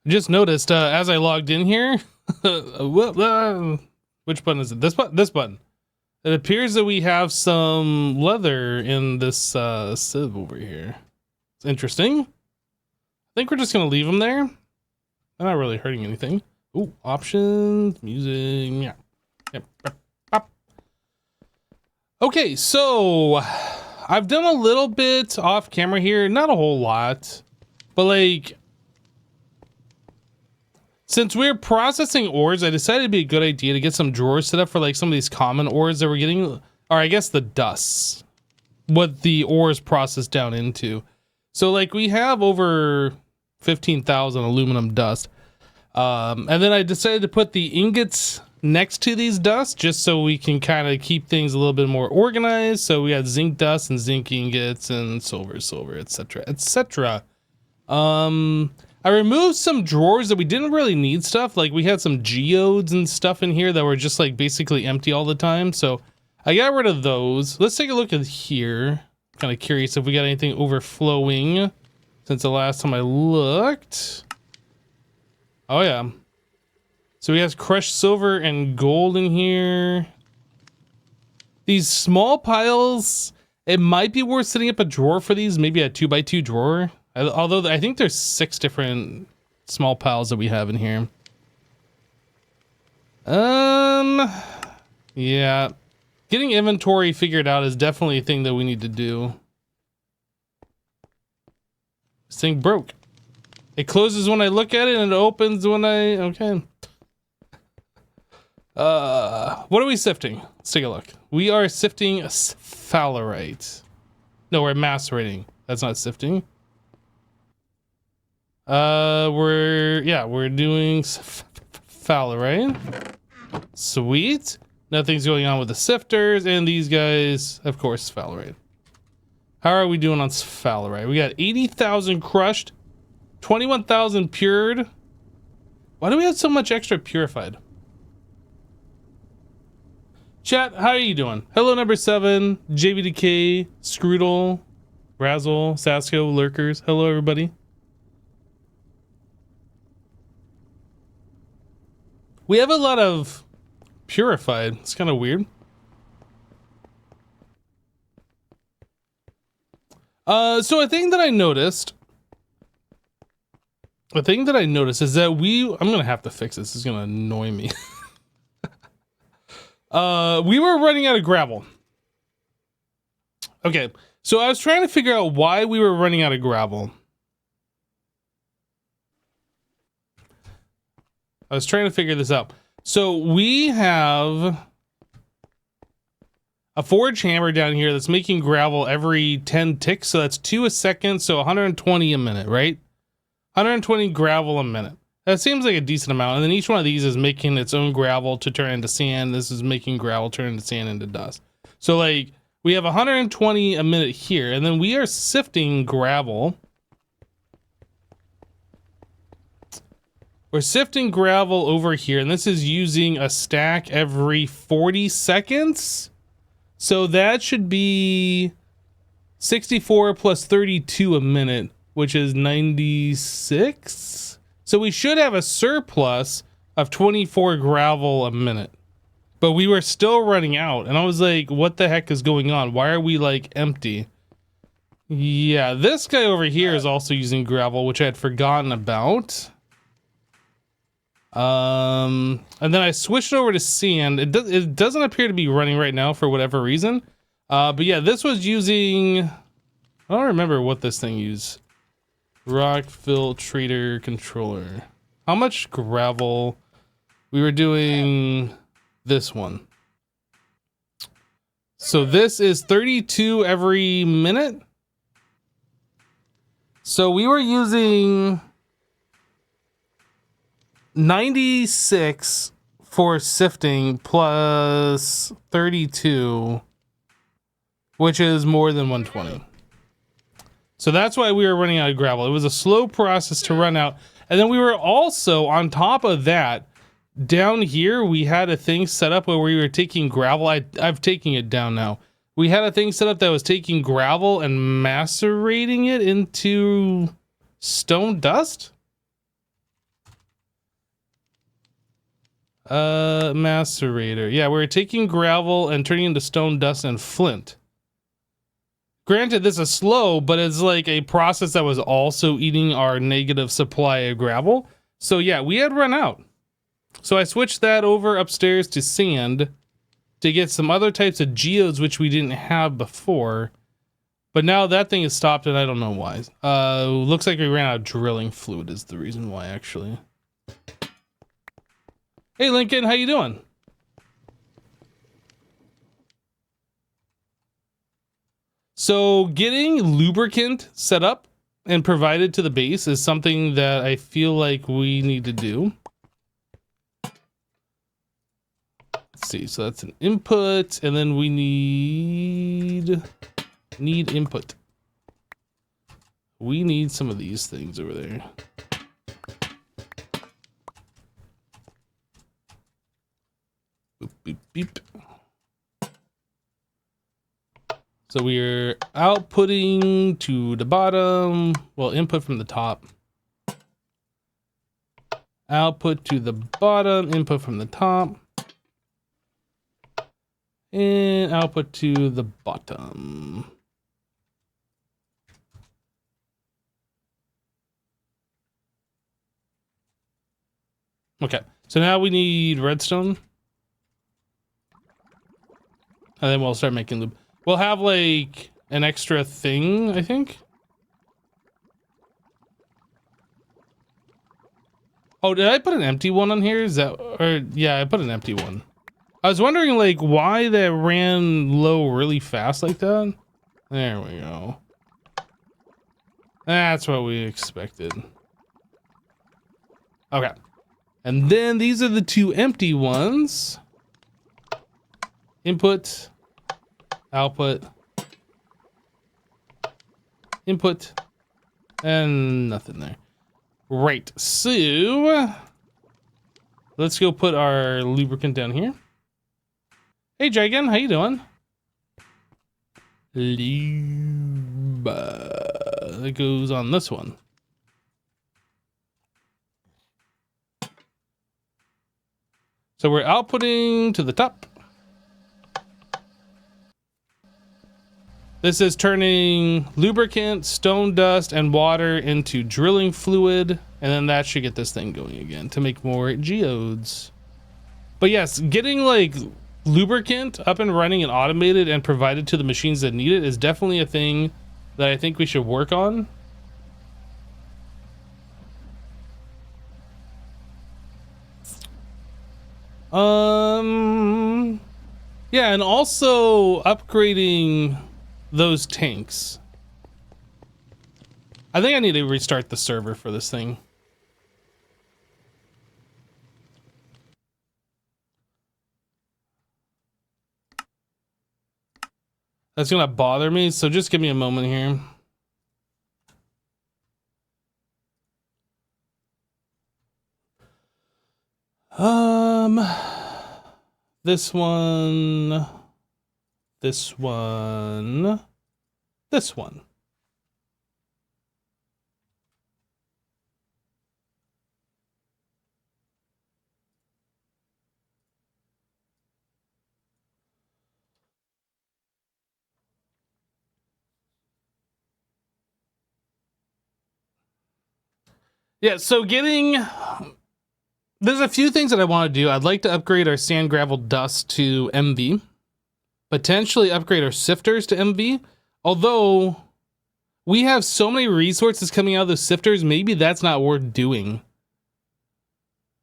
Just noticed as I logged in here, which button is it? This button. This button. It appears that we have some leather in this sieve over here. It's interesting. I think we're just gonna leave them there. They're not really hurting anything. Ooh, options, music, yeah. Yep. Okay, so I've done a little bit off camera here, not a whole lot, but like, since we're processing ores, I decided it'd be a good idea to get some drawers set up for like some of these common ores that we're getting, or I guess the dusts, what the ores process down into. So like we have over 15,000 aluminum dust. And then I decided to put the ingots next to these dusts just so we can kind of keep things a little bit more organized. So we had zinc dust and zinc ingots and silver, etc., etc. I removed some drawers that we didn't really need stuff. Like we had some geodes and stuff in here that were just like basically empty all the time. So I got rid of those. Let's take a look at here. Kind of curious if we got anything overflowing since the last time I looked. Oh yeah. So we have crushed silver and gold in here. These small piles, it might be worth setting up a drawer for these, maybe a 2x2 drawer. Although I think there's 6 different small piles that we have in here. Yeah. Getting inventory figured out is definitely a thing that we need to do. This thing broke. It closes when I look at it and it opens when I... Okay. What are we sifting? Let's take a look. We are sifting sphalerite. No, we're macerating. That's not sifting. We're doing sphalerite. Sweet. Nothing's going on with the sifters and these guys, of course, sphalerite. How are we doing on sphalerite? We got 80,000 crushed, 21,000 pured. Why do we have so much extra purified? Chat, how are you doing? Hello, number 7, JVDK, Scroodle, Razzle, Sasco, Lurkers. Hello, everybody. We have a lot of purified. It's kind of weird. So a thing that I noticed is that I'm gonna have to fix this. This is gonna annoy me. We were running out of gravel. Okay, so I was trying to figure out why we were running out of gravel. I was trying to figure this out. So we have a forge hammer down here that's making gravel every 10 ticks. So that's 2 a second. So 120 a minute, right? 120 gravel a minute. That seems like a decent amount. And then each one of these is making its own gravel to turn into sand. This is making gravel turn into sand into dust. So like we have 120 a minute here. And then we are sifting gravel. We're sifting gravel over here, and this is using a stack every 40 seconds. So that should be 64 plus 32 a minute, which is 96. So we should have a surplus of 24 gravel a minute. But we were still running out, and I was like, what the heck is going on? Why are we like empty? Yeah, this guy over here is also using gravel, which I had forgotten about. And then I switched over to sand. It doesn't appear to be running right now for whatever reason. But yeah, this was using, I don't remember what this thing used. Rock filtrator controller. How much gravel? We were doing this one. So this is 32 every minute. So we were using 96 for sifting plus 32, which is more than 120. So that's why we were running out of gravel. It was a slow process to run out. And then we were also, on top of that, down here, we had a thing set up where we were taking gravel. I've taken it down now. We had a thing set up that was taking gravel and macerating it into stone dust. Macerator. Yeah, we're taking gravel and turning into stone, dust, and flint. Granted, this is slow, but it's like a process that was also eating our negative supply of gravel. So yeah, we had run out. So I switched that over upstairs to sand to get some other types of geodes, which we didn't have before. But now that thing is stopped and I don't know why. Looks like we ran out of drilling fluid is the reason why, actually. Hey Lincoln, how you doing? So getting lubricant set up and provided to the base is something that I feel like we need to do. Let's see, so that's an input, and then we need input. We need some of these things over there. Boop, beep, beep. So we're outputting to the bottom. Well, input from the top. Output to the bottom, input from the top. And output to the bottom. Okay, so now we need redstone. And then we'll start making lube. We'll have like an extra thing, I think. Oh, did I put an empty one on here? Is that, or yeah, I put an empty one. I was wondering like why that ran low really fast like that. There we go. That's what we expected. Okay. And then these are the two empty ones. Input, output, input, and nothing there. Right, so let's go put our lubricant down here. Hey Dragon, how you doing? Lube. That goes on this one. So we're outputting to the top. This is turning lubricant, stone dust, and water into drilling fluid, and then that should get this thing going again to make more geodes. But yes, getting like lubricant up and running and automated and provided to the machines that need it is definitely a thing that I think we should work on. Yeah, and also upgrading those tanks. I think I need to restart the server for this thing. That's gonna bother me, so just give me a moment here. This one, this one, this one. Yeah, so there's a few things that I want to do. I'd like to upgrade our sand, gravel, dust to MV. Potentially upgrade our sifters to MV. Although, we have so many resources coming out of the sifters, maybe that's not worth doing.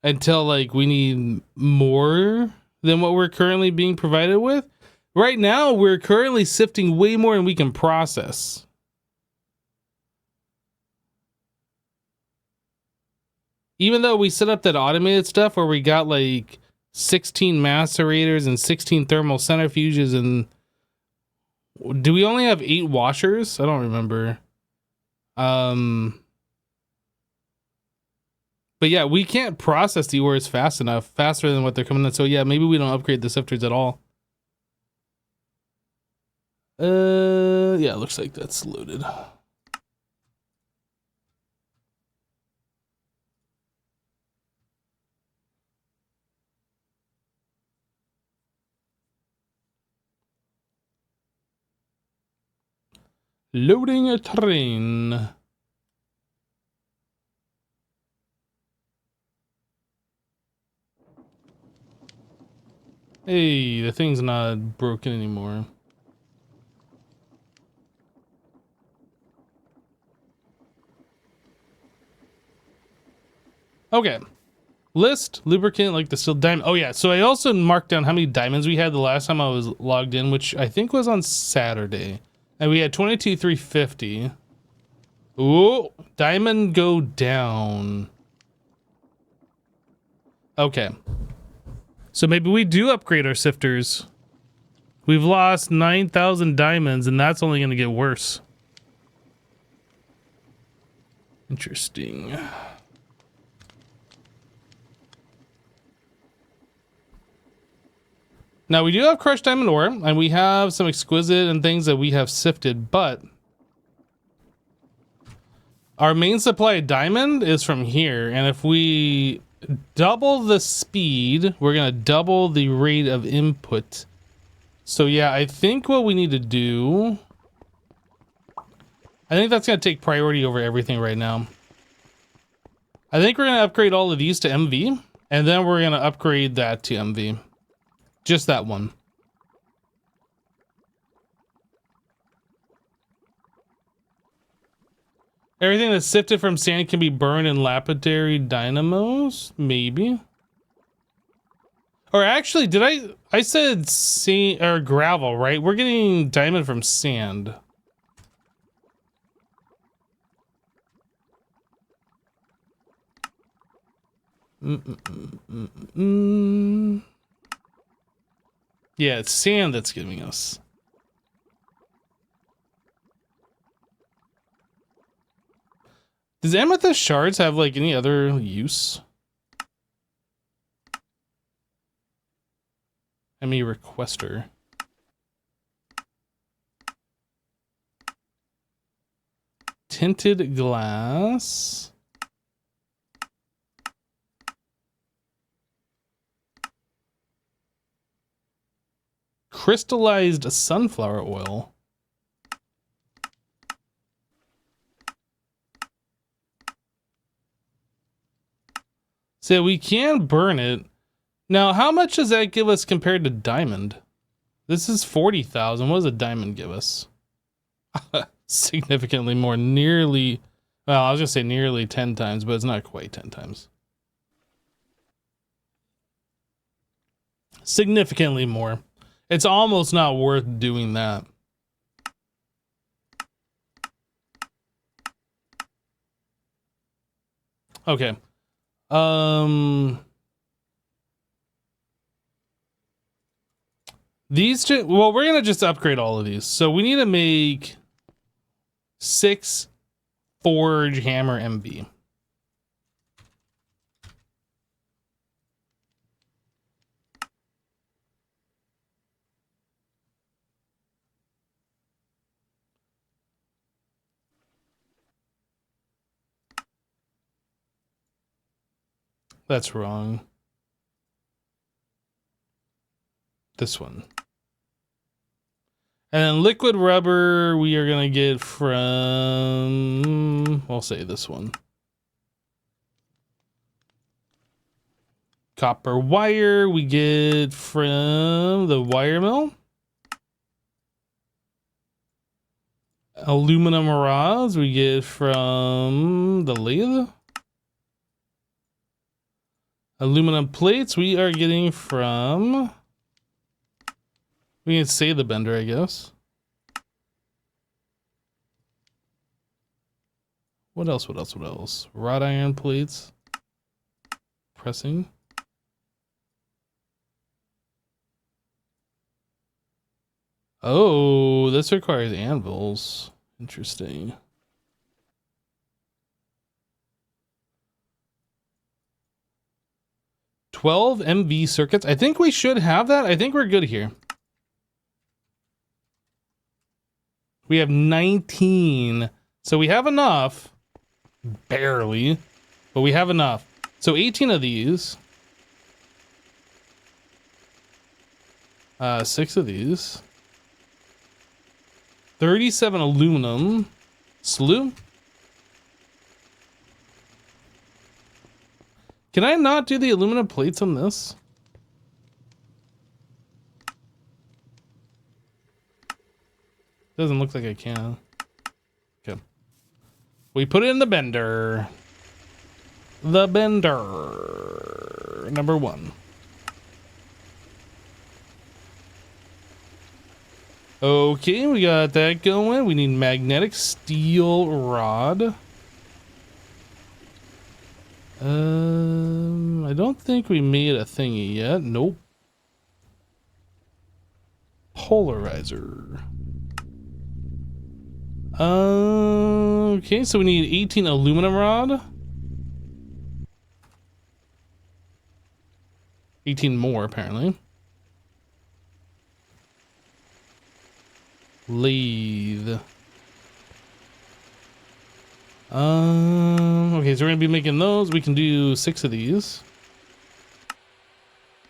Until, like, we need more than what we're currently being provided with. Right now, we're currently sifting way more than we can process. Even though we set up that automated stuff where we got like 16 macerators and 16 thermal centrifuges, and do we only have 8 washers? I don't remember. But yeah, we can't process the ores fast enough, faster than what they're coming in. So yeah, maybe we don't upgrade the sifters at all. Yeah, looks like that's loaded. Loading a train. Hey, the thing's not broken anymore. Okay. List, lubricant, like the steel diamond. Oh yeah, so I also marked down how many diamonds we had the last time I was logged in, which I think was on Saturday. And we had 22,350. Ooh, diamond go down. Okay. So maybe we do upgrade our sifters. We've lost 9,000 diamonds, and that's only going to get worse. Interesting. Now, we do have crushed diamond ore, and we have some exquisite and things that we have sifted, but our main supply of diamond is from here, and if we double the speed, we're going to double the rate of input. So yeah, I think what we need to do, I think that's going to take priority over everything right now. I think we're going to upgrade all of these to MV, and then we're going to upgrade that to MV. Just that one. Everything that's sifted from sand can be burned in lapidary dynamos? Maybe. Or actually, did I said sand or gravel, right? We're getting diamond from sand. Yeah, it's sand that's giving us. Does amethyst shards have like any other use? Emmy requester. Tinted glass. Crystallized sunflower oil. So we can burn it. Now, how much does that give us compared to diamond? This is 40,000. What does a diamond give us? Significantly more. Nearly, well, I was going to say nearly 10 times, but it's not quite 10 times. Significantly more. It's almost not worth doing that. Okay. These two, well, we're gonna just upgrade all of these. So we need to make 6 forge hammer MB. That's wrong. This one. And then liquid rubber, we are going to get from, I'll say this one. Copper wire, we get from the wire mill. Aluminum rods, we get from the lathe. Aluminum plates, we are getting from, we can say the bender, I guess. What else, what else, what else? Wrought iron plates. Pressing. Oh, this requires anvils. Interesting. $12 MV circuits. I think we should have that. I think we're good here. We have 19. So we have enough. Barely. But we have enough. So 18 of these. 6 of these. 37 aluminum. Slew? Can I not do the aluminum plates on this? Doesn't look like I can. Okay. We put it in the bender. The bender. Number 1. Okay, we got that going. We need magnetic steel rod. I don't think we made a thingy yet. Nope. Polarizer. Okay, so we need 18 aluminum rod. 18 more, apparently. Lathe. Okay, so we're gonna be making those. We can do 6 of these.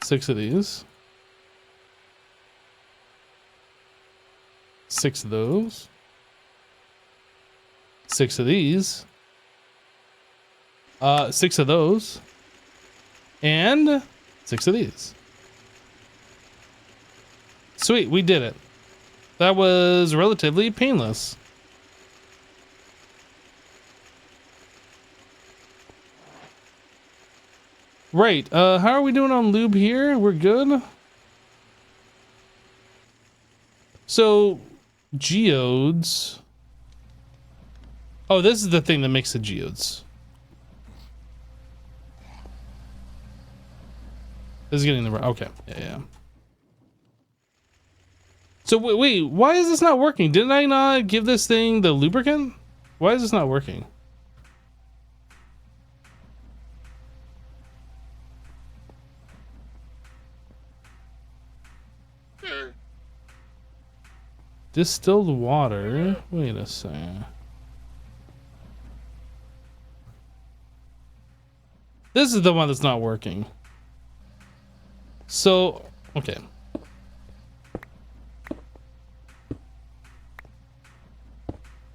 6 of these. 6 of those. 6 of these. 6 of those. And 6 of these. Sweet, we did it. That was relatively painless. Right, how are we doing on lube here? We're good? So, geodes. Oh, this is the thing that makes the geodes. This is getting the... Okay, yeah. So, wait, why is this not working? Didn't I not give this thing the lubricant? Why is this not working? Distilled water. Wait a second. This is the one that's not working. So, okay.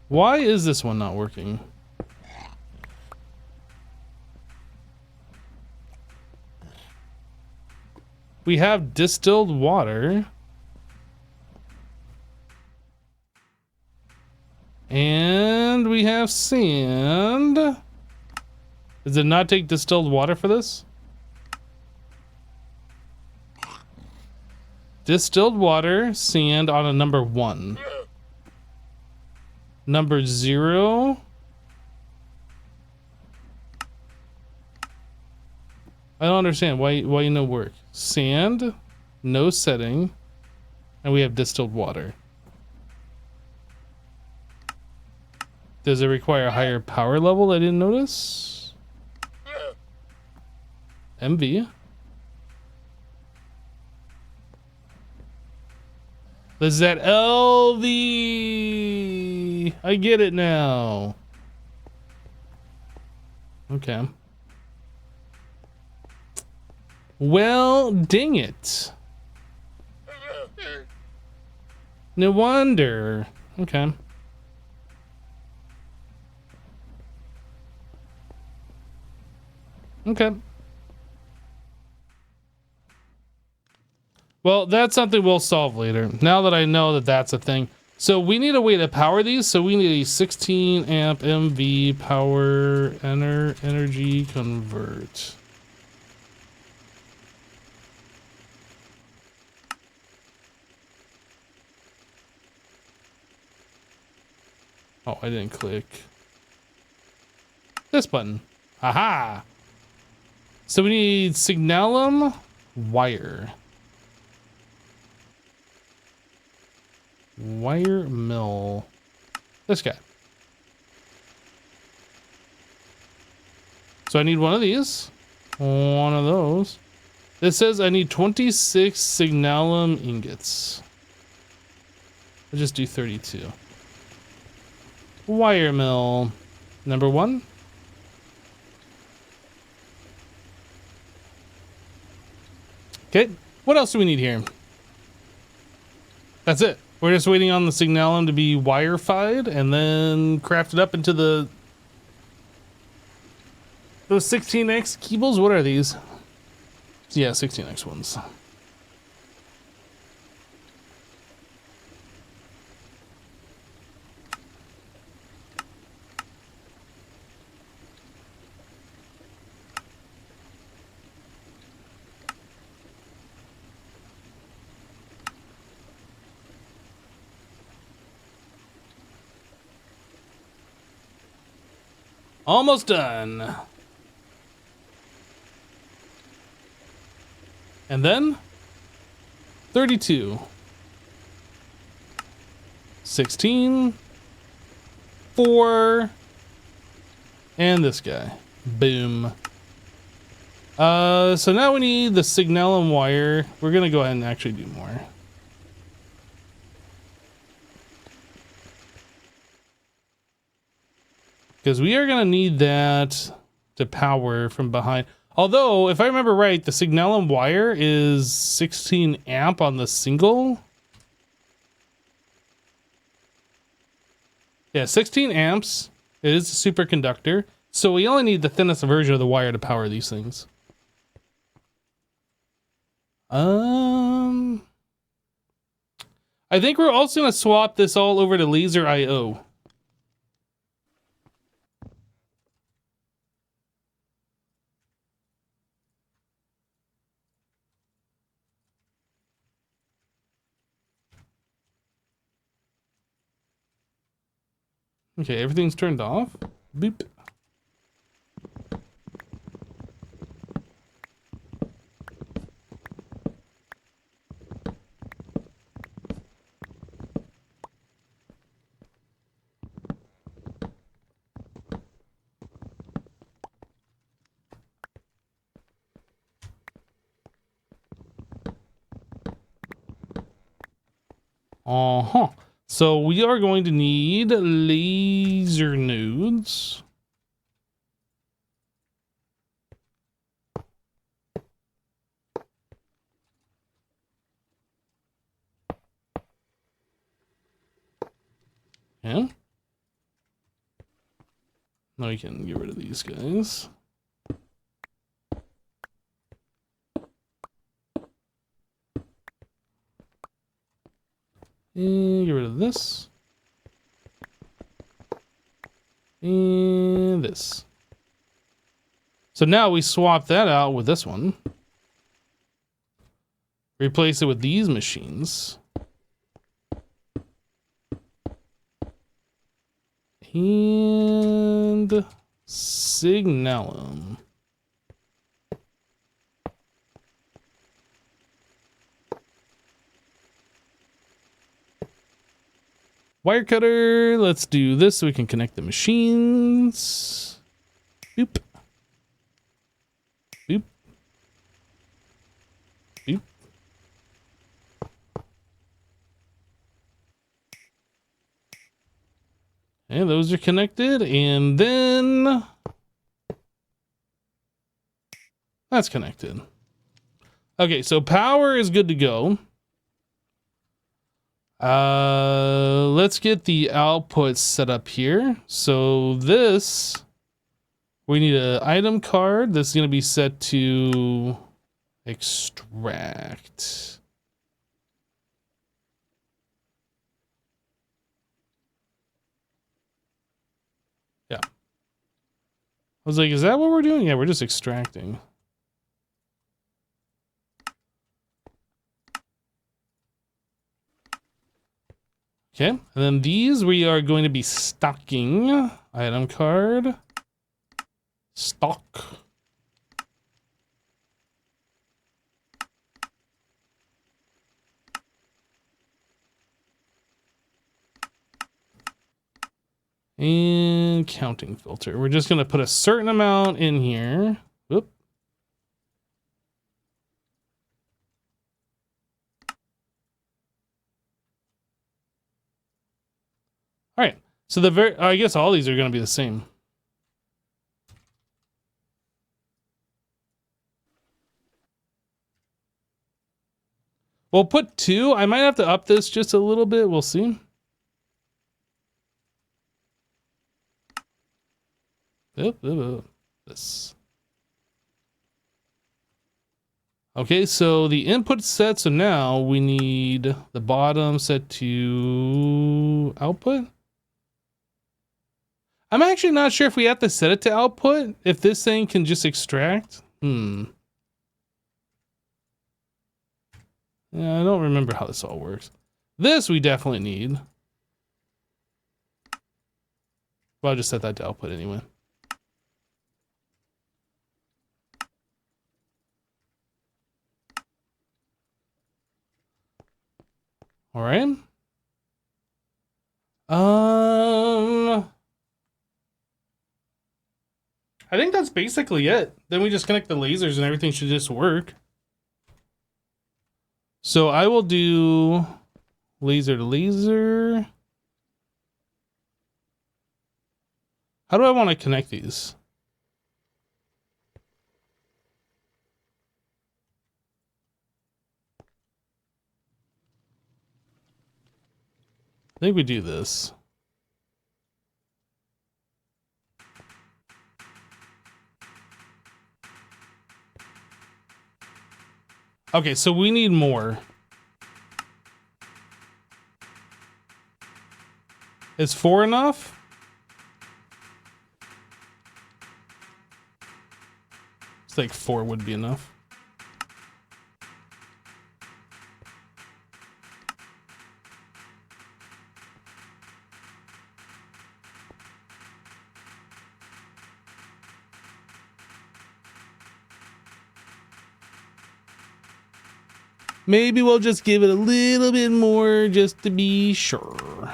Why is this one not working? We have distilled water. And we have sand. Does it not take distilled water for this? Distilled water, sand on a number 1. Number 0. I don't understand why no work. Sand, no setting, and we have distilled water. Does it require a higher power level I didn't notice? MV. Is that LV? I get it now. Okay. Well, dang it. No wonder. Okay. Okay. Well, that's something we'll solve later. Now that I know that that's a thing. So we need a way to power these. So we need a 16 amp MV power energy convert. Oh, I didn't click this button. Aha! So we need signalum wire. Wire mill. This guy. So I need one of these. One of those. This says I need 26 signalum ingots. I'll just do 32. Wire mill. Number 1. Okay. What else do we need here? That's it. We're just waiting on the signalum to be wire-fied and then crafted up into those 16x cables. What are these? Yeah, 16x ones. Almost done. And then 32, 16, 4, and this guy. Boom. So now we need the signalum wire. We're gonna go ahead and actually do more. Because we are gonna need that to power from behind. Although, if I remember right, the signalum wire is 16 amp on the single. Yeah, 16 amps. It is a superconductor. So we only need the thinnest version of the wire to power these things. I think we're also gonna swap this all over to laser IO. Okay, everything's turned off. Boop. Uh-huh. So we are going to need laser nodes. Yeah. Now we can get rid of these guys. And get rid of this. And this. So now we swap that out with this one. Replace it with these machines. And signalum. Wire cutter. Let's do this so we can connect the machines. Boop. Boop. Boop. And those are connected, and then that's connected. Okay, so power is good to go. Let's get the output set up here. So this, we need an item card. This is going to be set to extract. Yeah. I was like, is that what we're doing? Yeah, we're just extracting. Okay, and then these we are going to be stocking. Item card. Stock. And counting filter. We're just going to put a certain amount in here. Whoop. All right. So I guess all these are going to be the same. We'll put 2. I might have to up this just a little bit. We'll see. This. Okay, so the input set. So now we need the bottom set to output. I'm actually not sure if we have to set it to output. If this thing can just extract. Yeah, I don't remember how this all works. This we definitely need. Well, I'll just set that to output anyway. All right. I think that's basically it. Then we just connect the lasers and everything should just work. So I will do laser to laser. How do I want to connect these? I think we do this. Okay, so we need more. Is 4 enough? It's like 4 would be enough. Maybe we'll just give it a little bit more just to be sure.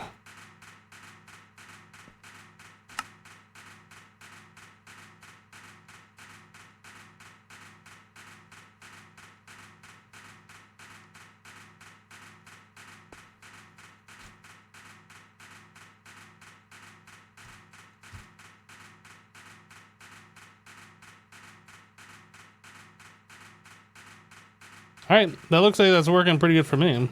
All right, that looks like that's working pretty good for me. All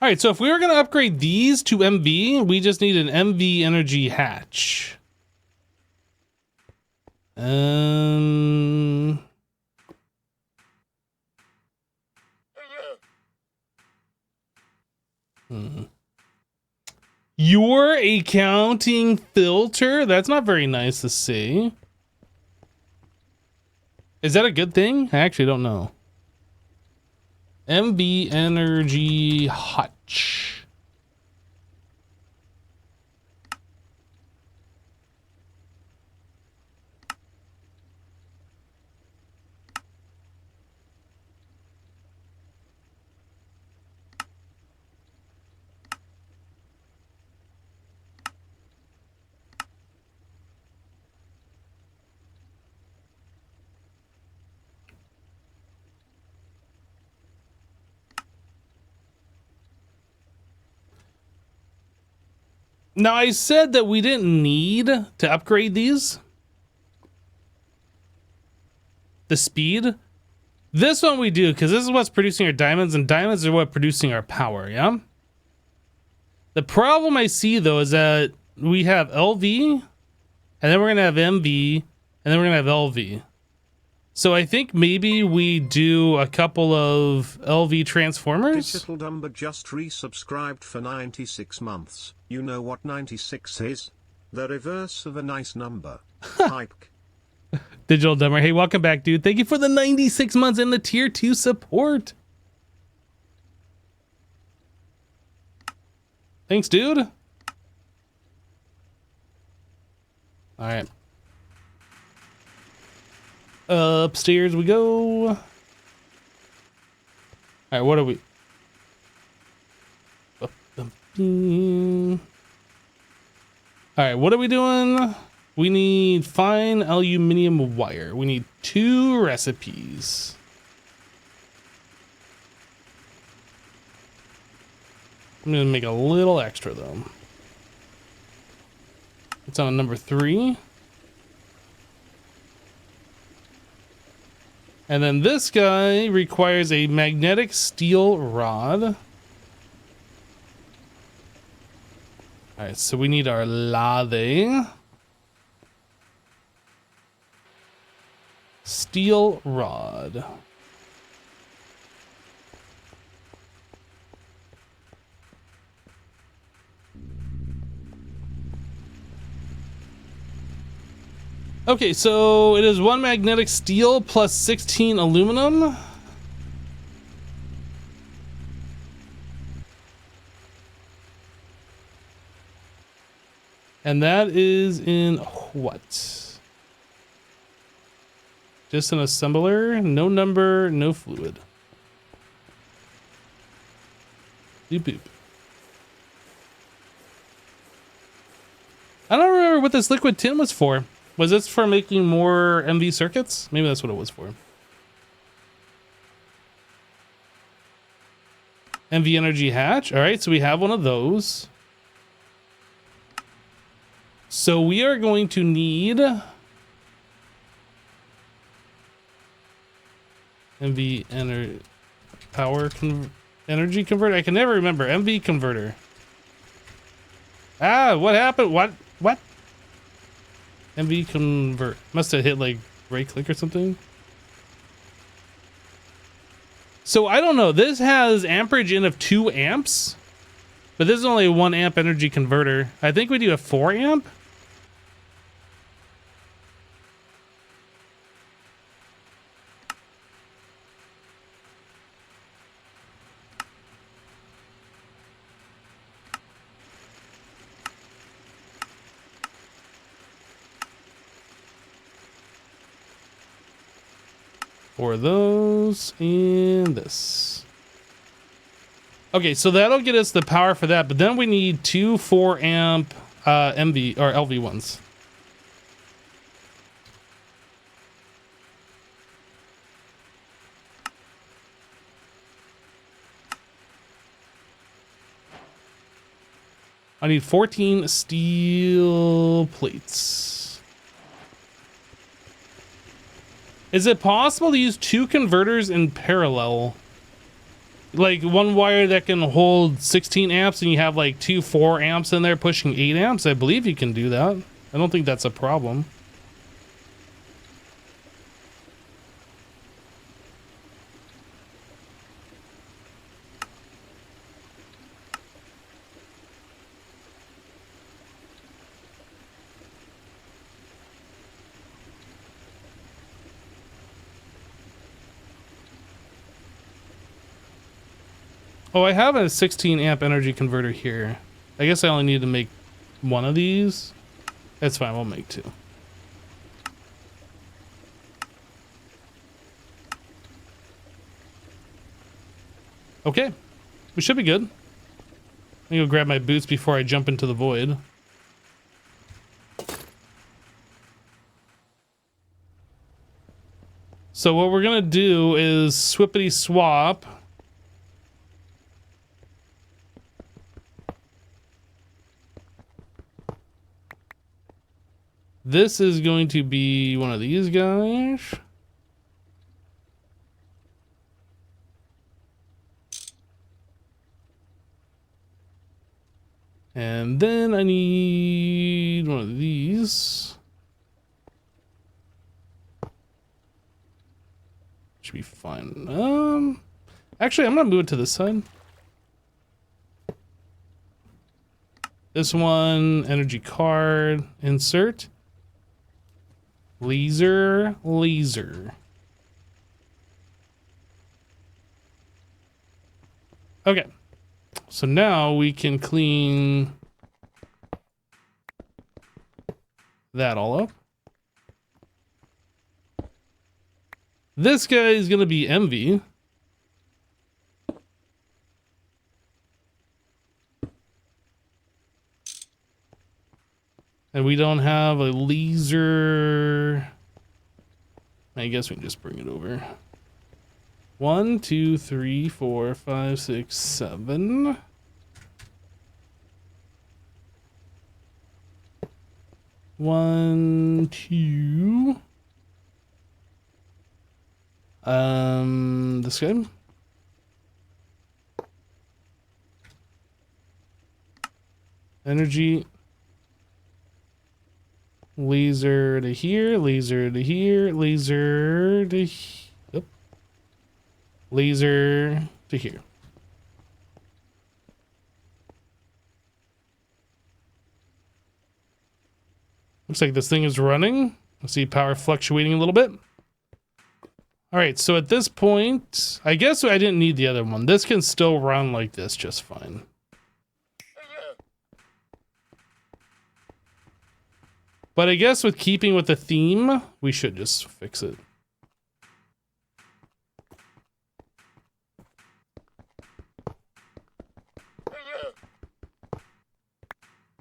right, so if we were going to upgrade these to MV, we just need an MV energy hatch. You're a counting filter? That's not very nice to see. Is that a good thing? I actually don't know. MV energy hutch. Now, I said that we didn't need to upgrade these. The speed. This one we do, because this is what's producing our diamonds, and diamonds are what producing our power, yeah? The problem I see, though, is that we have LV, and then we're going to have MV, and then we're going to have LV. So I think maybe we do a couple of LV transformers. Digital Dumber just resubscribed for 96 months. You know what 96 is? The reverse of a nice number. Hype. Digital Dumber. Hey, welcome back, dude. Thank you for the 96 months and the tier 2 support. Thanks, dude. All right. Upstairs we go. All right, what are we? All right, what are we doing? We need fine aluminum wire. We need 2 recipes. I'm gonna make a little extra though. It's on number 3. And then this guy requires a magnetic steel rod. All right, so we need our lathe. Steel rod. Okay, so it is 1 magnetic steel plus 16 aluminum. And that is in what? Just an assembler, no number, no fluid. Boop boop. I don't remember what this liquid tin was for. Was this for making more MV circuits? Maybe that's what it was for. MV energy hatch. All right, so we have one of those. So we are going to need MV energy converter. I can never remember. MV converter. Ah, what happened? What? MV convert. Must have hit like right click or something. So I don't know. This has amperage in of 2 amps, but this is only a 1 amp energy converter. I think we do a 4 amp. For those and this. Okay, so that'll get us the power for that, but then we need 2 4 amp MV or LV ones. I need 14 steel plates. Is it possible to use 2 converters in parallel? Like one wire that can hold 16 amps and you have like 2 4 amps in there pushing 8 amps? I believe you can do that. I don't think that's a problem. Oh, I have a 16 amp energy converter here. I guess I only need to make 1 of these. That's fine, we'll make 2. Okay, we should be good. Let me go grab my boots before I jump into the void. So what we're gonna do is swippity swap. This is going to be one of these guys. And then I need one of these. Should be fine. Actually, I'm gonna move it to this side. This one, energy card, insert. Laser. Okay. So now we can clean that all up. This guy is going to be MV. And we don't have a laser. I guess we can just bring it over. 1, 2, 3, 4, 5, 6, 7. One, two. This guy. Energy. Laser to here, laser to here, laser to yep. Laser to here. Looks like this thing is running. I see power fluctuating a little bit. All right, so at this point, I guess I didn't need the other one. This can still run like this just fine. But I guess with keeping with the theme, we should just fix it.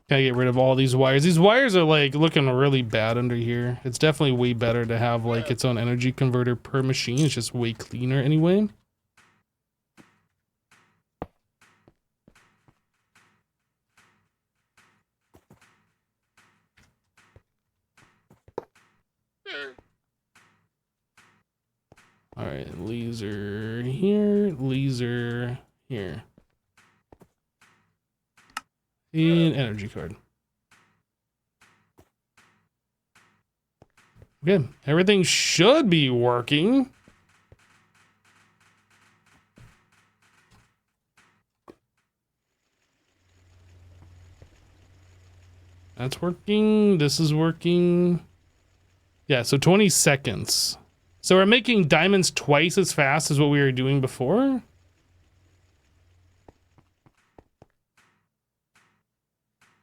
Gotta get rid of all these wires. These wires are like looking really bad under here. It's definitely way better to have like its own energy converter per machine. It's just way cleaner anyway. All right, laser here, laser here. And energy card. Okay, everything should be working. That's working. This is working. Yeah, so 20 seconds. So we're making diamonds twice as fast as what we were doing before.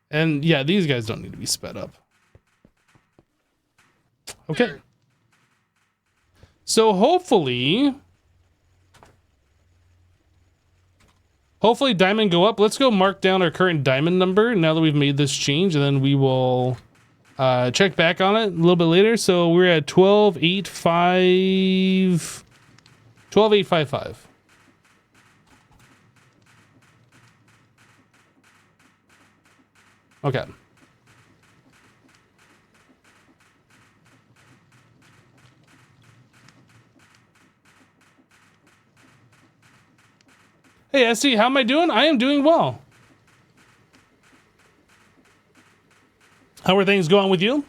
And yeah, these guys don't need to be sped up. Okay. So hopefully diamond go up. Let's go mark down our current diamond number now that we've made this change, and then we will check back on it a little bit later. So we're at 12,855. 12,855. Okay. Hey, Esty, how am I doing? I am doing well. How are things going with you?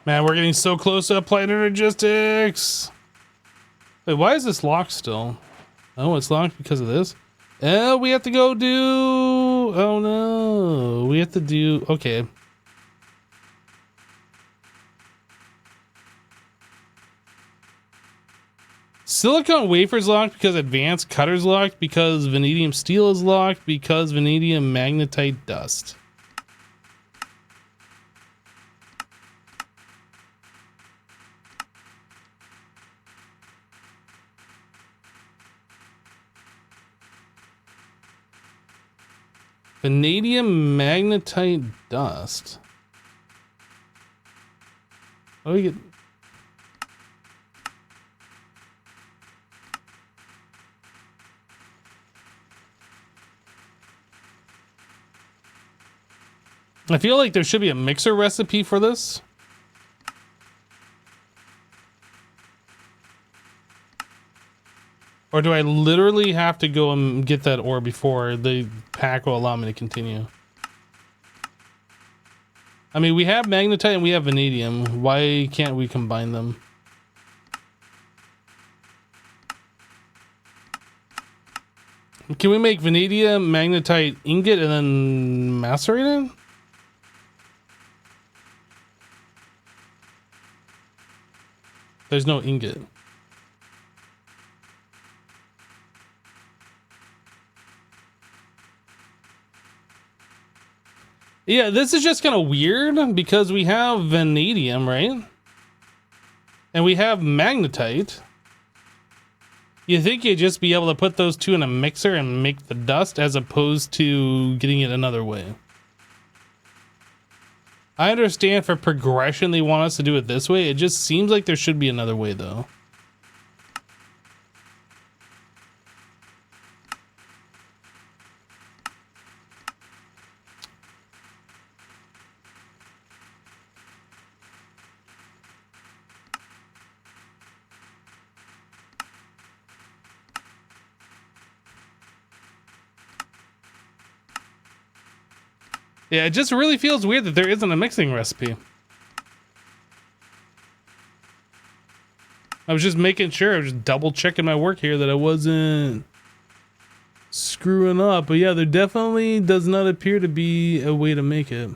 Man, we're getting so close to applied energistics. Wait, why is this locked still? Oh, it's locked because of this? Oh, we have to go do... Oh, no. We have to do... Okay. Silicone wafer's locked because advanced cutter's locked, because vanadium steel is locked, because vanadium magnetite dust. Vanadium magnetite dust. What do we get? I feel like there should be a mixer recipe for this. Or do I literally have to go and get that ore before the pack will allow me to continue? I mean, we have magnetite and we have vanadium. Why can't we combine them? Can we make vanadium magnetite ingot and then macerate it? There's no ingot. Yeah, this is just kind of weird because we have vanadium, right? And we have magnetite. You think you'd just be able to put those two in a mixer and make the dust as opposed to getting it another way. I understand for progression they want us to do it this way. It just seems like there should be another way though. Yeah, it just really feels weird that there isn't a mixing recipe. I was just making sure, I was just double checking my work here that I wasn't screwing up. But yeah, there definitely does not appear to be a way to make it.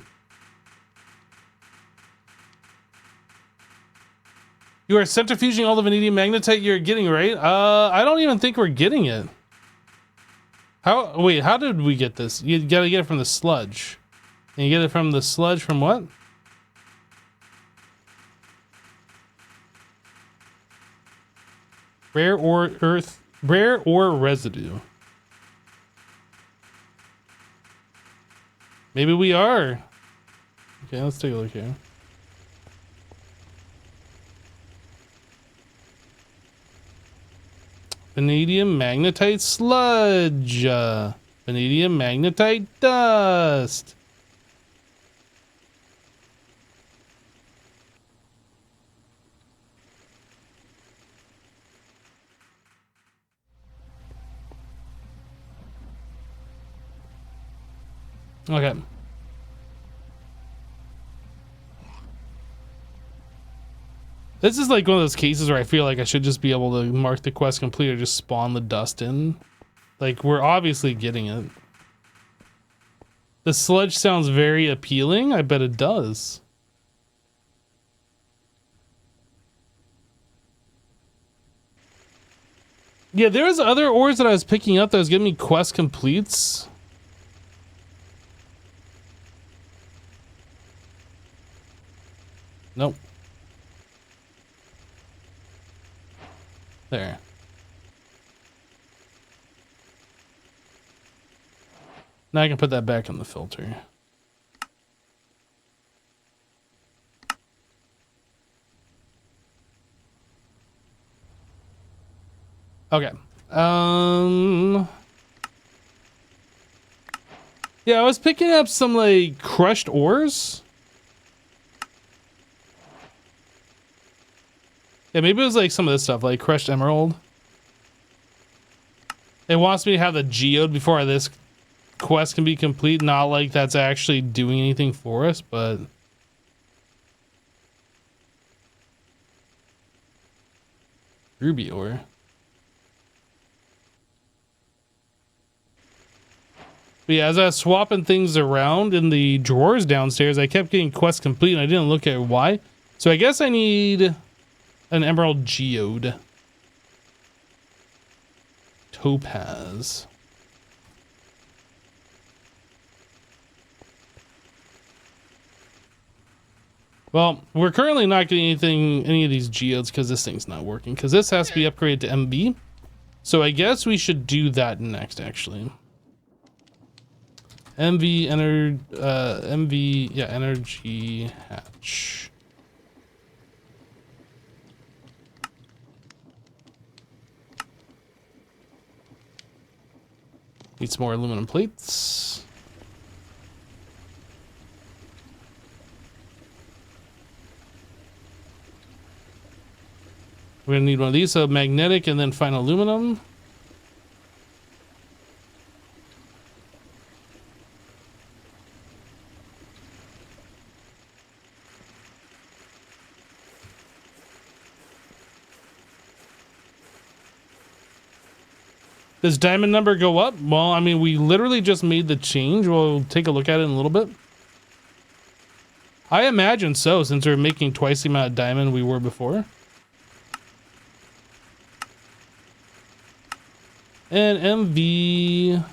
You are centrifuging all the vanadium magnetite you're getting, right? I don't even think we're getting it. Wait, how did we get this? You gotta get it from the sludge. And you get it from the sludge from what? Rare ore residue. Maybe we are. Okay, let's take a look here. Vanadium magnetite sludge. Vanadium magnetite dust. Okay. This is like one of those cases where I feel like I should just be able to mark the quest complete or just spawn the dust in. Like, we're obviously getting it. The sludge sounds very appealing. I bet it does. Yeah, there was other ores that I was picking up that was giving me quest completes. Nope. There. Now I can put that back in the filter. Okay. Yeah, I was picking up some like crushed ores. Yeah, maybe it was like some of this stuff, like crushed emerald. It wants me to have the geode before this quest can be complete. Not like that's actually doing anything for us, but... Ruby ore. But yeah, as I was swapping things around in the drawers downstairs, I kept getting quests complete and I didn't look at why. So I guess I need an emerald geode. Topaz. Well, we're currently not getting any of these geodes because this thing's not working. Because this has to be upgraded to MB. So I guess we should do that next, actually. Energy hatch. Need some more aluminum plates. We're gonna need one of these, so magnetic and then fine aluminum. Does diamond number go up? Well, I mean, we literally just made the change. We'll take a look at it in a little bit. I imagine so, since we're making twice the amount of diamond we were before. And MV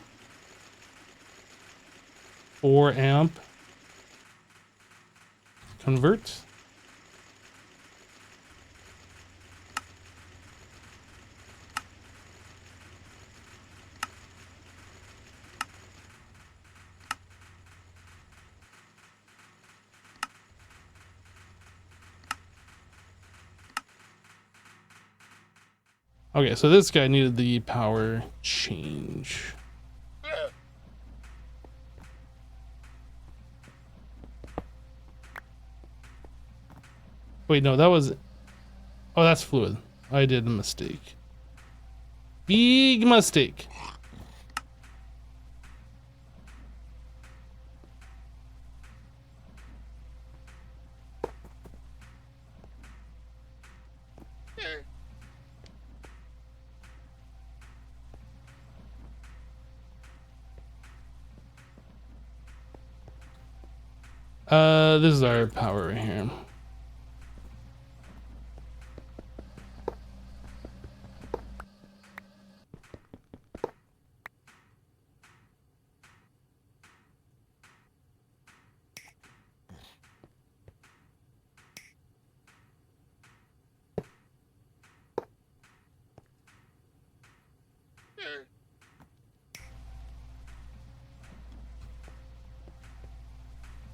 4 amp convert. Okay, so this guy needed the power change. Wait, no, that was... Oh, that's fluid. I did a mistake. Big mistake. This is our power right here.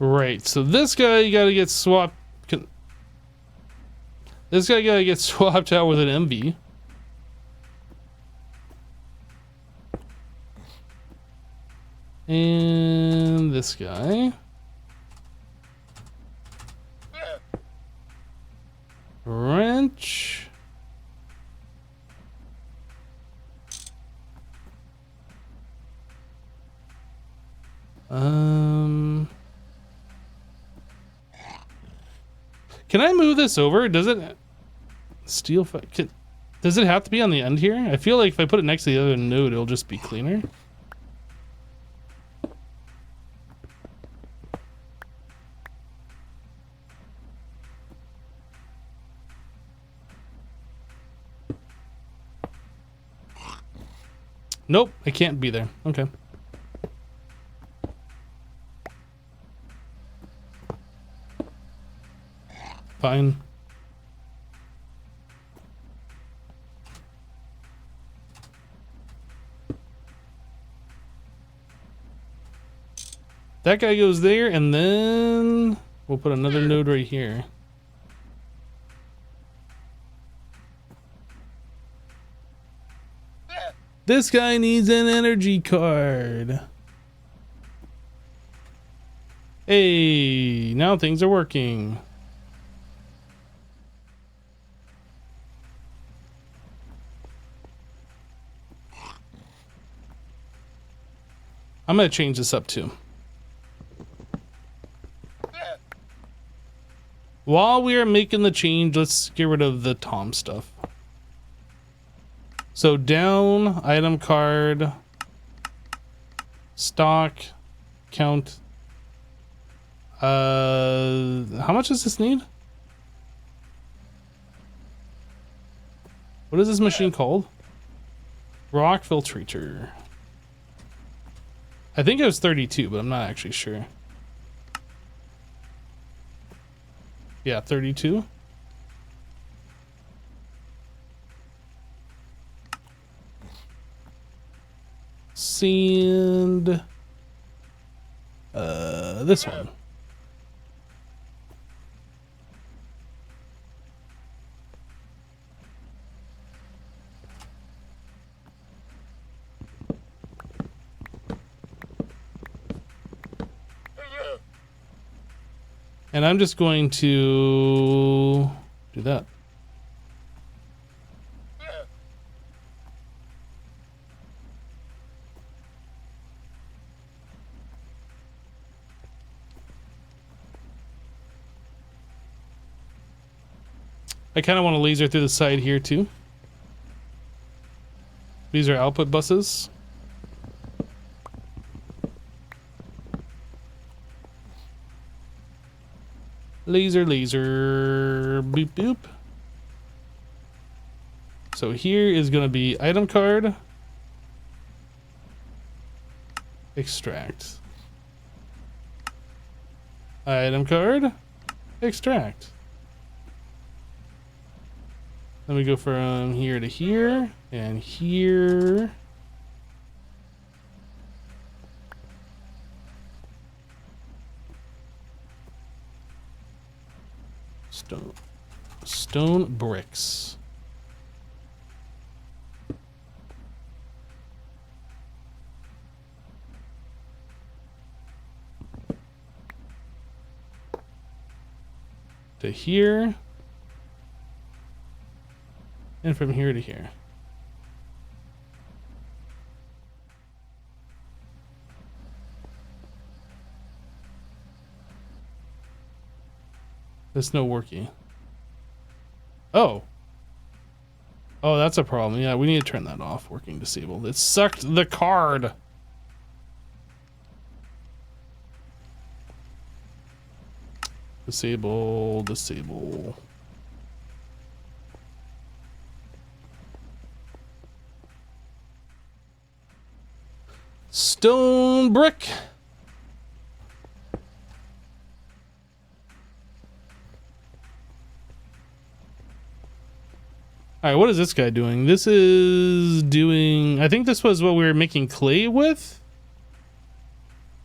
Right, so this guy you gotta get swapped. This guy gotta get swapped out with an MB. And this guy. Wrench. Can I move this over? Does it steel? Does it have to be on the end here? I feel like if I put it next to the other node, it'll just be cleaner. Nope, it can't be there. Okay. Fine. That guy goes there, and then we'll put another node right here. This guy needs an energy card. Hey, now things are working. I'm gonna change this up too. While we are making the change, let's get rid of the Tom stuff. So down, item card, stock, count. How much does this need? What is this machine called? Rock filtrator. I think it was 32, but I'm not actually sure. Yeah, 32. Sand. This one. And I'm just going to do that. I kind of want to laser through the side here too. These are output buses. Laser, laser, boop, boop. So here is going to be item card, extract. Item card, extract. Then we go from here to here, and here. Stone bricks. To here. And from here to here. There's no working. Oh. Oh, that's a problem. Yeah, we need to turn that off. Working disabled. It sucked the card. Disable, disable. Stone brick. All right, what is this guy doing? This is doing, I think this was what we were making clay with.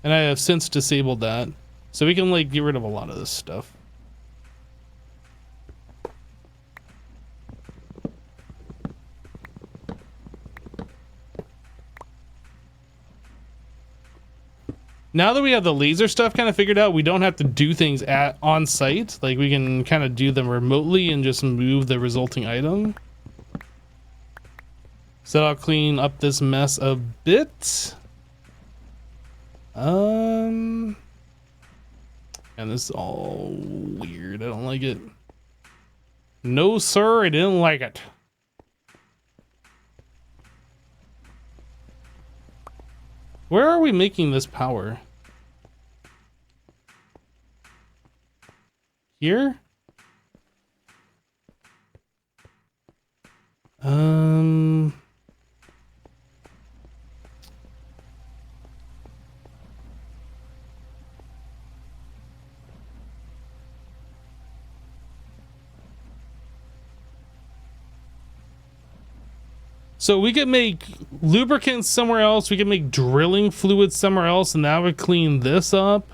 And I have since disabled that. So we can like get rid of a lot of this stuff. Now that we have the laser stuff kind of figured out, we don't have to do things on site. Like we can kind of do them remotely and just move the resulting item. So I'll clean up this mess a bit. And this is all weird. I don't like it. No, sir, I didn't like it. Where are we making this power? Here? So we could make lubricant somewhere else. We could make drilling fluid somewhere else, and that would clean this up.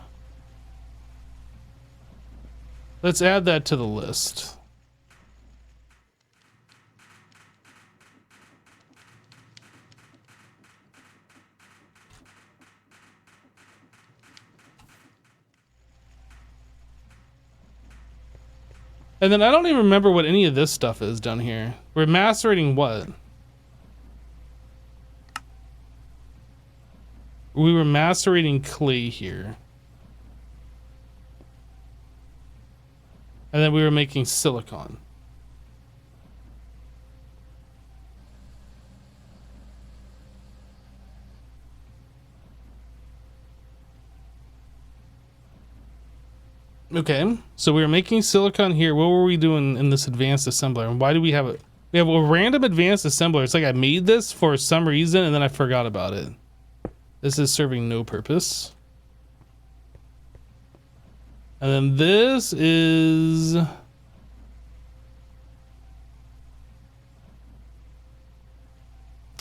Let's add that to the list. And then I don't even remember what any of this stuff is down here. We're macerating what? We were macerating clay here. And then we were making silicon. Okay, so we were making silicon here. What were we doing in this advanced assembler? And why do we have it? We have a random advanced assembler. It's like I made this for some reason and then I forgot about it. This is serving no purpose. And then this is...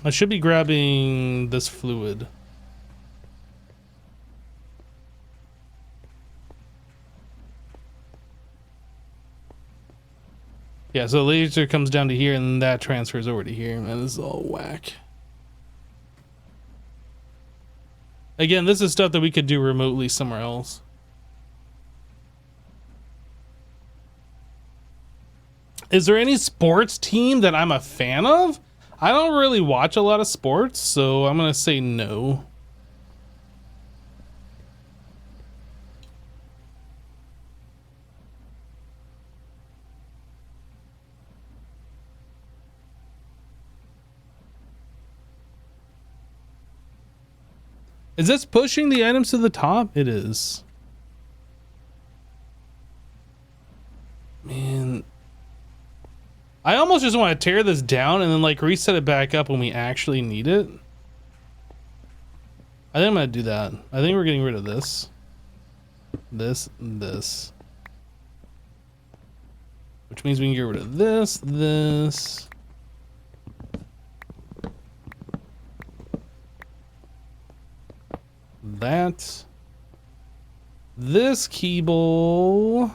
I should be grabbing this fluid. Yeah, so the laser comes down to here and that transfers over to here. Man, this is all whack. Again, this is stuff that we could do remotely somewhere else. Is there any sports team that I'm a fan of? I don't really watch a lot of sports, so I'm gonna say no. Is this pushing the items to the top? It is. Man. I almost just want to tear this down and then like reset it back up when we actually need it. I think I'm going to do that. I think we're getting rid of this. This. Which means we can get rid of this. That. This cable.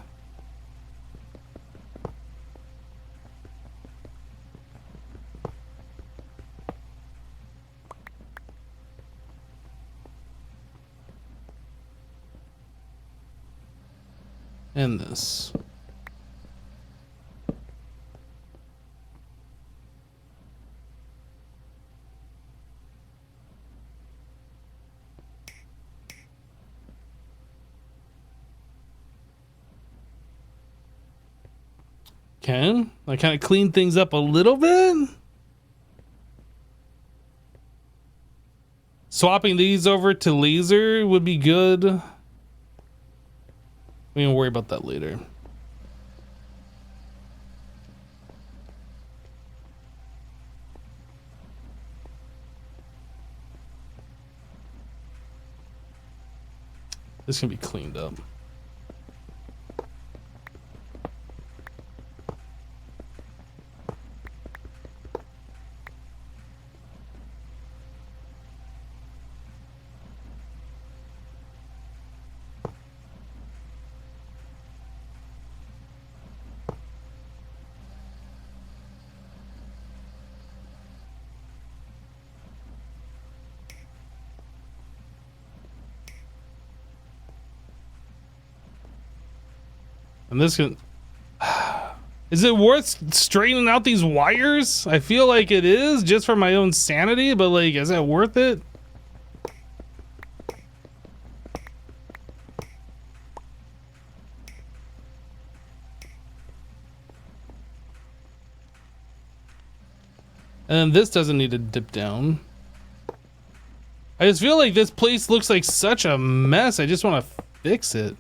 And this. Okay, I kind of clean things up a little bit. Swapping these over to laser would be good. We can worry about that later. This can be cleaned up. And this can... Is it worth straightening out these wires? I feel like it is, just for my own sanity, but like, is it worth it? And this doesn't need to dip down. I just feel like this place looks like such a mess. I just want to fix it.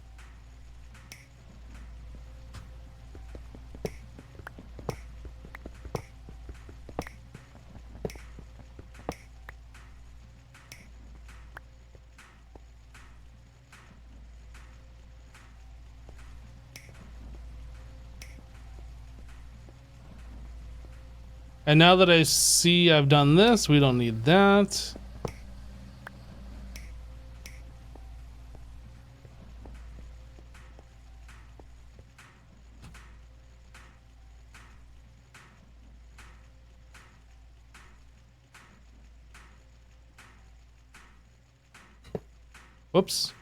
And now that I see I've done this, we don't need that. Whoops.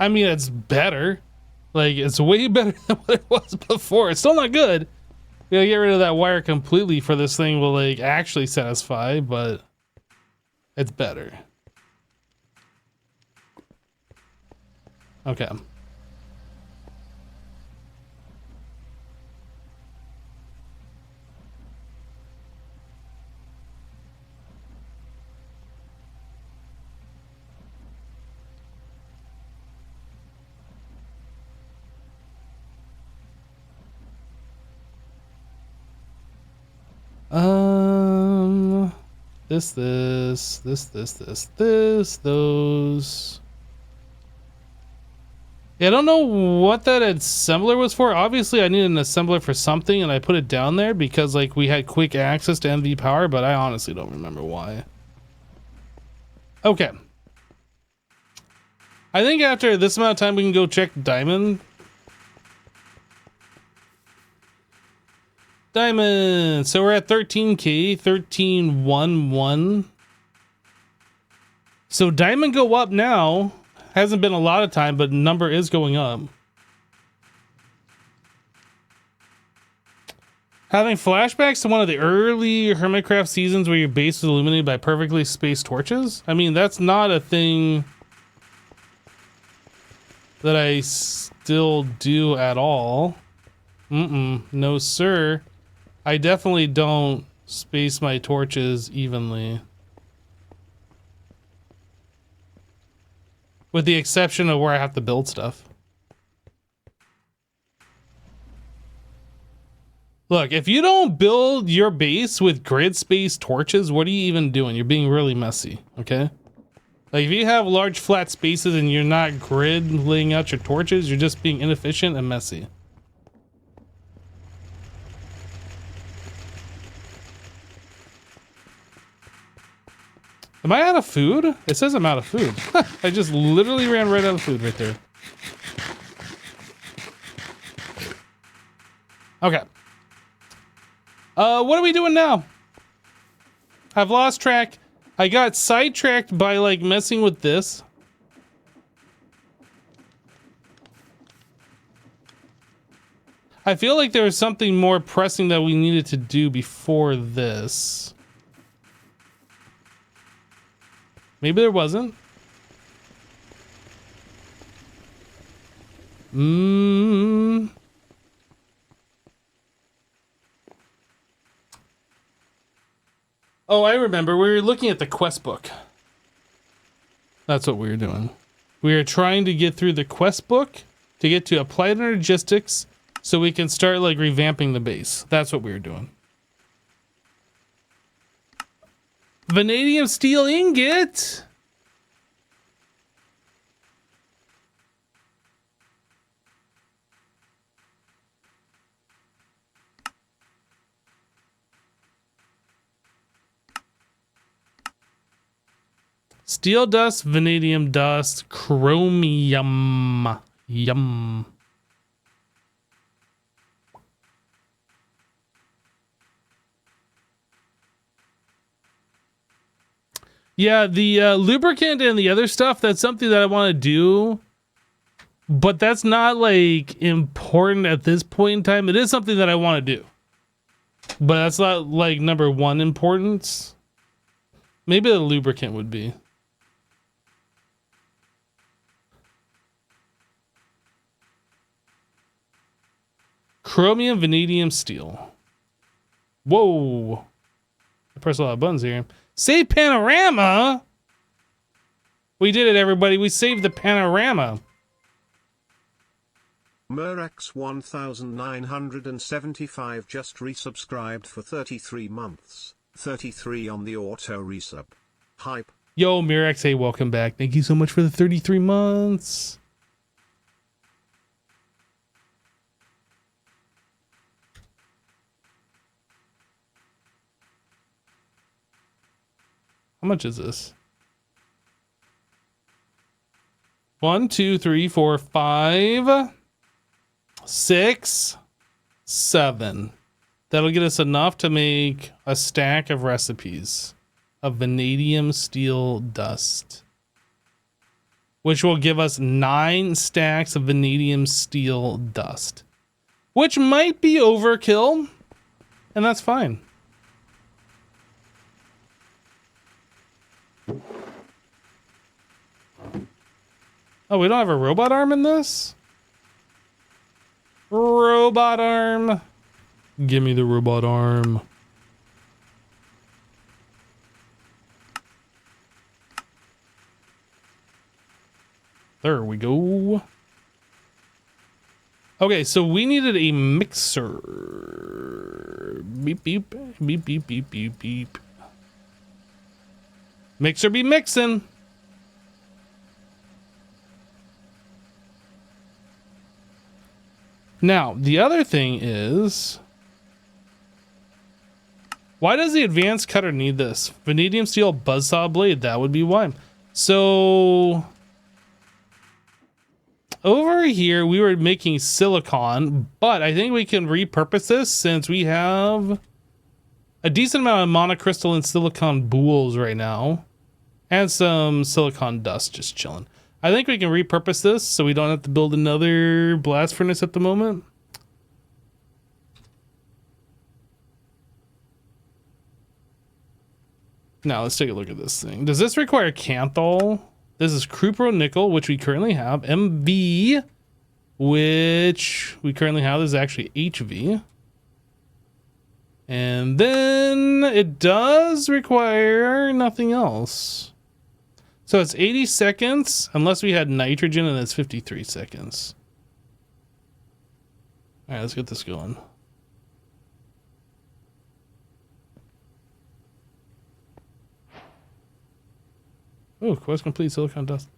I mean, it's better. Like, it's way better than what it was before. It's still not good. You gotta get rid of that wire completely for this thing will, like, actually satisfy, but it's better. Okay. Those. Yeah, I don't know what that assembler was for. Obviously, I needed an assembler for something, and I put it down there because, like, we had quick access to MV power, but I honestly don't remember why. Okay. I think after this amount of time, we can go check Diamond. Diamond. So we're at 13K, 1311. So Diamond go up now. Hasn't been a lot of time, but number is going up. Having flashbacks to one of the early Hermitcraft seasons where your base was illuminated by perfectly spaced torches. I mean, that's not a thing that I still do at all. No, sir. I definitely don't space my torches evenly. With the exception of where I have to build stuff. Look, if you don't build your base with grid space torches, what are you even doing? You're being really messy, okay? Like, if you have large flat spaces and you're not grid laying out your torches, you're just being inefficient and messy. Am I out of food? It says I'm out of food. I just literally ran right out of food right there. Okay. What are we doing now? I've lost track. I got sidetracked by, like, messing with this. I feel like there was something more pressing that we needed to do before this. Maybe there wasn't. Oh, I remember. We were looking at the quest book. That's what we were doing. We were trying to get through the quest book to get to applied energistics so we can start like revamping the base. That's what we were doing. Vanadium steel ingot. Steel dust, vanadium dust, chromium. Yum. Yeah, the lubricant and the other stuff, that's something that I want to do. But that's not like important at this point in time. It is something that I want to do. But that's not like number one importance. Maybe the lubricant would be. Chromium, vanadium, steel. Whoa. I pressed a lot of buttons here. Save panorama? We did it, everybody. We saved the panorama. Murax 1975 just resubscribed for 33 months. 33 on the auto resub. Hype. Yo, Mirax, hey, welcome back. Thank you so much for the 33 months. How much is this? 1, 2, 3, 4, 5, 6, 7. That'll get us enough to make a stack of recipes of vanadium steel dust, which will give us 9 stacks of vanadium steel dust, which might be overkill, and that's fine. Oh, we don't have a robot arm in this? Robot arm. Give me the robot arm. There we go. Okay, so we needed a mixer. Beep, beep, beep, beep, beep, beep, beep. Mixer be mixing. Now, the other thing is, why does the advanced cutter need this? Vanadium steel buzzsaw blade, that would be why. So, over here, we were making silicon, but I think we can repurpose this since we have a decent amount of monocrystalline silicon boules right now, and some silicon dust just chilling. I think we can repurpose this so we don't have to build another blast furnace at the moment. Now let's take a look at this thing. Does this require Canthal? This is cupro nickel, which we currently have. MV, which we currently have, is actually HV. And then it does require nothing else. So it's 80 seconds, unless we had nitrogen, and it's 53 seconds. All right, let's get this going. Oh, quest complete, silicon dust.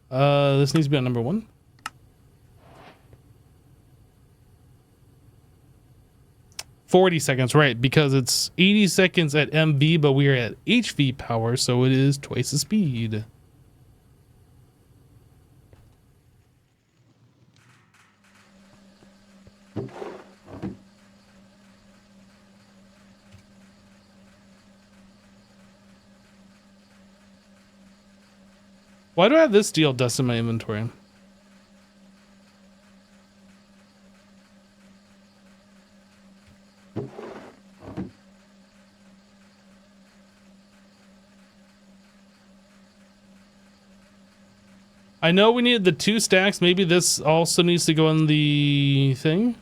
This needs to be on number 1. $40 seconds, right, because it's 80 seconds at MV, but we are at HV power, so it is twice the speed. Why do I have this steel dust in my inventory? I know we needed the 2 stacks. Maybe this also needs to go in the thing.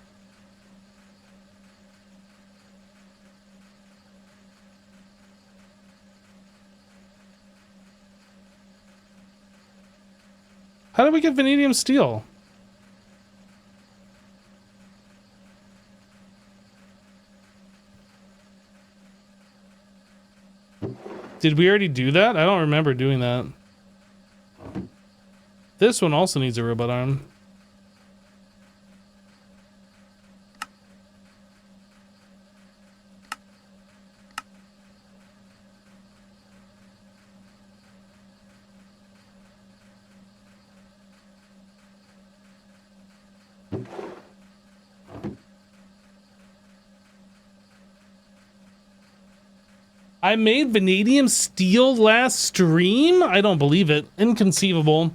How did we get vanadium steel? Did we already do that? I don't remember doing that. This one also needs a robot arm. I made vanadium steel last stream? I don't believe it. Inconceivable.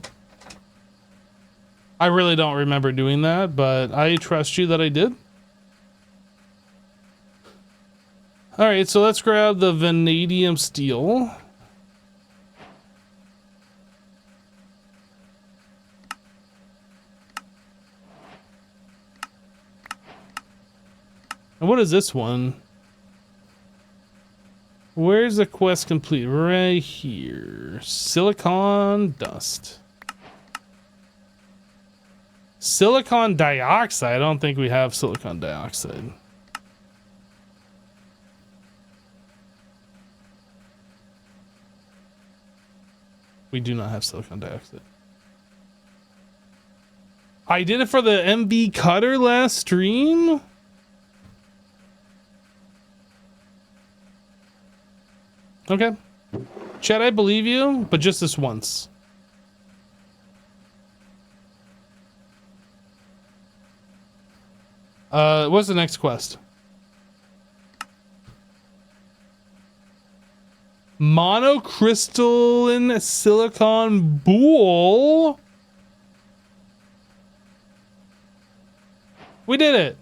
I really don't remember doing that, but I trust you that I did. All right, so let's grab the vanadium steel. And what is this one? Where's the quest complete? Right here. Silicon dust. Silicon dioxide. I don't think we have silicon dioxide. We do not have silicon dioxide. I did it for the MV cutter last stream? Okay. Chad, I believe you, but just this once. What's the next quest? Monocrystalline silicon boule. We did it.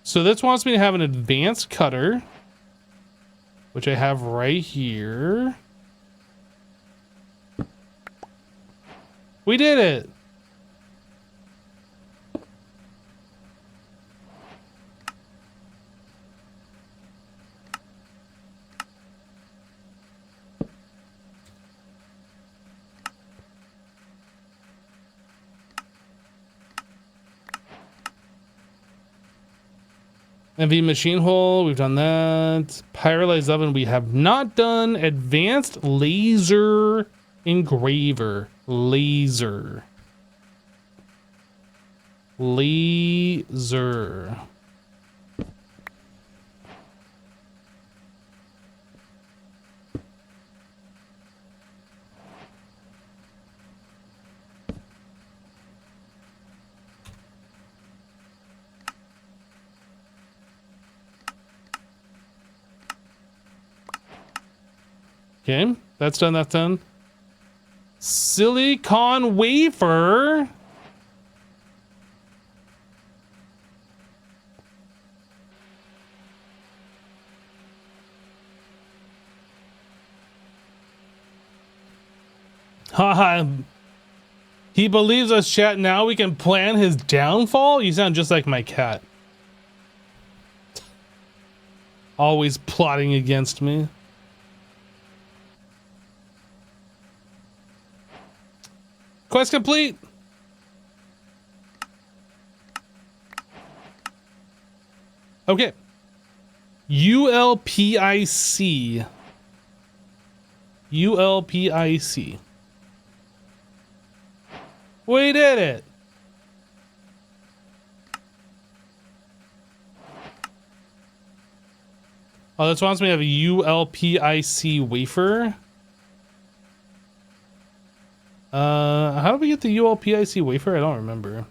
So this wants me to have an advanced cutter, which I have right here. We did it. MV machine hole, we've done that. Pyrolyzed oven, we have not done. Advanced laser engraver. Laser. Okay, that's done, that's done. Silicon wafer. Haha. He believes us, chat. Now we can plan his downfall? You sound just like my cat. Always plotting against me. Quest complete. Okay. ULPIC. ULPIC. We did it. Oh, this wants me to have a ULPIC wafer. How do we get the ULPIC wafer? I don't remember.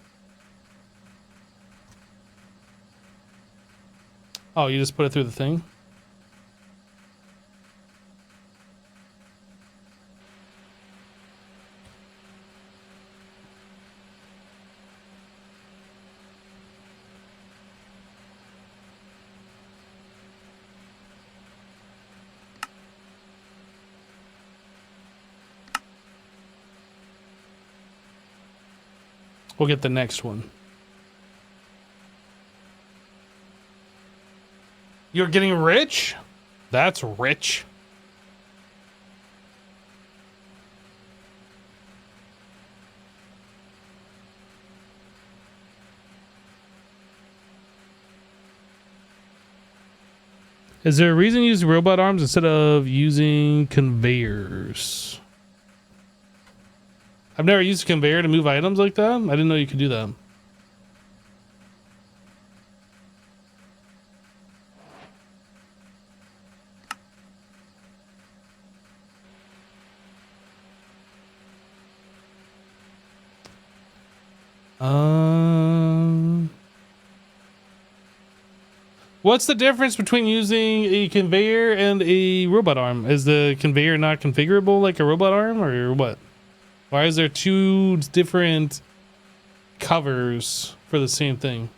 Oh, you just put it through the thing? We'll get the next one. You're getting rich? That's rich. Is there a reason to use robot arms instead of using conveyors? I've never used a conveyor to move items like that. I didn't know you could do that. What's the difference between using a conveyor and a robot arm? Is the conveyor not configurable like a robot arm, or what? Why is there two different covers for the same thing?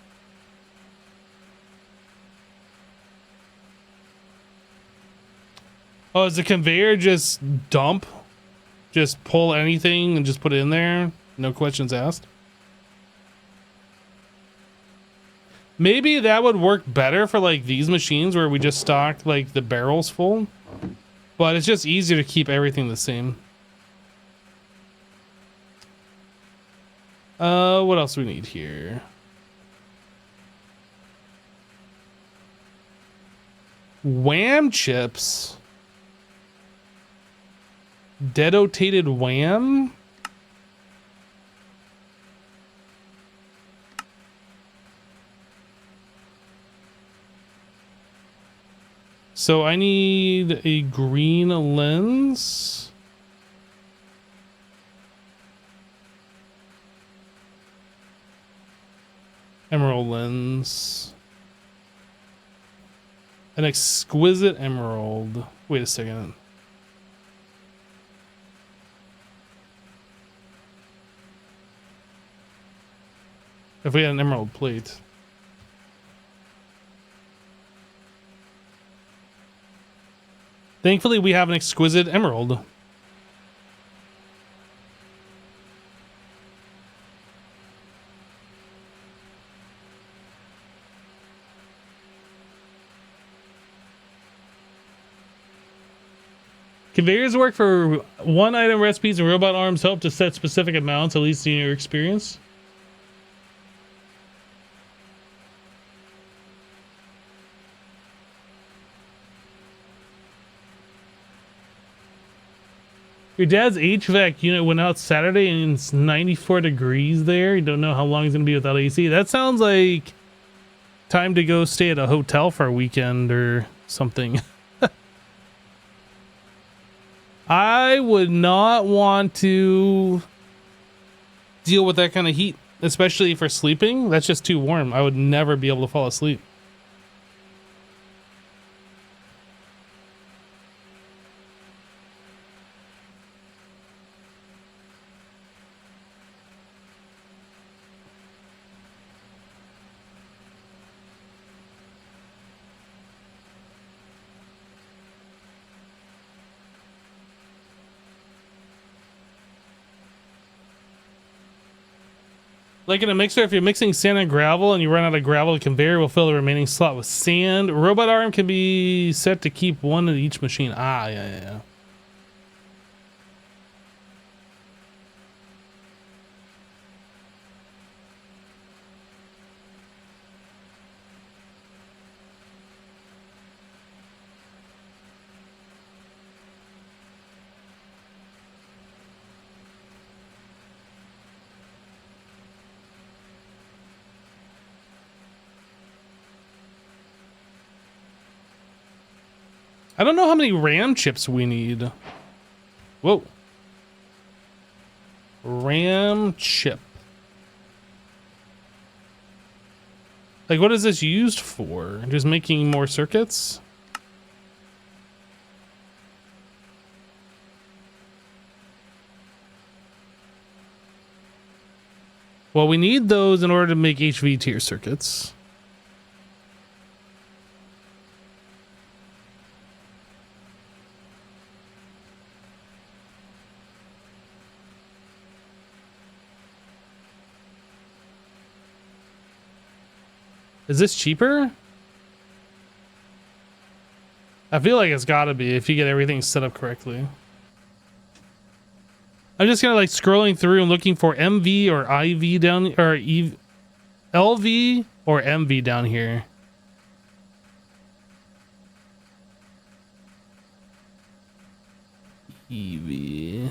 Oh, is the conveyor just dump? Just pull anything and just put it in there? No questions asked? Maybe that would work better for like these machines where we just stock like the barrels full. But it's just easier to keep everything the same. What else do we need here? Wham chips. Dedotated wham? So I need a green lens. Emerald lens. An exquisite emerald. Wait a second. If we had an emerald plate. Thankfully, we have an exquisite emerald. Conveyors work for one item recipes, and robot arms help to set specific amounts, at least in your experience. Your dad's HVAC unit went out Saturday and it's 94 degrees there. You don't know how long he's going to be without AC. That sounds like time to go stay at a hotel for a weekend or something. I would not want to deal with that kind of heat, especially for sleeping. That's just too warm. I would never be able to fall asleep. Like in a mixer, if you're mixing sand and gravel and you run out of gravel, the conveyor will fill the remaining slot with sand. Robot arm can be set to keep one at each machine. Ah, yeah. I don't know how many RAM chips we need. Whoa. RAM chip. Like, what is this used for? Just making more circuits? Well, we need those in order to make HV tier circuits. Is this cheaper? I feel like it's gotta be if you get everything set up correctly. I'm just kind of like scrolling through and looking for MV or IV down, or LV or MV down here. EV.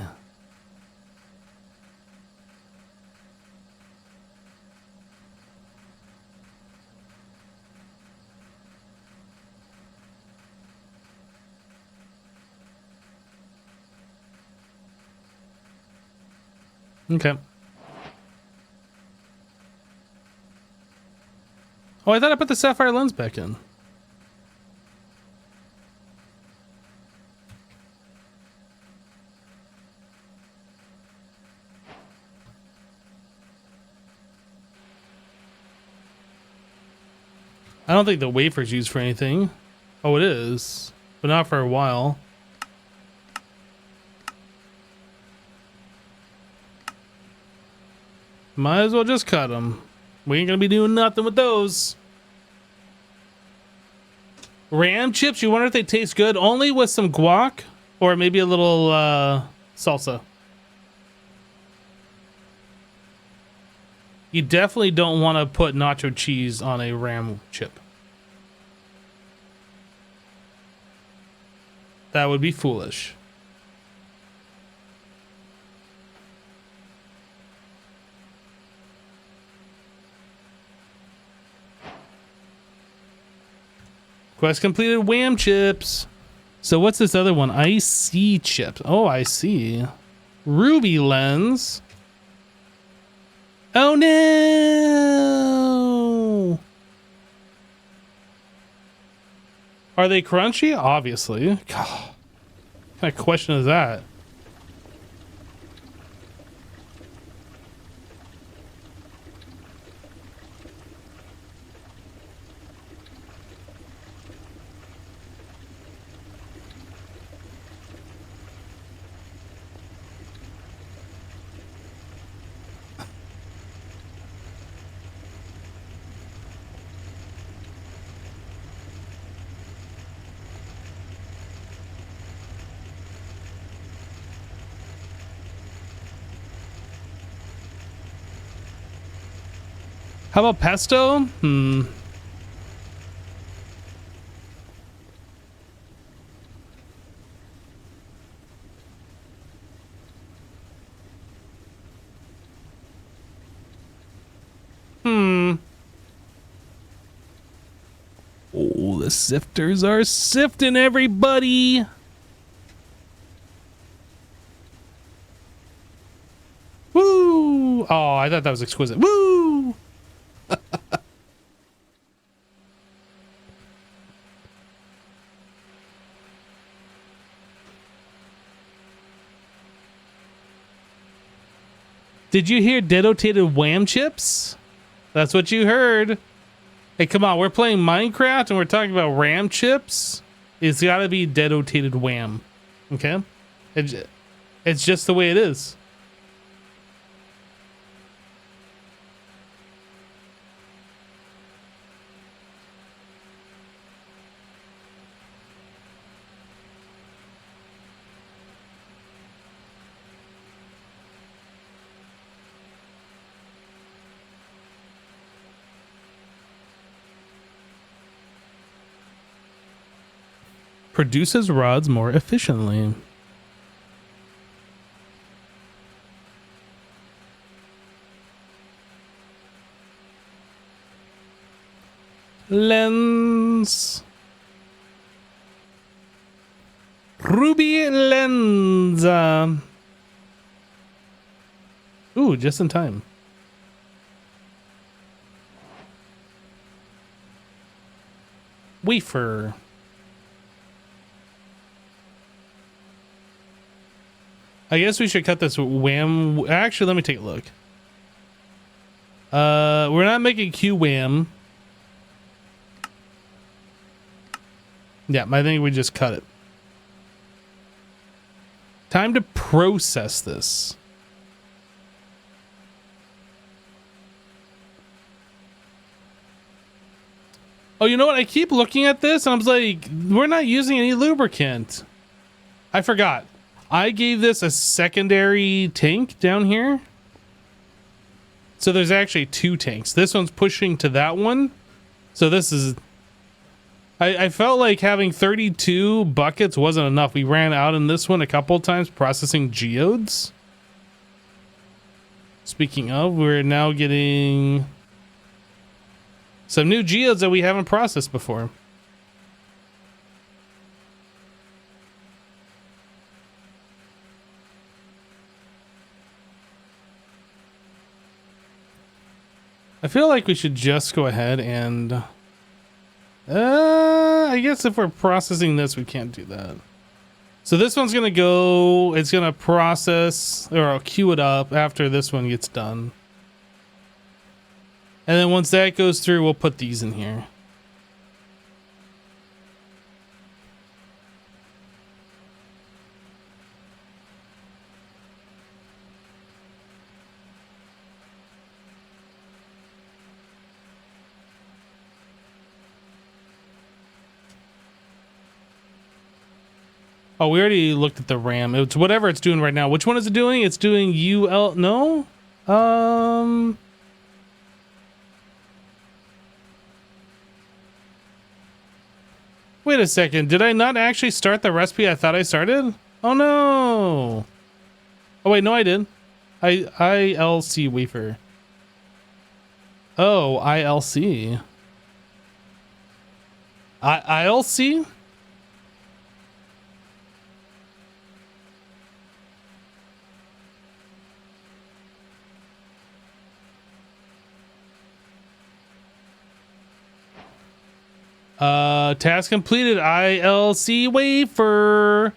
Okay. Oh, I thought I put the sapphire lens back in. I don't think the wafer's used for anything. Oh, it is, but not for a while. Might as well just cut them. We ain't gonna be doing nothing with those. Ram chips, you wonder if they taste good? Only with some guac or maybe a little salsa. You definitely don't want to put nacho cheese on a ram chip. That would be foolish. Quest completed. Wham chips. So what's this other one? IC chips. Oh, I see. Ruby lens. Oh no! Are they crunchy? Obviously. God, what kind of question is that? How about pesto? Oh, the sifters are sifting everybody. Woo! Oh, I thought that was exquisite. Woo! Did you hear dedotated wham chips? That's what you heard. Hey, come on. We're playing Minecraft and we're talking about ram chips. It's got to be dedotated wham. Okay? It's just the way it is. Produces rods more efficiently. Lens. Ruby lens. Ooh, just in time. Wafer. I guess we should cut this wham. Actually, let me take a look. We're not making Q wham. Yeah, I think we just cut it. Time to process this. Oh, you know what? I keep looking at this and I was like, we're not using any lubricant. I forgot. I gave this a secondary tank down here. So there's actually 2 tanks. This one's pushing to that one. So this is... I felt like having 32 buckets wasn't enough. We ran out in this one a couple times processing geodes. Speaking of, we're now getting some new geodes that we haven't processed before. I feel like we should just go ahead and... I guess if we're processing this, we can't do that. So this one's gonna go, it's gonna process, or I'll queue it up after this one gets done. And then once that goes through, we'll put these in here. Oh, we already looked at the RAM. It's whatever it's doing right now. Which one is it doing? It's doing UL... No? Wait a second. Did I not actually start the recipe I thought I started? Oh, no. Oh, wait. No, I did. ILC wafer. Oh, ILC. ILC? Task completed. ILC wafer.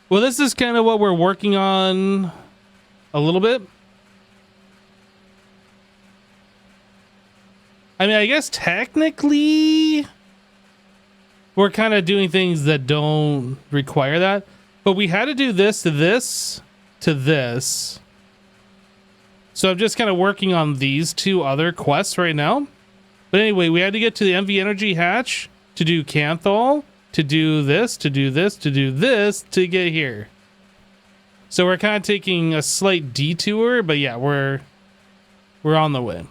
Well, this is kind of what we're working on a little bit. I mean, I guess technically we're kind of doing things that don't require that, but we had to do this to this to this. So I'm just kind of working on these 2 other quests right now. But anyway, we had to get to the MV Energy hatch to do Canthal, to do this, to do this, to do this, to get here. So we're kind of taking a slight detour, but yeah, we're on the way.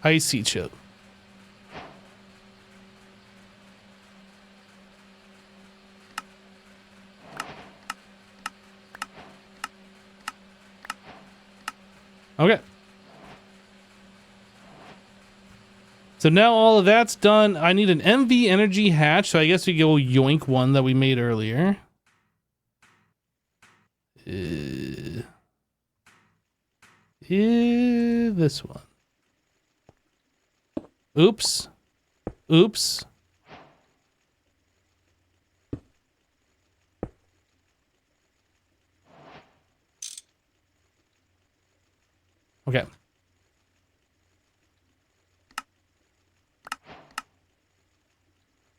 Icy chip. Okay. So now all of that's done. I need an MV Energy hatch, so I guess we go yoink one that we made earlier. This one. Oops. Oops. Okay.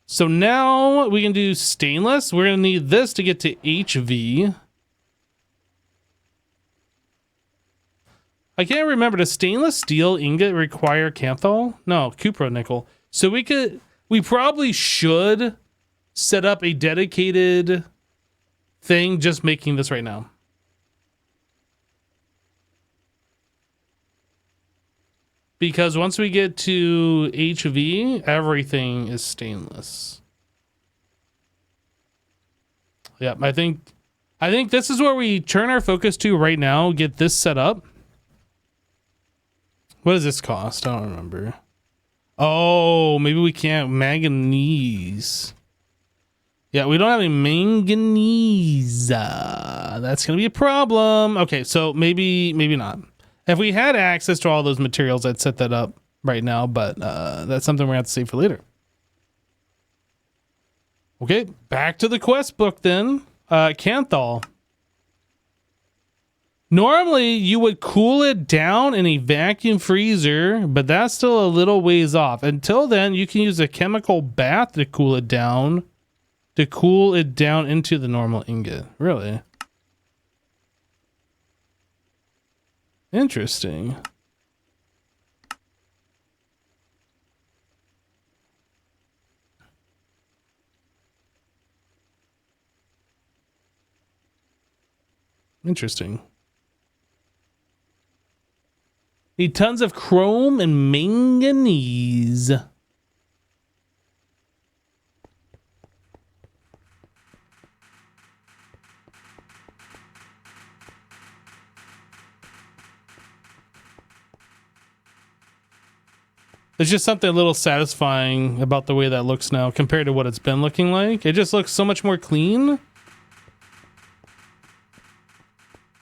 So now we can do stainless. We're going to need this to get to HV. I can't remember. Does stainless steel ingot require Canthal? No, cupro nickel. So we probably should set up a dedicated thing just making this right now. Because once we get to HV, everything is stainless. Yep, I think this is where we turn our focus to right now, get this set up. What does this cost? I don't remember. Oh, maybe we can't. Manganese. Yeah, we don't have any manganese. That's going to be a problem. Okay, so maybe not. If we had access to all those materials, I'd set that up right now, but that's something we're going to have to save for later. Okay, back to the quest book then. Canthal. Normally, you would cool it down in a vacuum freezer, but that's still a little ways off. Until then, you can use a chemical bath to cool it down into the normal ingot. Really? Interesting. Interesting. Need tons of chrome and manganese. There's just something a little satisfying about the way that looks now compared to what it's been looking like. It just looks so much more clean.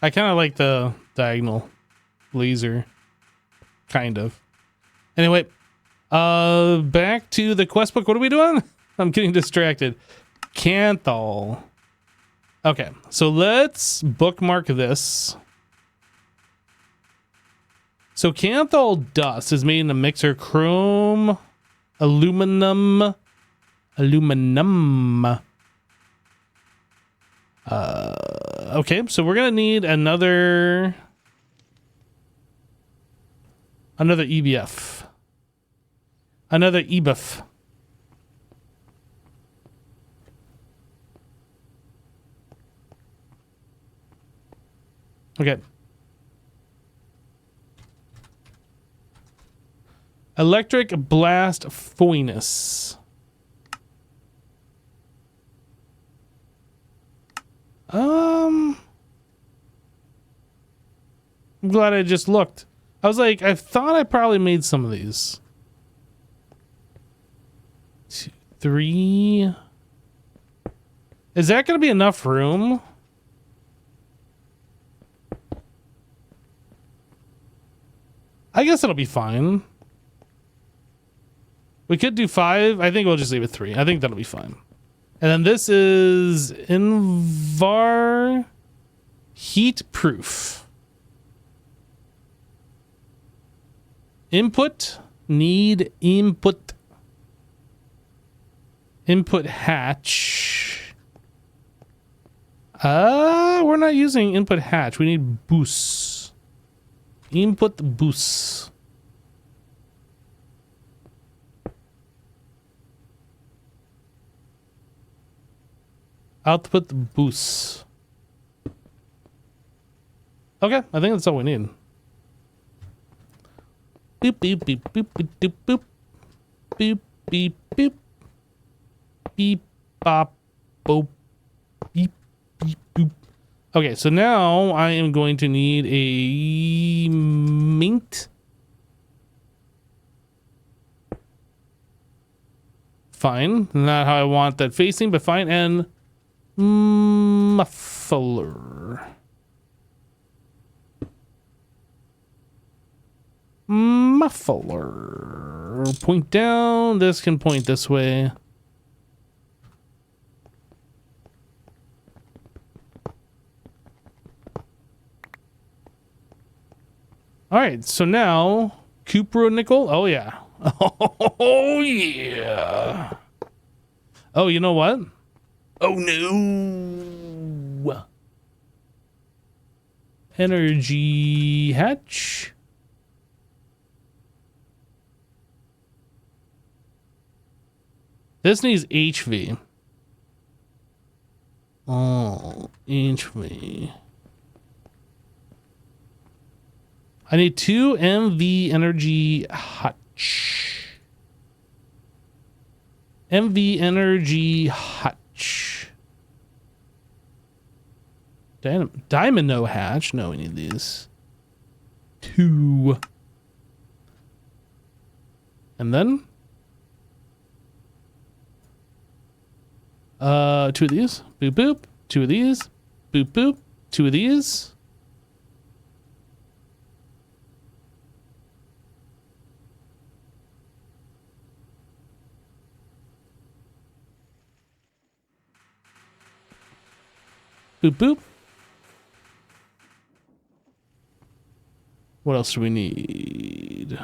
I kind of like the diagonal laser. Kind of. Anyway, back to the quest book. What are we doing? I'm getting distracted. Canthal. Okay, so let's bookmark this. So Canthal dust is made in a mixer chrome, aluminum. Okay, so we're gonna need another EBF. Another EBF. Okay. Electric blast furnace. I'm glad I just looked. I was like, I thought I probably made some of these. 2, 3. Is that going to be enough room? I guess it'll be fine. We could do 5. I think we'll just leave it 3. I think that'll be fine. And then this is Invar heat proof. Input, need input. Input hatch. We're not using input hatch. We need boost. Input boost. Output boost. Okay, I think that's all we need. Boop beep beep boop boop boop boop. Boop beep boop. Beep bop boop. Beep beep boop. Okay, so now I am going to need a mint. Fine. Not how I want that facing, but fine. And muffler. Muffler. Point down. This can point this way. All right, so now Cupro nickel. Oh yeah. Oh yeah. Oh, you know what? Oh no. Energy hatch. This needs HV. Oh, HV. I need 2 MV energy hutch. MV energy hutch. Dynamo hatch. No, we need these. 2. And then 2 of these. Boop boop. 2 of these. Boop boop. 2 of these. Boop boop. What else do we need?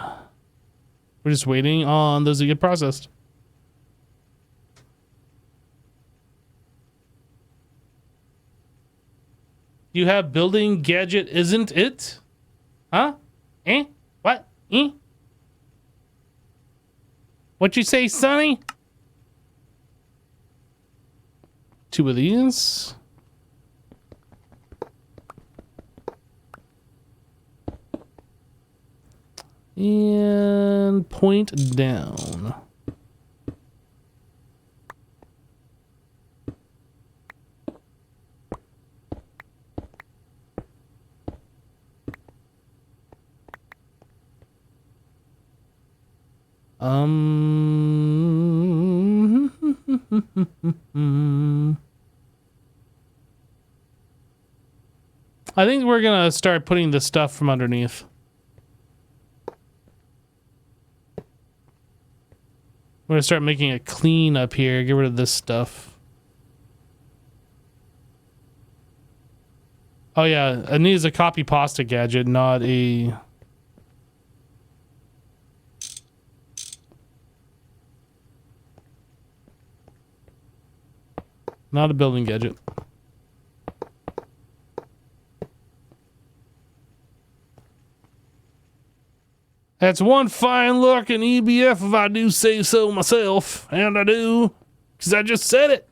We're just waiting on those to get processed. You have building gadget, isn't it? Huh? Eh? What? Eh? What you say, Sonny? 2 of these. And point down. I think we're gonna start putting the stuff from underneath. We're gonna start making it clean up here. Get rid of this stuff. Oh yeah, it needs a copy pasta gadget, not a... Not a building gadget. That's one fine looking EBF if I do say so myself. And I do. Because I just said it.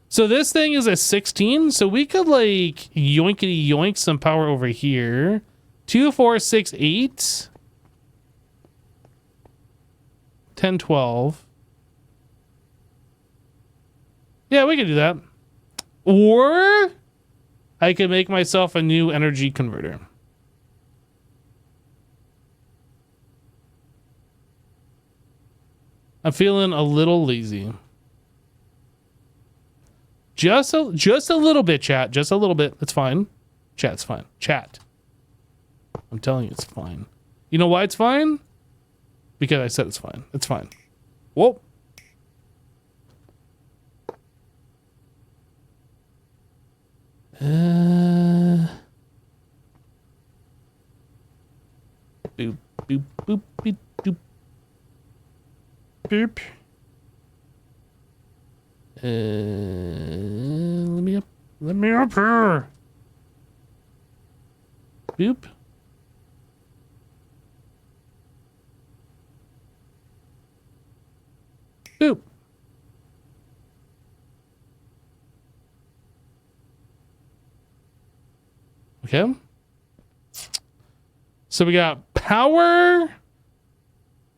So this thing is a 16. So we could like yoinkity yoink some power over here. 2, 4, 6, 8. 10, 12. Yeah, we could do that. Or I could make myself a new energy converter. I'm feeling a little lazy. Just a little bit, chat. Just a little bit. It's fine. Chat's fine. Chat. I'm telling you, it's fine. You know why it's fine? Because I said it's fine. It's fine. Whoa. Boop, boop, boop, boop, boop. Boop. Let me up here. Boop. Boop. Okay. So we got power.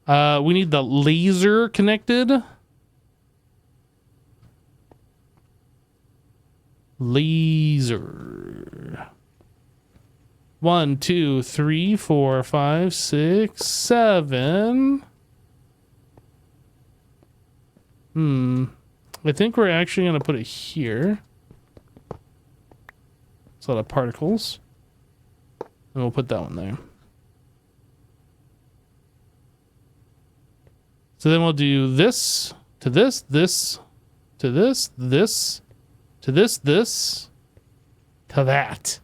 We need the laser connected. Laser. 1, 2, 3, 4, 5, 6, 7. I think we're actually going to put it here. It's a lot of particles. And we'll put that one there. So then we'll do this to this, this to this, this to this, this to that.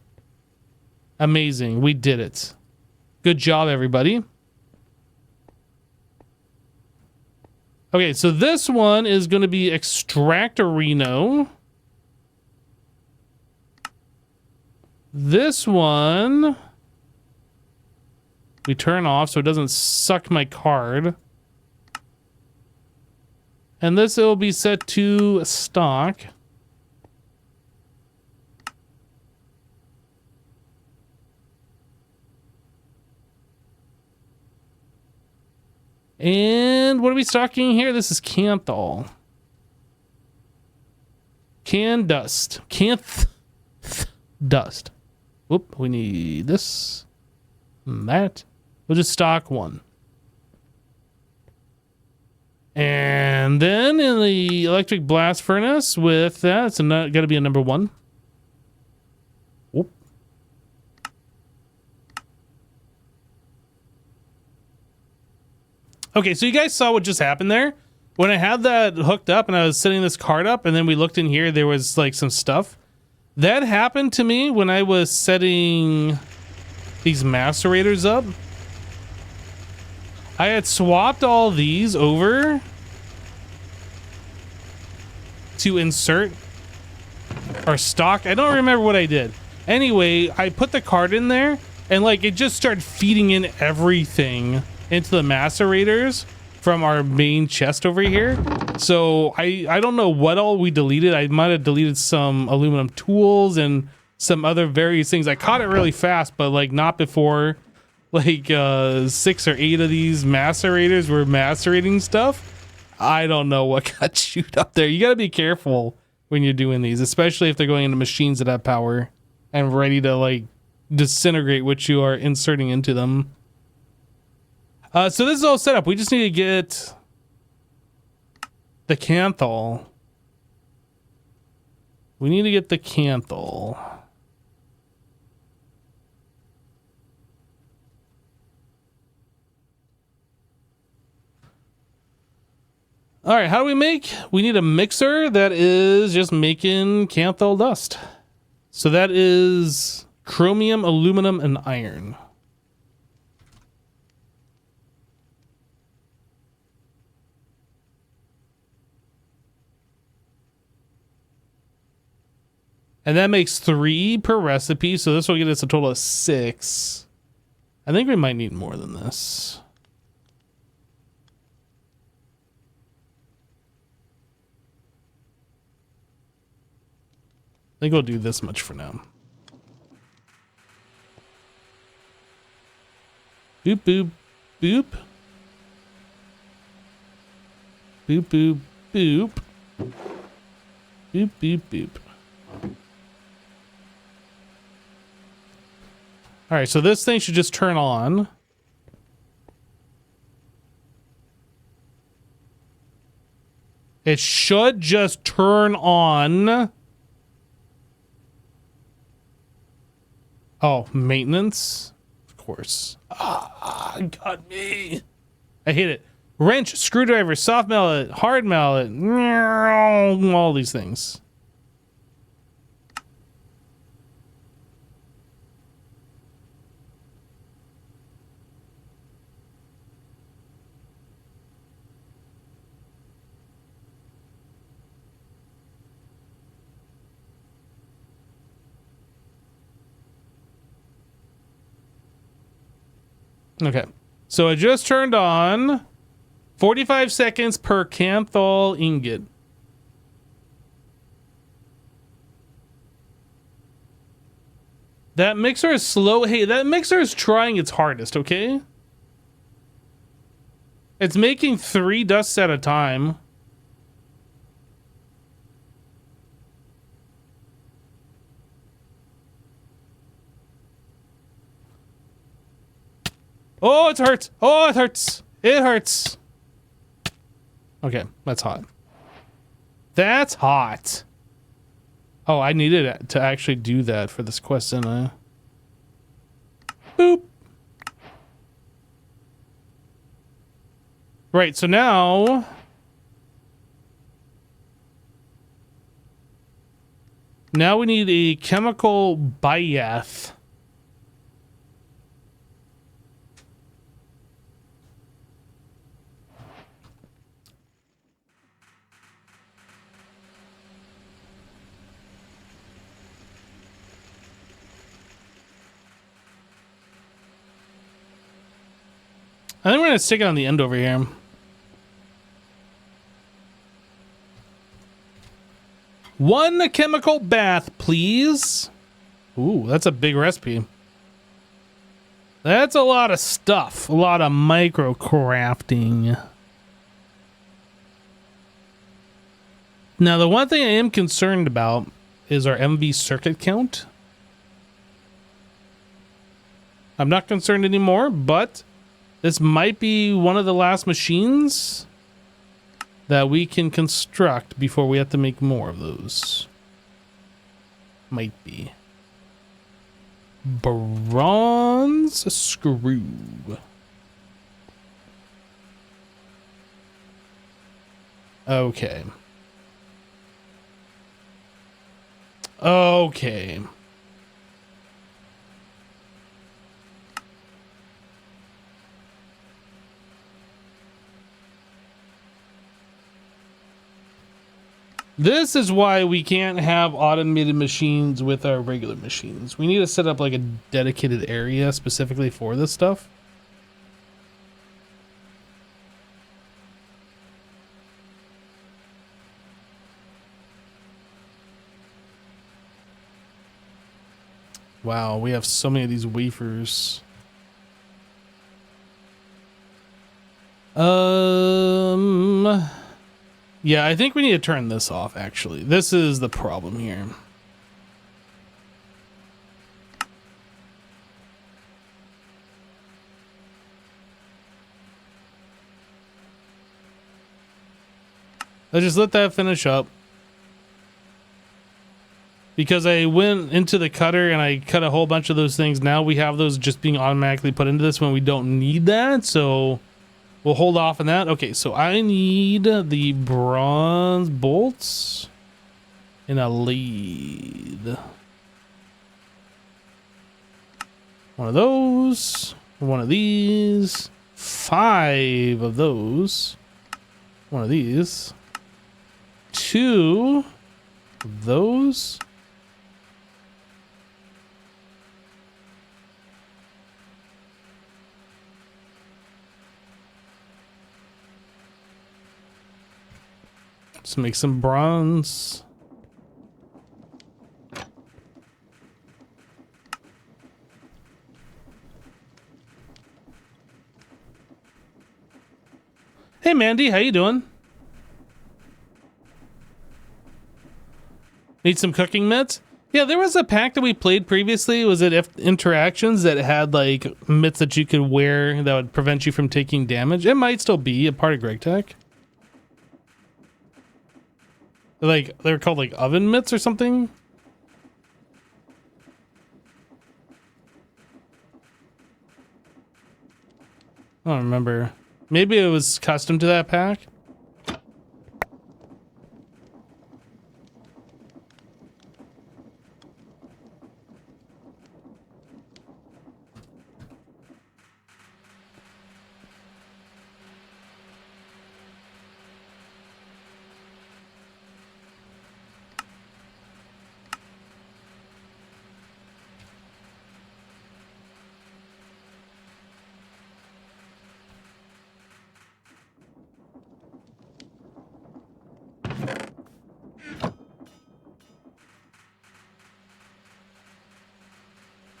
Amazing. We did it. Good job, everybody. Okay, so this one is going to be Extractorino. This one we turn off so it doesn't suck my card. And this will be set to stock. And what are we stocking here? This is Canthal. Can dust. Canth dust. Whoop, we need this and that. We'll just stock one. And then in the electric blast furnace with that, it's got to be a number 1. Whoop. Okay, so you guys saw what just happened there. When I had that hooked up and I was setting this card up, and then we looked in here, there was like some stuff. That happened to me when I was setting these macerators up. I had swapped all these over to insert or stock. I don't remember what I did. Anyway, I put the card in there And like it just started feeding in everything into the macerators from our main chest over here. So I don't know what all we deleted. I might have deleted some aluminum tools and some other various things. I caught it really fast, but like not before like 6 or 8 of these macerators were macerating stuff. I don't know what got chewed up there. You got to be careful when you're doing these, especially if they're going into machines that have power and ready to like disintegrate what you are inserting into them. So this is all set up. We just need to get the Canthal. We need to get the Canthal. All right, how do we make? We need a mixer that is just making Canthal dust. So that is chromium, aluminum, and iron. And that makes 3 per recipe, so this will get us a total of 6. I think we might need more than this. I think we'll do this much for now. Boop, boop, boop. Boop, boop, boop. Boop, boop, boop. All right, so this thing should just turn on. It should just turn on. Oh, maintenance? Of course. Ah, got me. I hate it. Wrench, screwdriver, soft mallet, hard mallet, all these things. Okay, so it just turned on. 45 seconds per Canthal ingot. That mixer is slow. Hey, that mixer is trying its hardest, okay? It's making 3 dusts at a time. Oh, it hurts. Oh, it hurts. It hurts. Okay, that's hot. That's hot. Oh, I needed to actually do that for this quest, didn't I? Boop. Right, so now... Now we need a chemical bath. I think we're gonna stick it on the end over here. One chemical bath, please. Ooh, that's a big recipe. That's a lot of stuff. A lot of micro crafting. Now, the one thing I am concerned about is our MV circuit count. I'm not concerned anymore, but this might be one of the last machines that we can construct before we have to make more of those. Might be. Bronze screw. Okay. Okay. This is why we can't have automated machines with our regular machines. We need to set up like a dedicated area specifically for this stuff. Wow, we have so many of these wafers. Yeah, I think we need to turn this off, actually. This is the problem here. Let's just let that finish up. Because I went into the cutter and I cut a whole bunch of those things. Now we have those just being automatically put into this when we don't need that. So we'll hold off on that. Okay, so I need the bronze bolts and a lead. One of those. One of these. 5 of those. One of these. 2 of those. Let's make some bronze. Hey Mandy, how you doing? Need some cooking mitts? Yeah, there was a pack that we played previously. Was it Interactions that had like mitts that you could wear that would prevent you from taking damage? It might still be a part of Greg Tech. Like, they were called like oven mitts or something. I don't remember. Maybe it was custom to that pack.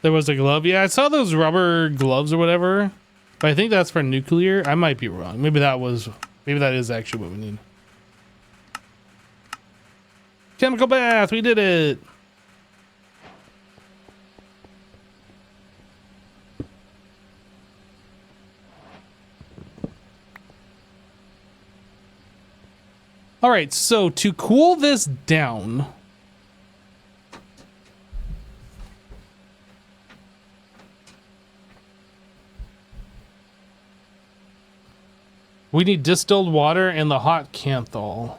There was a glove. Yeah, I saw those rubber gloves or whatever. But I think that's for nuclear. I might be wrong. Maybe that is actually what we need. Chemical bath. We did it. All right. So to cool this down, we need distilled water and the hot Canthal.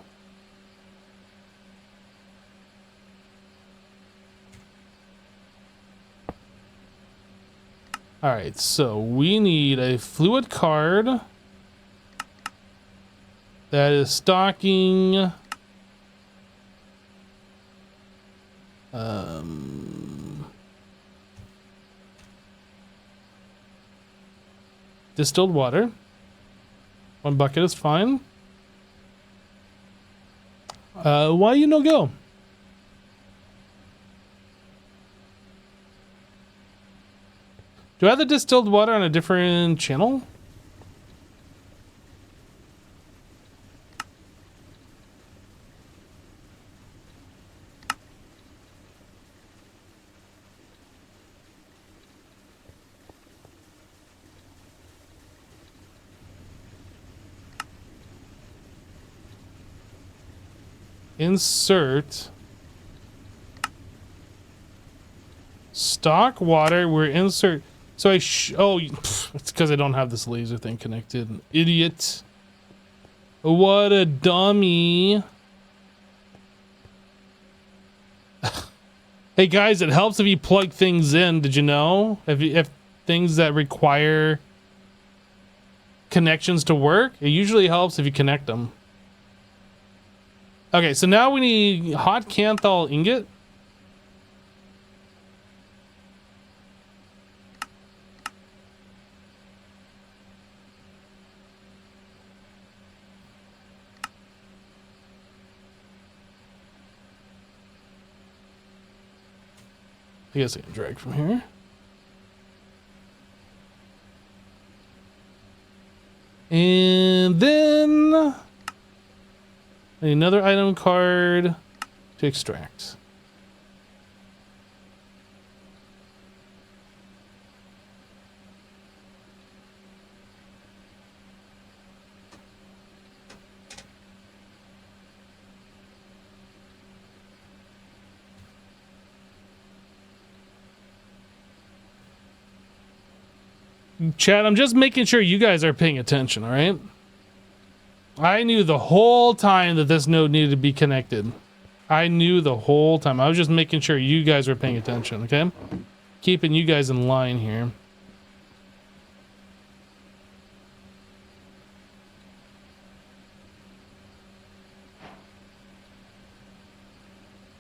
All right, so we need a fluid card that is stocking distilled water. 1 bucket is fine. Why you no go? Do I have the distilled water on a different channel? Insert stock water. We're insert. So it's because I don't have this laser thing connected. Idiot. What a dummy. Hey guys, it helps if you plug things in. Did you know? If things that require connections to work, it usually helps if you connect them. Okay, so now we need hot Canthal ingot. I guess I can drag from here. And then another item card to extract. Chat, I'm just making sure you guys are paying attention, all right? I knew the whole time that this node needed to be connected. I knew the whole time. I was just making sure you guys were paying attention, okay? Keeping you guys in line here.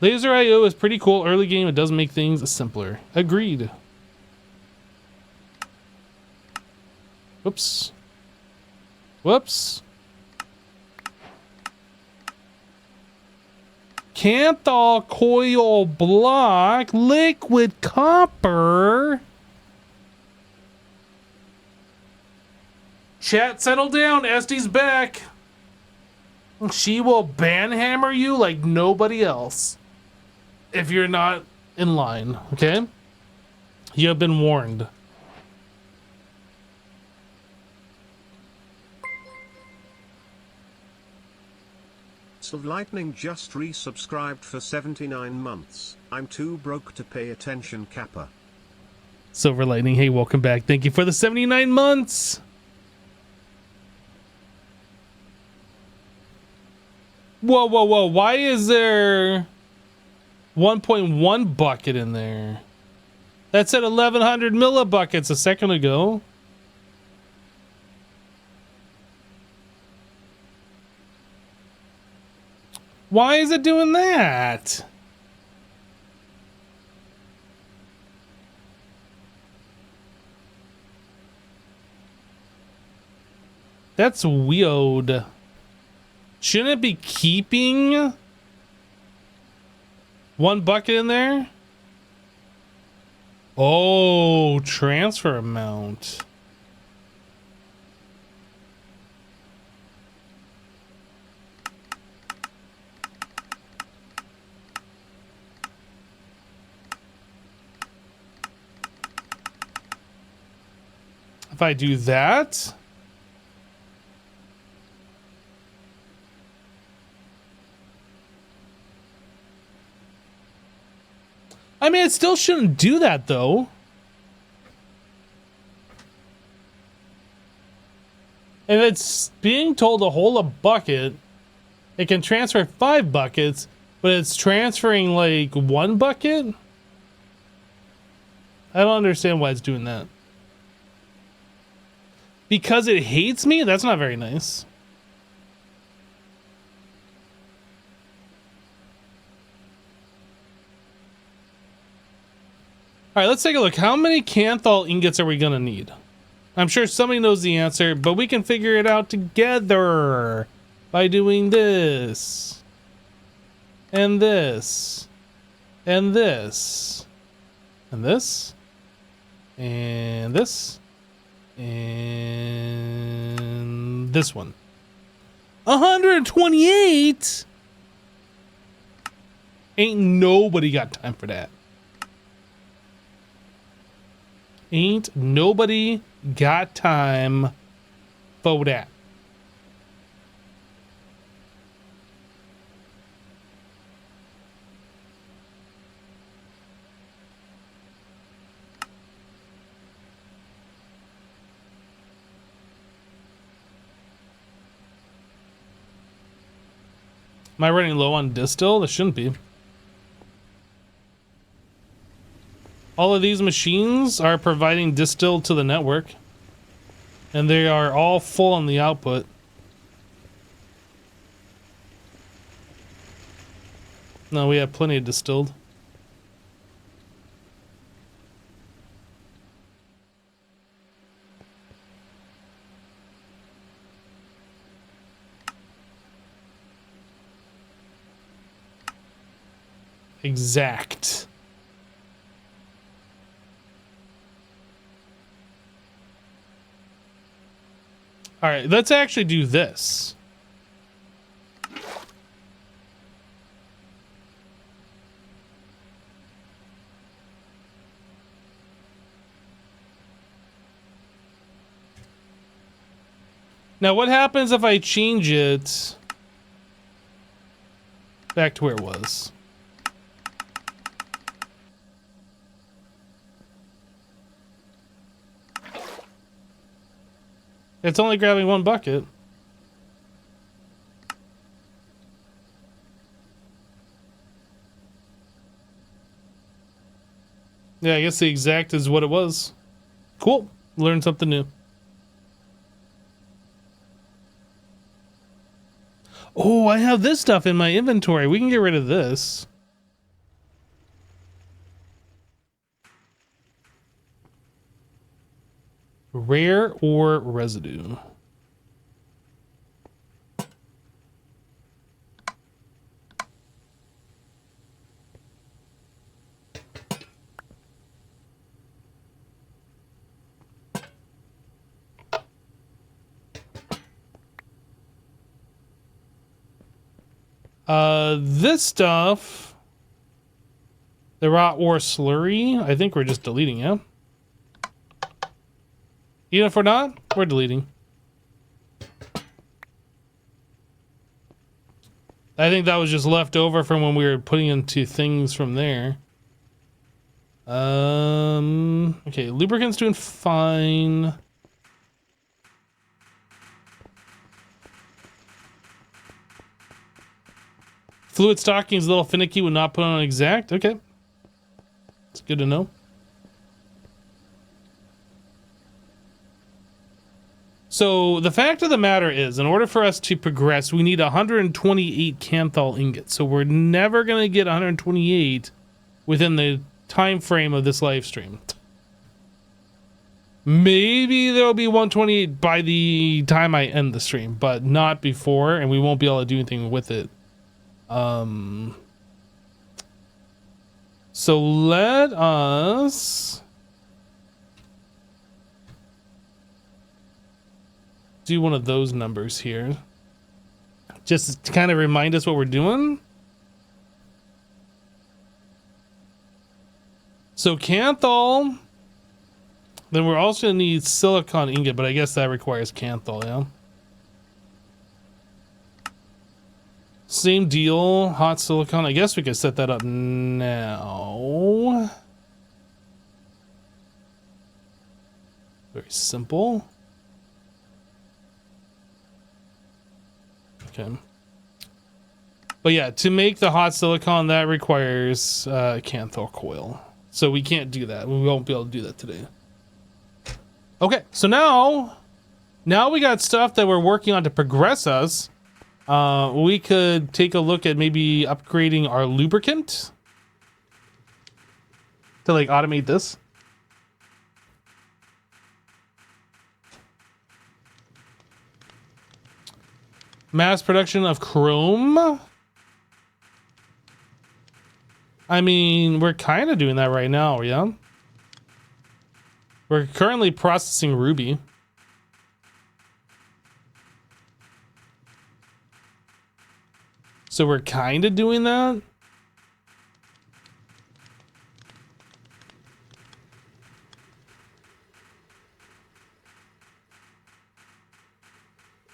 Laser IO is pretty cool. Early game, it does make things simpler. Agreed. Whoops. Whoops. Canthal coil block, liquid copper. Chat, settle down. Esti's back. She will banhammer you like nobody else if you're not in line, okay? You have been warned. So Lightning just resubscribed for 79 months. I'm too broke to pay attention, Kappa. Silver Lightning, hey, welcome back. Thank you for the 79 months. Whoa, whoa, whoa. Why is there 1.1 bucket in there? That said 1100 millibuckets a second ago. Why is it doing that? That's weird. Shouldn't it be keeping 1 bucket in there? Oh, transfer amount. If I do that, I mean, it still shouldn't do that though. If it's being told to hold a bucket, it can transfer 5 buckets, but it's transferring like 1 bucket? I don't understand why it's doing that. Because it hates me? That's not very nice. Alright, let's take a look. How many Canthal ingots are we gonna need? I'm sure somebody knows the answer, but we can figure it out together by doing this. And this. And this. And this. And this. And this one. 128? Ain't nobody got time for that. Ain't nobody got time for that. Am I running low on distill? That shouldn't be. All of these machines are providing distill to the network, and they are all full on the output. No, we have plenty of distilled. Exact. All right, let's actually do this. Now, what happens if I change it back to where it was? It's only grabbing one bucket. Yeah, I guess the exact is what it was. Cool. Learned something new. Oh, I have this stuff in my inventory. We can get rid of this. Rare ore residue. This stuff, the raw ore slurry, I think we're just deleting, yeah? Even if we're not, we're deleting. I think that was just left over from when we were putting into things from there. Okay, lubricant's doing fine. Fluid stocking is a little finicky when not put on exact. Okay. It's good to know. So the fact of the matter is, in order for us to progress, we need 128 Canthal ingots. So we're never going to get 128 within the time frame of this live stream. Maybe there'll be 128 by the time I end the stream, but not before, and we won't be able to do anything with it. So let us do one of those numbers here, just to kind of remind us what we're doing. So Canthal, then we're also gonna need silicon ingot, but I guess that requires Canthal, yeah. Same deal, hot silicon. I guess we could set that up now. Very simple. Okay. But yeah, to make the hot silicon, that requires Canthal coil. So we can't do that. We won't be able to do that today. Okay, so now we got stuff that we're working on to progress us. We could take a look at maybe upgrading our lubricant to like automate this. Mass production of chrome. I mean, we're kind of doing that right now, yeah? We're currently processing ruby. So we're kind of doing that.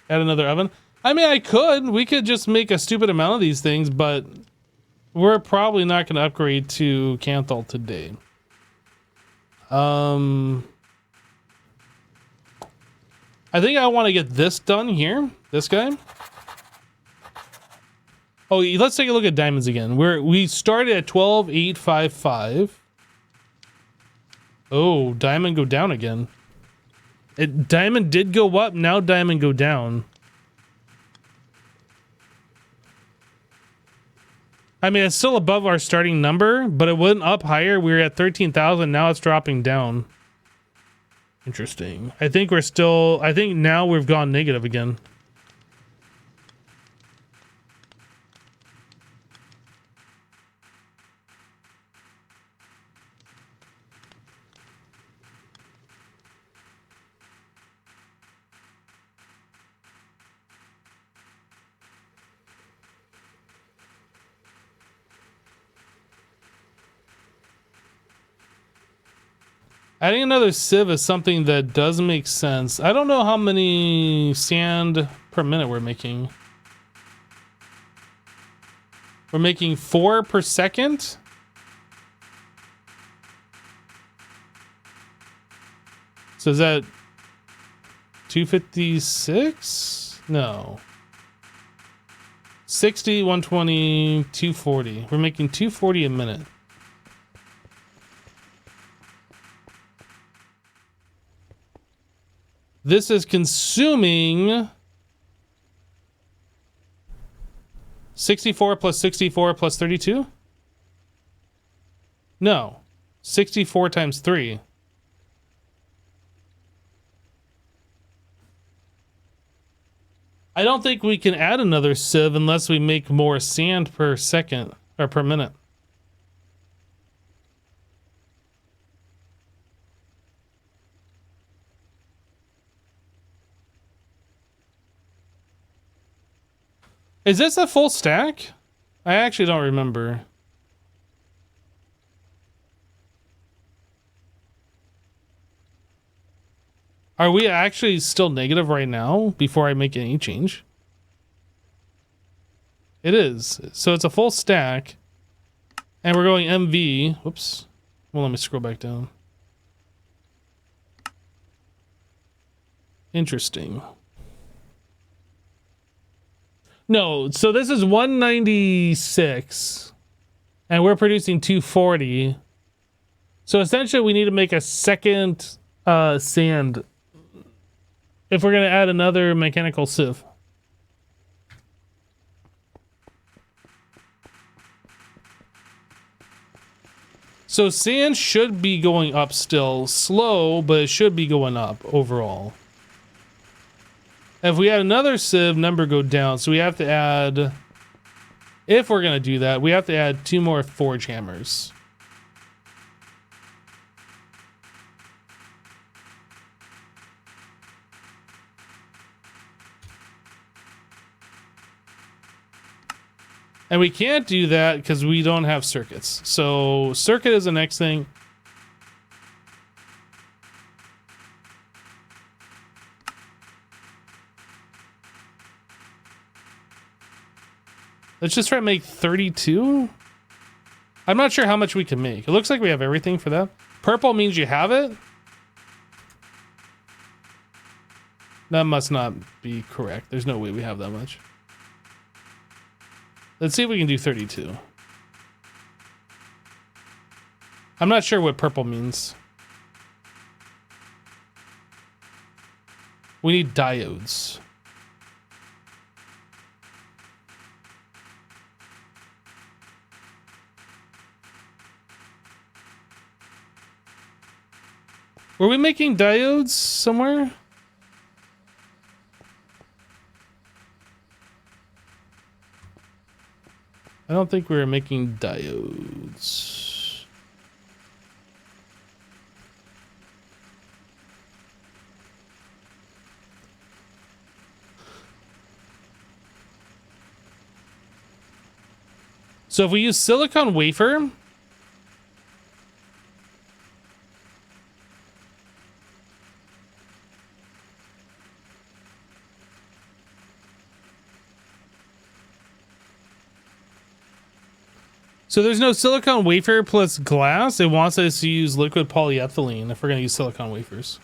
Add another oven. I mean, we could just make a stupid amount of these things, but we're probably not going to upgrade to Canthal today. I think I want to get this done here. This guy. Oh, let's take a look at diamonds again. We started at 12,855. Oh, diamond go down again. Diamond did go up, now diamond go down. I mean, it's still above our starting number, but it went up higher. We were at 13,000. Now it's dropping down. Interesting. I think now we've gone negative again. Adding another sieve is something that does make sense. I don't know how many sand per minute we're making. We're making 4 per second. So is that 256? No. 60, 120, 240. We're making 240 a minute. This is consuming 64 plus 64 plus 32? No. 64 times 3. I don't think we can add another sieve unless we make more sand per second or per minute. Is this a full stack? I actually don't remember. Are we actually still negative right now before I make any change? It is. So it's a full stack. And we're going MV. Whoops. Well, let me scroll back down. Interesting. No, so this is 196 and we're producing 240. So essentially we need to make a second sand if we're going to add another mechanical sieve. So sand should be going up still, slow, but it should be going up overall. If we add another sieve, number go down. So we have to add, if we're going to do that, we have to add 2 more forge hammers. And we can't do that because we don't have circuits. So circuit is the next thing. Let's just try to make 32. I'm not sure how much we can make. It looks like we have everything for that. Purple means you have it. That must not be correct. There's no way we have that much. Let's see if we can do 32. I'm not sure what purple means. We need diodes. Were we making diodes somewhere? I don't think we were making diodes. So if we use silicon wafer, so there's no silicon wafer plus glass. It wants us to use liquid polyethylene if we're going to use silicon wafers.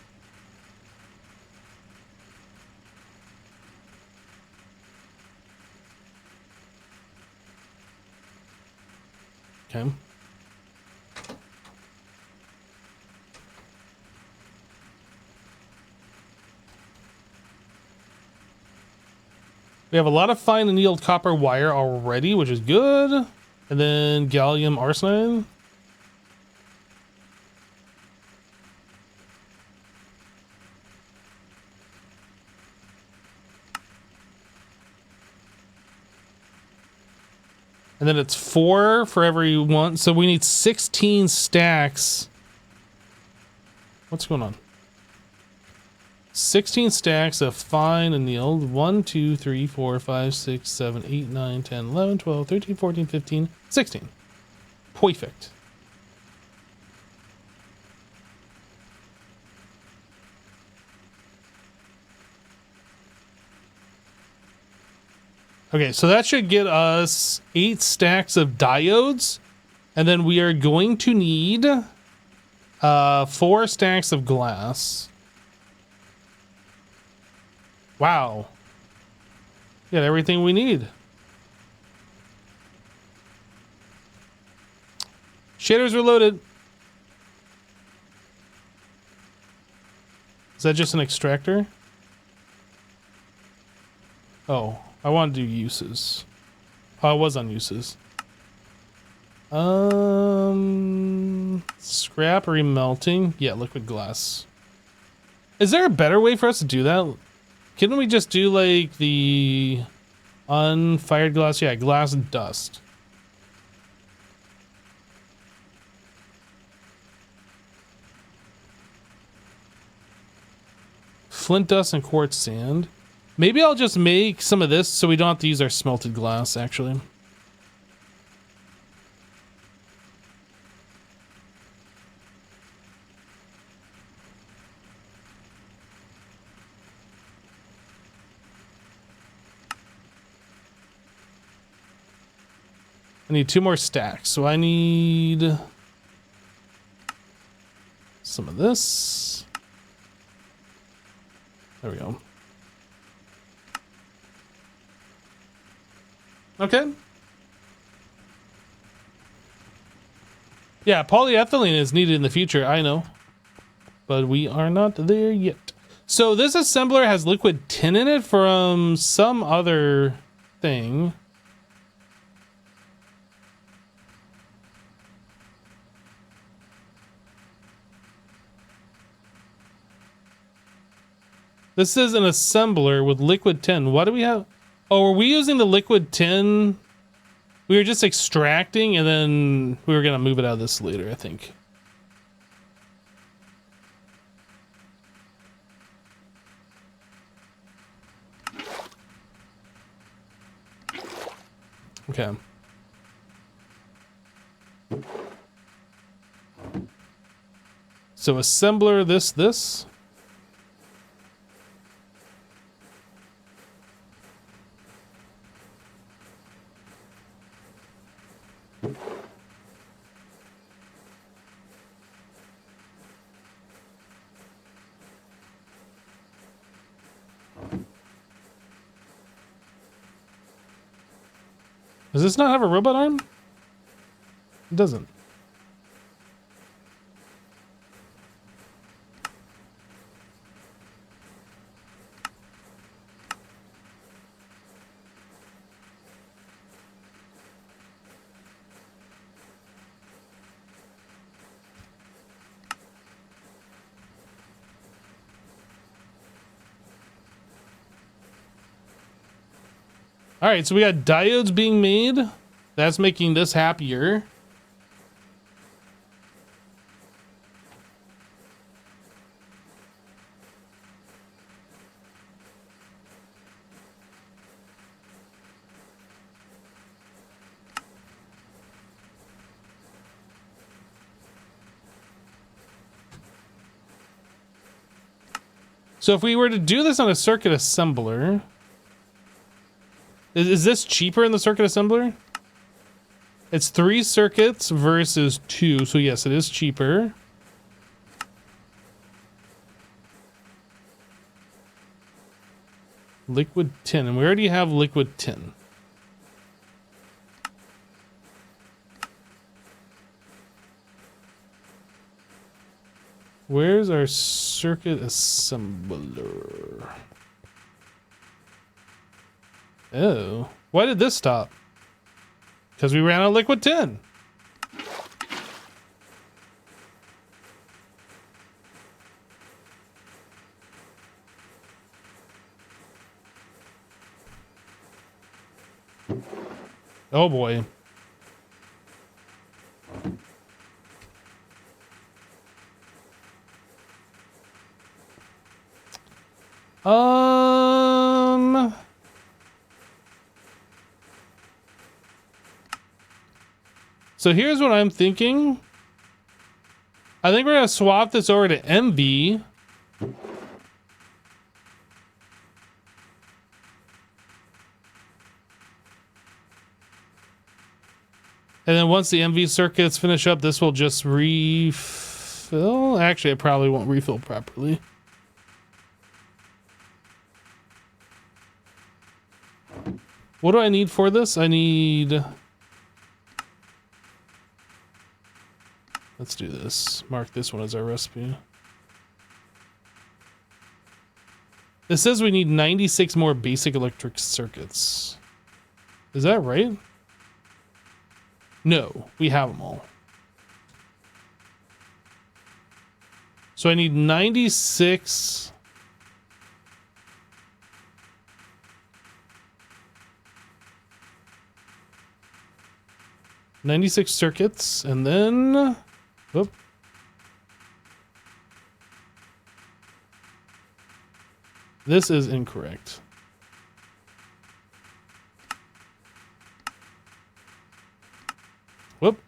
Okay. We have a lot of fine annealed copper wire already, which is good. And then gallium arsenide. And then it's 4 for every one. So we need 16 stacks. What's going on? 16 stacks of fine anneal. 1, 2, 3, 4, 5, 6, 7, 8, 9, 10, 11, 12, 13, 14, 15, 16. Perfect. Okay, so that should get us 8 stacks of diodes. And then we are going to need 4 stacks of glass. Wow. Got everything we need. Shaders are loaded. Is that just an extractor? Oh, I want to do uses. Oh, I was on uses. Scrap remelting. Yeah, liquid glass. Is there a better way for us to do that? Couldn't we just do like the unfired glass? Yeah, glass and dust. Flint dust and quartz sand. Maybe I'll just make some of this so we don't have to use our smelted glass, actually. I need 2 more stacks, so I need some of this. There we go. Okay. Yeah, polyethylene is needed in the future, I know. But we are not there yet. So this assembler has liquid tin in it from some other thing. This is an assembler with liquid tin. What do we have? Oh, are we using the liquid tin? We were just extracting and then we were going to move it out of this later, I think. Okay. So assembler, this. Does this not have a robot arm? It doesn't. All right, so we got diodes being made. That's making this happier. So if we were to do this on a circuit assembler, is this cheaper in the circuit assembler? It's 3 circuits versus 2, so yes, it is cheaper. Liquid tin, and we already have liquid tin. Where's our circuit assembler? Oh, why did this stop? because we ran out of liquid tin. Oh boy. So here's what I'm thinking. I think we're gonna swap this over to MV. And then once the MV circuits finish up, this will just refill. Actually, it probably won't refill properly. What do I need for this? I need... Let's do this. Mark this one as our recipe. It says we need 96 more basic electric circuits. Is that right? No, we have them all. So I need 96. Circuits, and then... Whoop. This is incorrect. Whoop.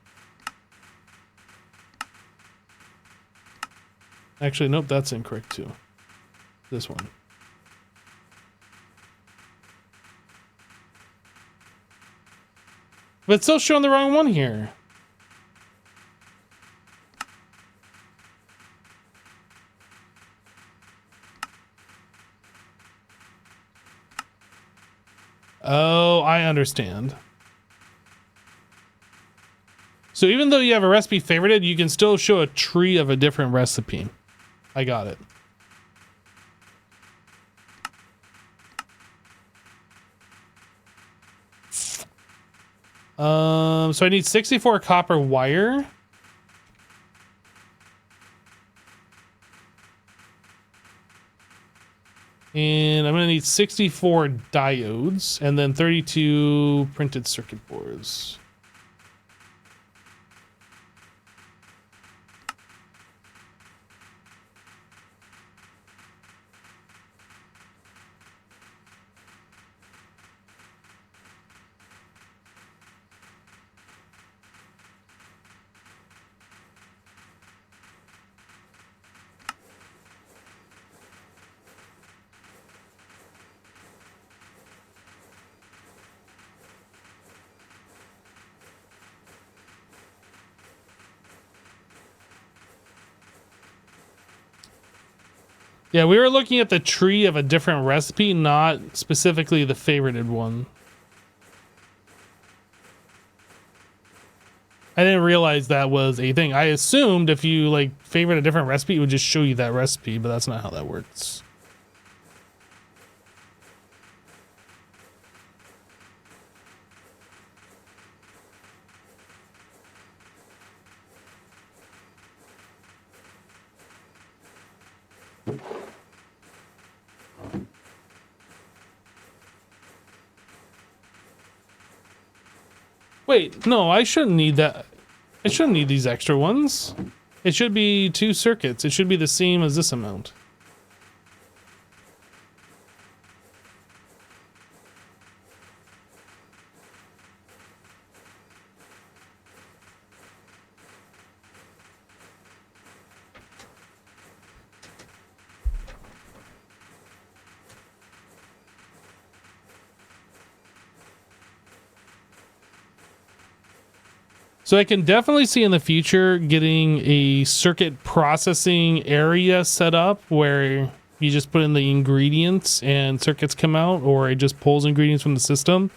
Actually, nope, that's incorrect too. This one. But it's still showing the wrong one here. Oh, I understand. So even though you have a recipe favorited, you can still show a tree of a different recipe. I got it. So I need 64 copper wire. And I'm gonna need 64 diodes and then 32 printed circuit boards. Yeah, we were looking at the tree of a different recipe, not specifically the favorited one. I didn't realize that was a thing. I assumed if you like favorite a different recipe, it would just show you that recipe, but that's not how that works. Wait, no, I shouldn't need that. I shouldn't need these extra ones. It should be 2 circuits. It should be the same as this amount. So I can definitely see in the future getting a circuit processing area set up where you just put in the ingredients and circuits come out, or it just pulls ingredients from the system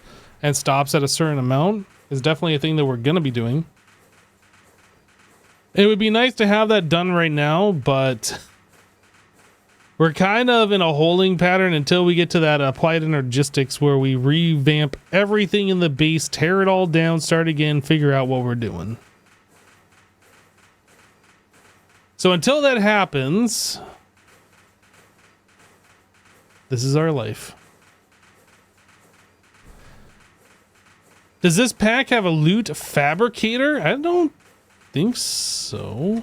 and stops at a certain amount. Is definitely a thing that we're going to be doing. It would be nice to have that done right now, but We're kind of in a holding pattern until we get to that applied energistics where we revamp everything in the base, tear it all down, start again, figure out what we're doing. So until that happens, this is our life. Does this pack have a loot fabricator? I don't think so.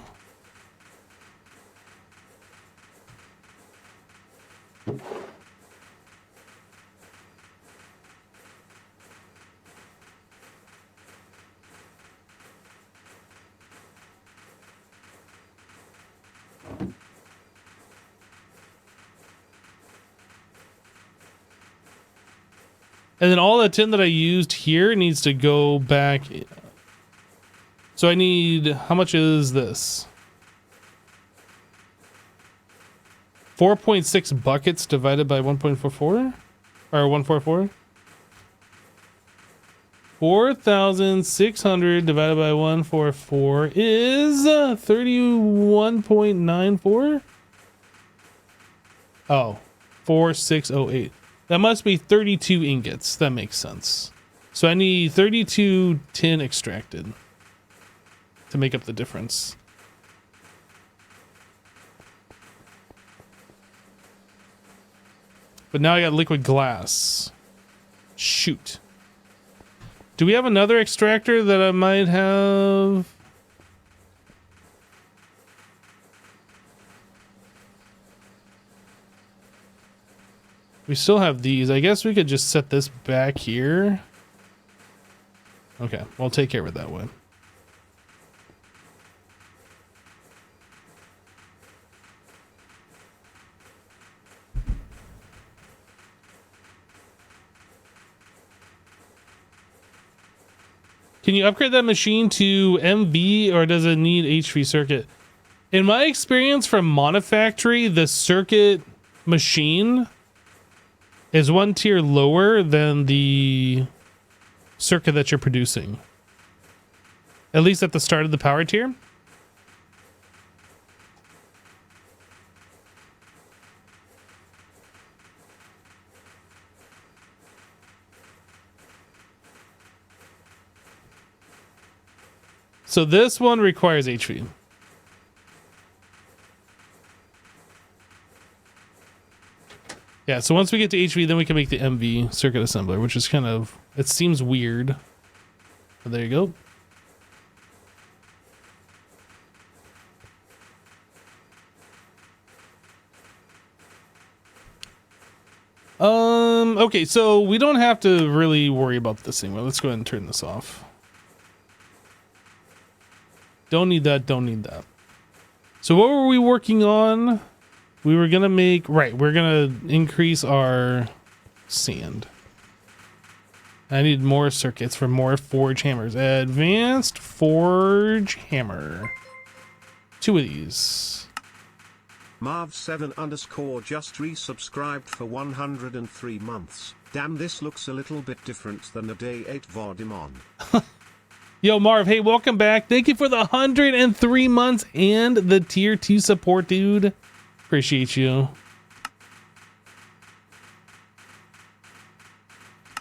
And then all the tin that I used here needs to go back. So I need, how much is this? 4.6 buckets divided by 1.44 or 144. 4,600 divided by 144 is 31.94. Oh, 4608. That must be 32 ingots. That makes sense. So I need 32 tin extracted to make up the difference. But now I got liquid glass. Shoot. Do we have another extractor that I might have? We still have these. I guess we could just set this back here. Okay, we'll take care of it that way. Can you upgrade that machine to MV or does it need HV circuit? In my experience from Monofactory, the circuit machine is one tier lower than the circuit that you're producing. At least at the start of the power tier. So this one requires HV. Yeah, so once we get to HV, then we can make the MV circuit assembler, which is kind of, it seems weird. But there you go. Okay, so we don't have to really worry about this anymore. Let's go ahead and turn this off. Don't need that, don't need that. So what were we working on? We were gonna make, right, we're gonna increase our sand. I need more circuits for more forge hammers. Advanced forge hammer. 2 of these. Marv7_ just resubscribed for 103 months. Damn, this looks a little bit different than the day 8 Vodimon. Yo, Marv, hey, welcome back. Thank you for the 103 months and the tier 2 support, dude. Appreciate you.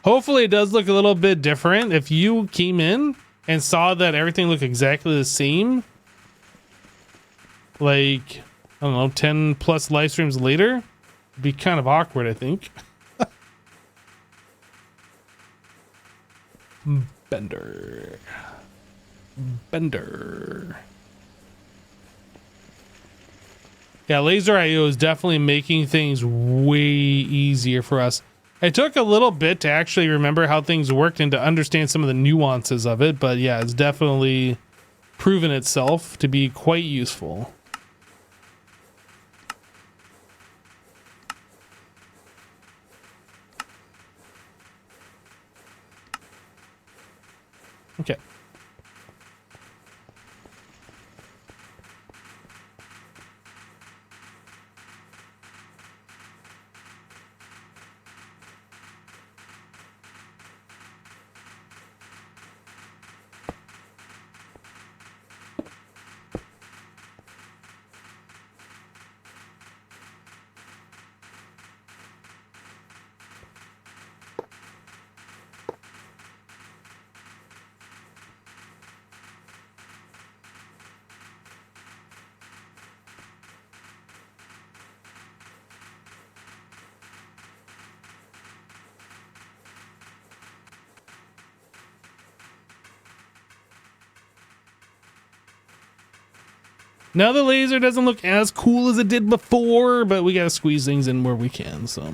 Hopefully it does look a little bit different. If you came in and saw that everything looked exactly the same, like, I don't know, 10 plus live streams later, it'd be kind of awkward, I think. Bender. Yeah, Laser IO is definitely making things way easier for us. It took a little bit to actually remember how things worked and to understand some of the nuances of it, but yeah, it's definitely proven itself to be quite useful. Okay. Now the laser doesn't look as cool as it did before, but we gotta squeeze things in where we can, so.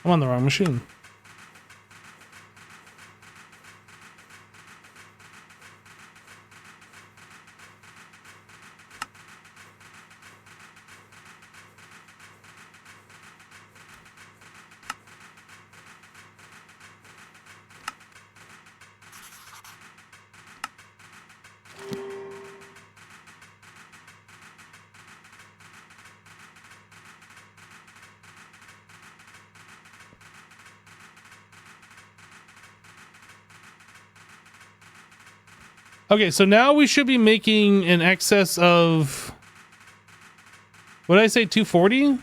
I'm on the wrong machine. Okay, so now we should be making an excess of, what did I say, 240?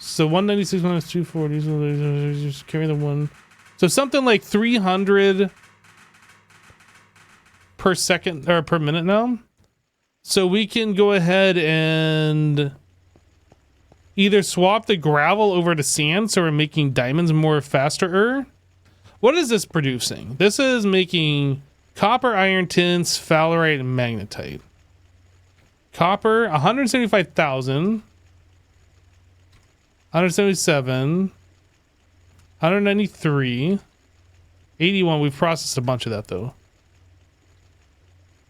So 196 minus 240, so just carry the one. So something like 300 per second, or per minute now. So we can go ahead and either swap the gravel over to sand so we're making diamonds more faster. What is this producing? This is making copper, iron, tin, sphalerite, and magnetite. Copper, 175,000. 177. 193. 81. We've processed a bunch of that, though.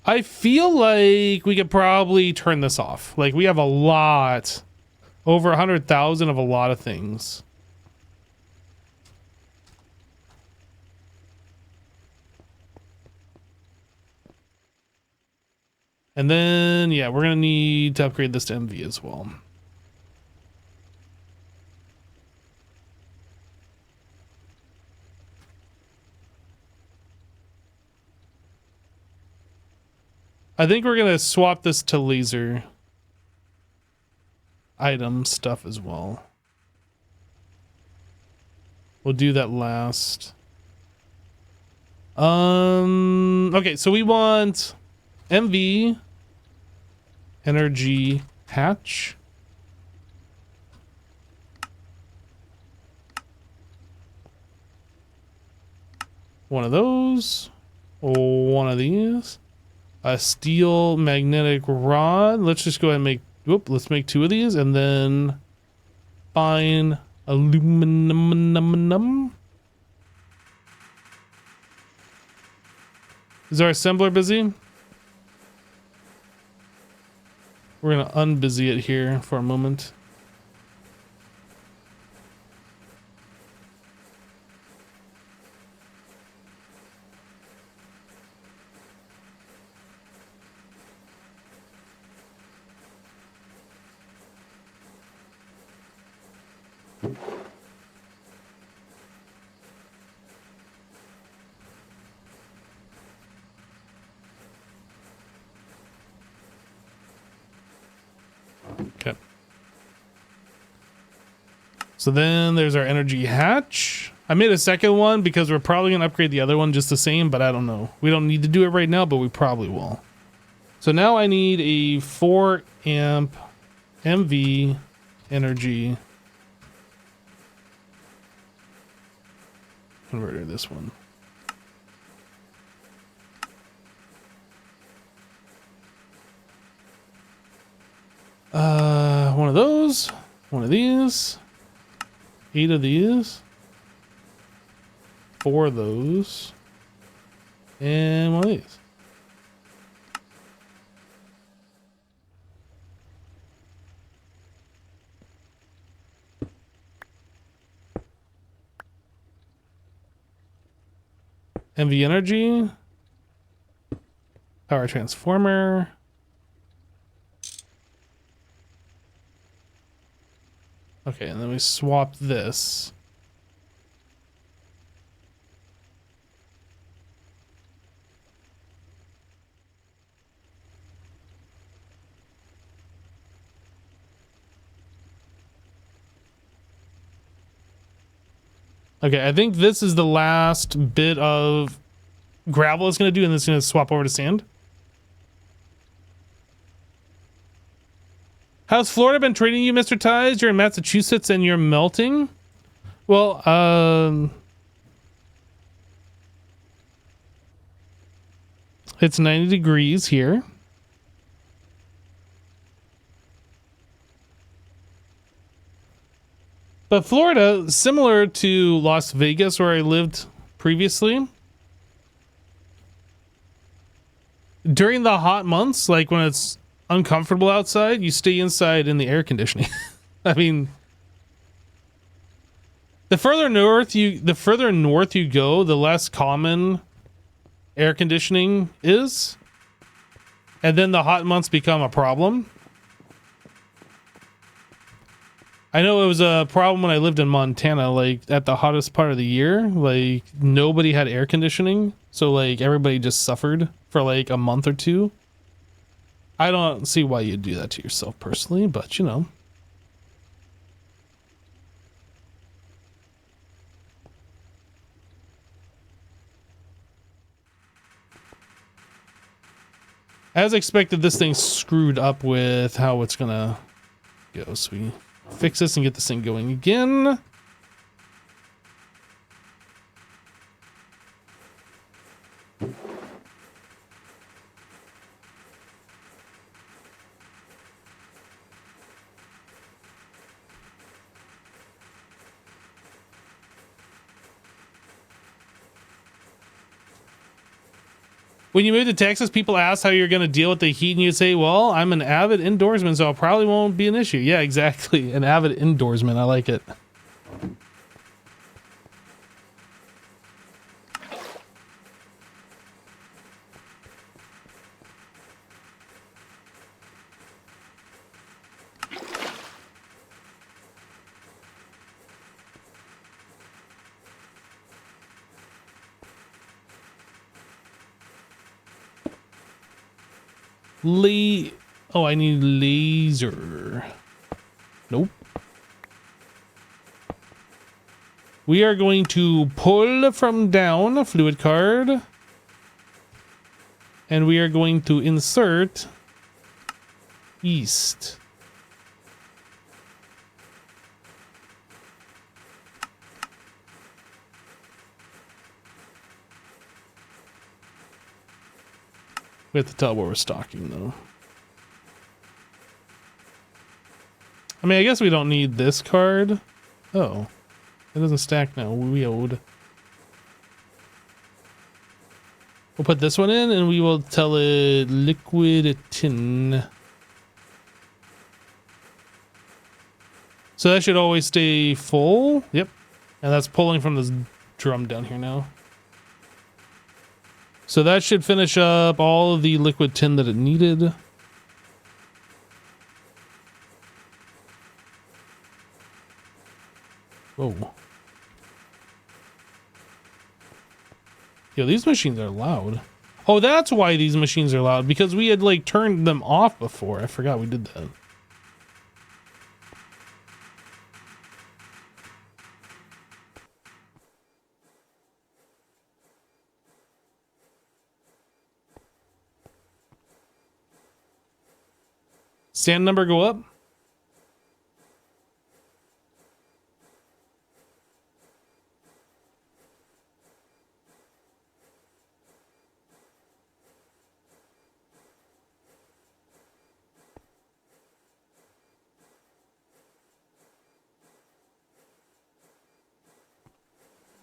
I feel like we could probably turn this off. Like, we have a lot. Over 100,000 of a lot of things. And then, yeah, we're going to need to upgrade this to MV as well. I think we're going to swap this to laser item stuff as well. We'll do that last. Okay, so we want MV energy hatch. One of those. One of these. A steel magnetic rod. Let's just go ahead and make, whoop, let's make 2 of these, and then fine aluminum. Is our assembler busy? We're gonna unbusy it here for a moment. Okay. So then there's our energy hatch. I made a second one because we're probably going to upgrade the other one just the same, but I don't know. We don't need to do it right now, but we probably will. So now I need a 4 amp MV energy converter, this one. One of those, one of these, 8 of these, 4 of those, and one of these. MV energy, power transformer. Okay, and then we swap this. Okay, I think this is the last bit of gravel it's going to do, and it's going to swap over to sand. How's Florida been treating you, Mr. Ties? You're in Massachusetts and you're melting? Well, it's 90 degrees here. But Florida, similar to Las Vegas where I lived previously, during the hot months, like when it's uncomfortable outside, you stay inside in the air conditioning. I mean, the further north you go, the less common air conditioning is. And then the hot months become a problem. I know it was a problem when I lived in Montana, like at the hottest part of the year, like nobody had air conditioning. So like everybody just suffered for like a month or two. I don't see why you'd do that to yourself personally, but you know. As expected, this thing's screwed up with how it's gonna go. So we fix this and get this thing going again. When you move to Texas, people ask how you're going to deal with the heat, and you say, well, I'm an avid indoorsman, so it probably won't be an issue. Yeah, exactly. An avid indoorsman. I like it. Oh, I need laser. Nope. We are going to pull from down a fluid card. And we are going to insert east. We have to tell where we're stocking, though. I mean, I guess we don't need this card. Oh. It doesn't stack now. We'll put this one in, and we will tell it liquid tin. So that should always stay full. Yep. And that's pulling from this drum down here now. So that should finish up all of the liquid tin that it needed. Whoa. Yo, these machines are loud. Oh, that's why these machines are loud, because we had like turned them off before. I forgot we did that. Stand number go up.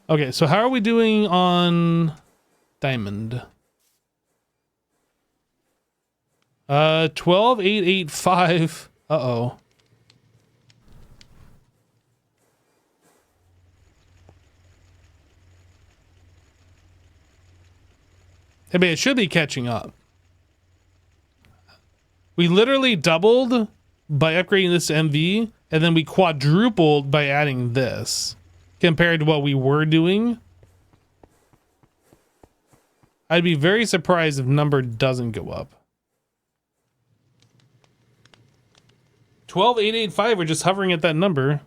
Okay, so how are we doing on diamond? 12,885. Uh-oh. I mean, it should be catching up. We literally doubled by upgrading this to MV, and then we quadrupled by adding this compared to what we were doing. I'd be very surprised if number doesn't go up. 12,885, we're just hovering at that number.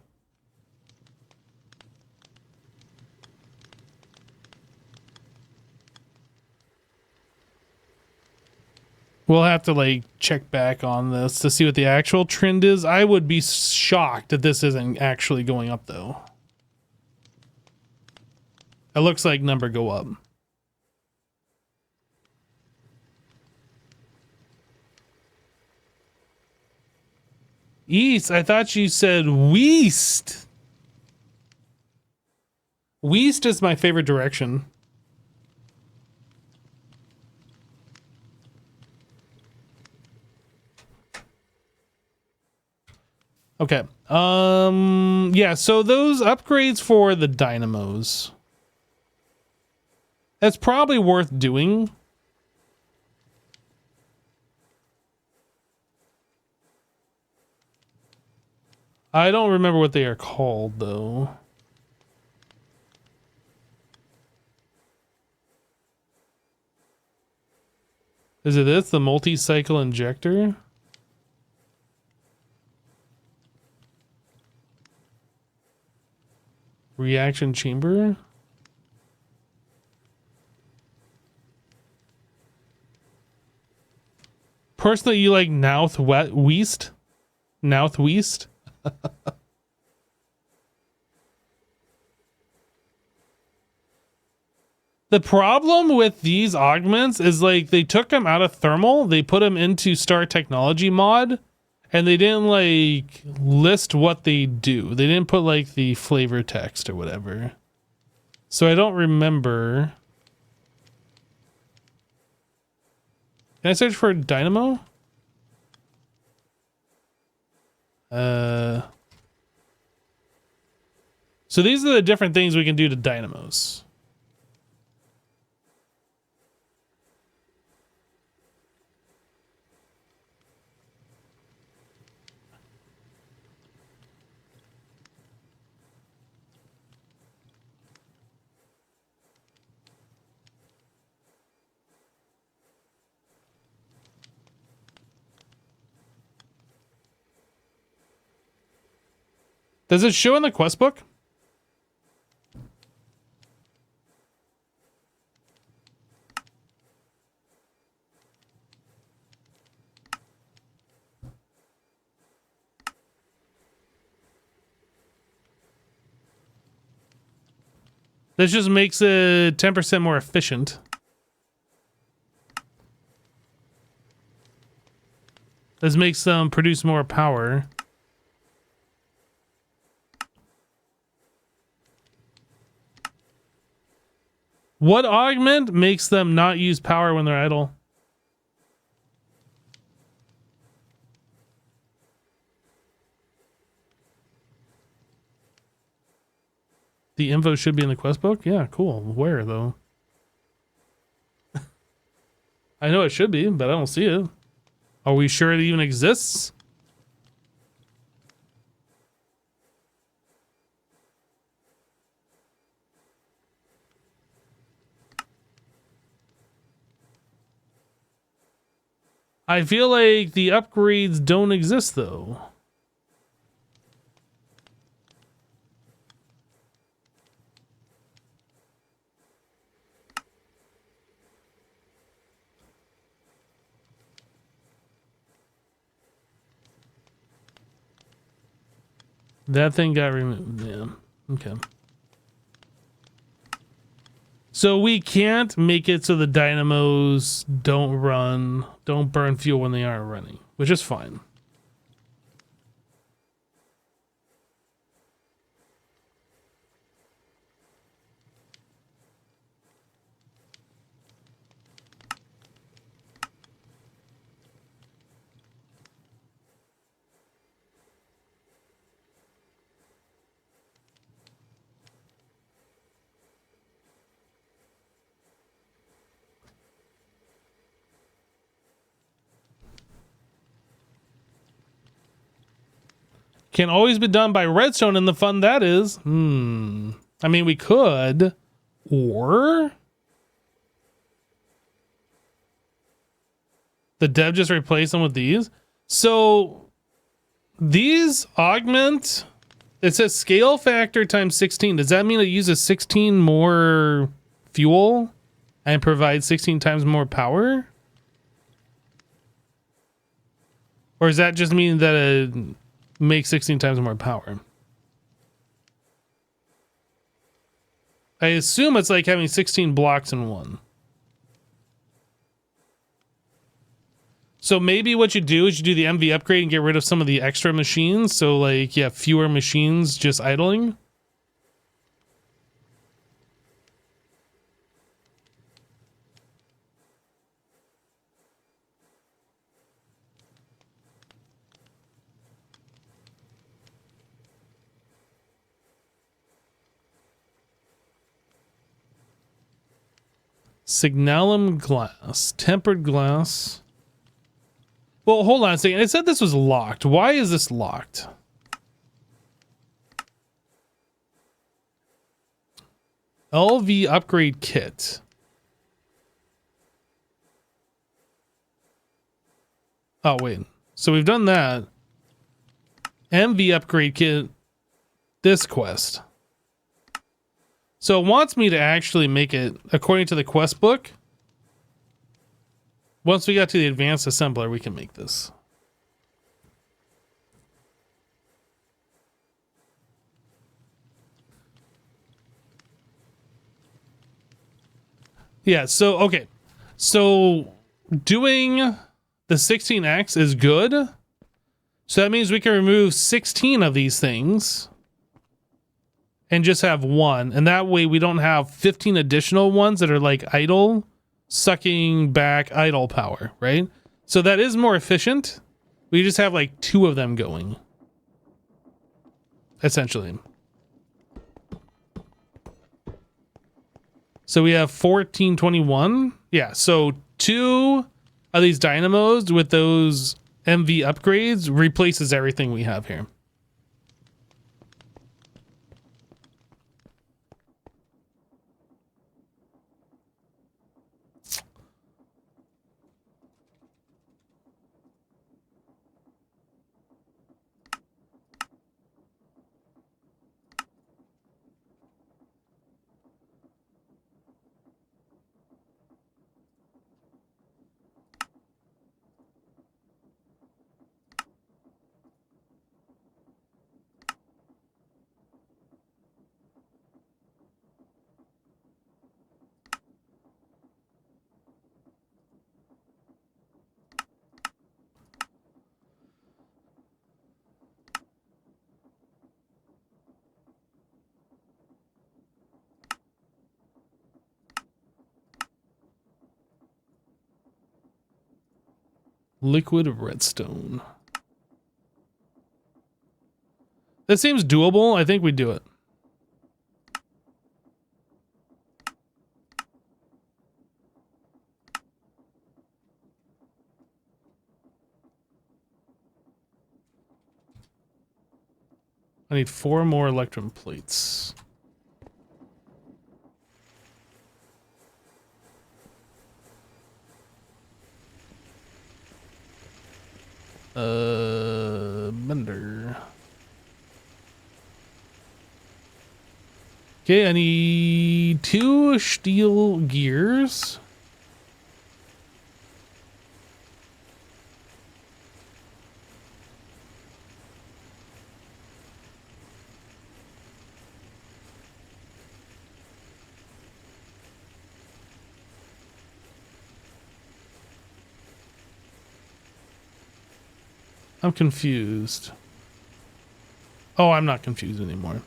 We'll have to like check back on this to see what the actual trend is. I would be shocked if this isn't actually going up though. It looks like number go up. East, I thought you said west. West is my favorite direction. Okay. Yeah, so those upgrades for the dynamos. That's probably worth doing. I don't remember what they are called though. Is it this? The multi-cycle injector? Reaction chamber? Personally, you like Northwest? Northwest? The problem with these augments is like they took them out of thermal, they put them into Star Technology mod, and they didn't like list what they do. They didn't put like the flavor text or whatever. So I don't remember. Can I search for dynamo? So these are the different things we can do to dynamos. Does it show in the quest book? This just makes it 10% more efficient. This makes them produce more power. What augment makes them not use power when they're idle? The info should be in the quest book? Yeah, cool. Where, though? I know it should be, but I don't see it. Are we sure it even exists? I feel like the upgrades don't exist, though. That thing got removed. Yeah. Okay. So we can't make it so the dynamos don't burn fuel when they are running, which is fine. Can always be done by redstone, and the fun that is. I mean, we could, or the dev just replace them with these. So these augment. It says scale factor times 16. Does that mean it uses 16 more fuel and provides 16 times more power? Or does that just mean that it makes 16 times more power? I assume it's like having 16 blocks in one. So maybe what you do is you do the MV upgrade and get rid of some of the extra machines. So like, yeah, fewer machines just idling. Signalum glass, tempered glass. Well, hold on a second. It said this was locked. Why is this locked? LV upgrade kit. Oh, wait. So we've done that. MV upgrade kit. This quest. So it wants me to actually make it according to the quest book. Once we got to the advanced assembler, we can make this. Yeah, so, okay. So doing the 16x is good. So that means we can remove 16 of these things and just have one. And that way we don't have 15 additional ones that are like idle, sucking back idle power, right? So that is more efficient. We just have like 2 of them going, essentially. So we have 1421. Yeah, so 2 of these dynamos with those MV upgrades replaces everything we have here. Liquid redstone. That seems doable. I think we do it. I need 4 more electrum plates. Bender. Okay, I need 2 steel gears. I'm confused. Oh, I'm not confused anymore.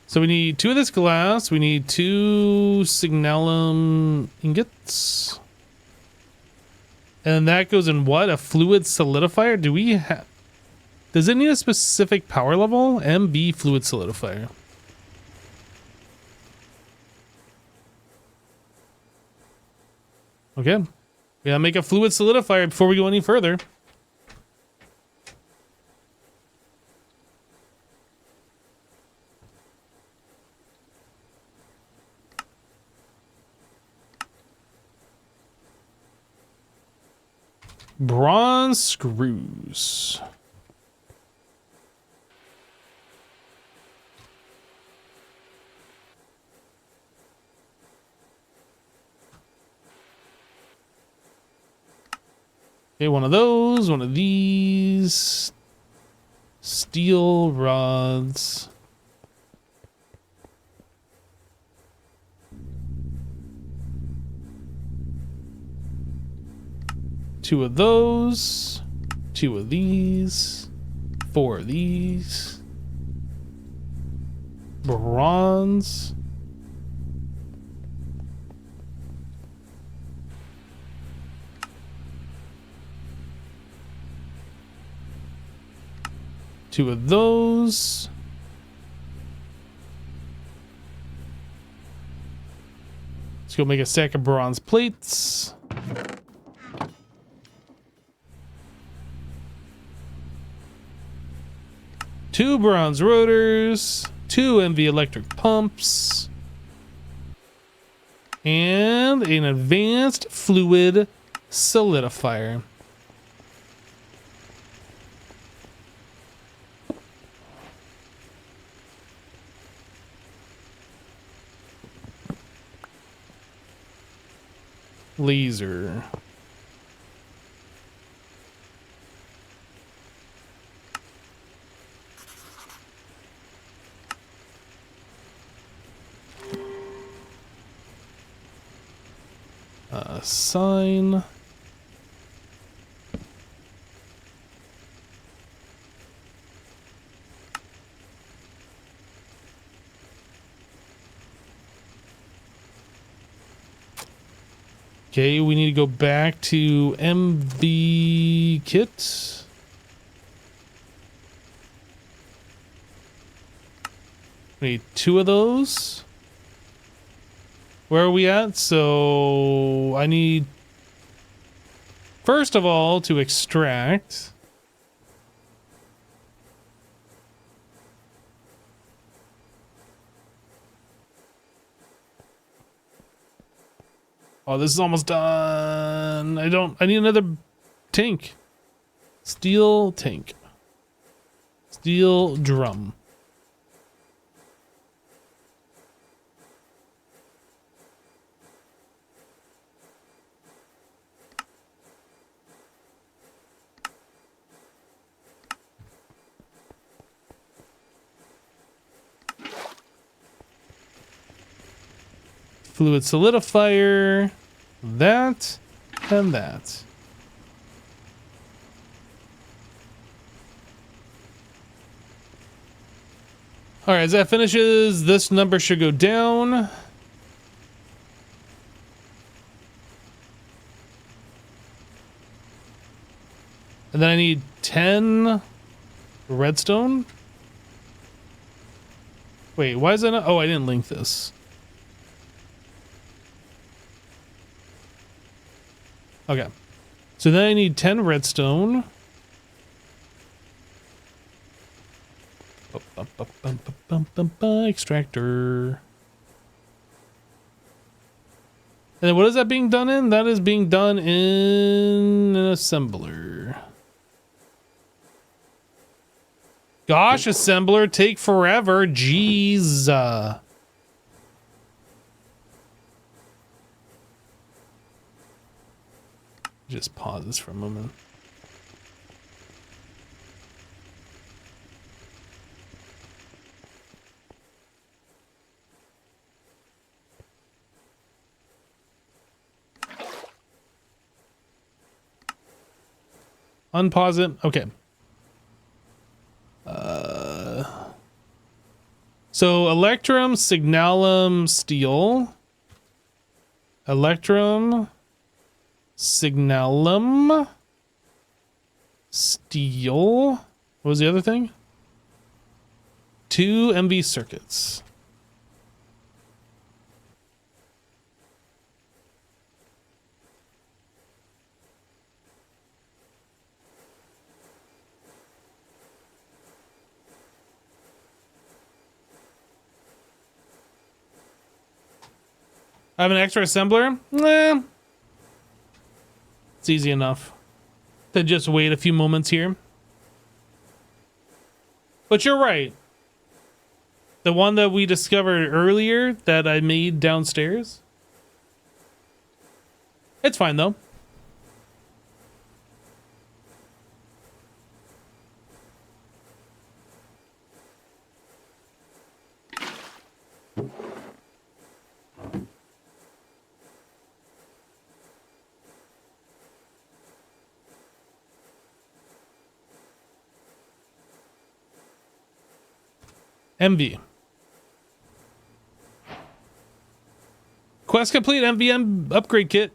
So we need 2 of this glass. We need 2 signalum ingots. And that goes in what? A fluid solidifier? Do we have... Does it need a specific power level? MB fluid solidifier. Okay. We gotta make a fluid solidifier before we go any further. Bronze screws. Okay, one of those, one of these. Steel rods. Two of those. Two of these. Four of these. Bronze. Two of those. Let's go make a stack of bronze plates. Two bronze rotors. Two MV electric pumps. And an advanced fluid solidifier. Laser. Sign. Okay, we need to go back to MV kit. We need two of those. Where are we at? So I need, first of all, to extract. Oh, this is almost done. I need another tank. Steel tank. Steel drum. Fluid solidifier, that, and that. All right, as that finishes, this number should go down. And then I need 10 redstone. Wait, why is that not? Oh, I didn't link this. Okay, so then I need 10 redstone. Extractor. And then what is that being done in? That is being done in an assembler. Gosh, assembler, take forever. Jeez. Just pause this for a moment. Unpause it. Okay. So electrum, signalum, steel. Electrum, signalum, steel. What was the other thing? 2 MV circuits. I have an extra assembler? Nah. It's easy enough to just wait a few moments here. But you're right. The one that we discovered earlier that I made downstairs. It's fine though. MV. Quest complete, MVM upgrade kit.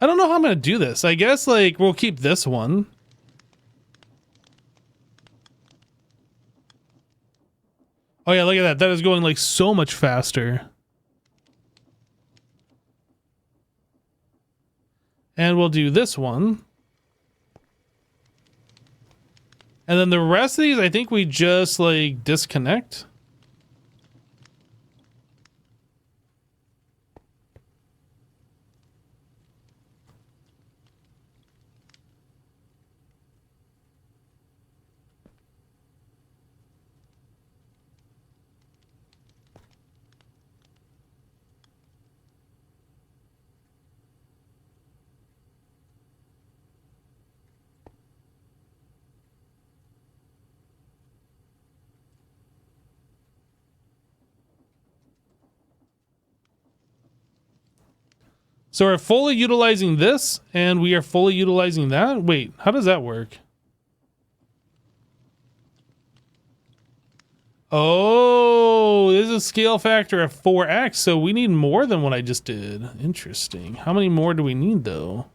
I don't know how I'm gonna do this. I guess like we'll keep this one. Oh yeah, look at that. That is going like so much faster. And we'll do this one. And then the rest of these, I think we just like disconnect. So we're fully utilizing this, and we are fully utilizing that. Wait, how does that work? Oh, there's a scale factor of 4x, so we need more than what I just did. Interesting. How many more do we need, though?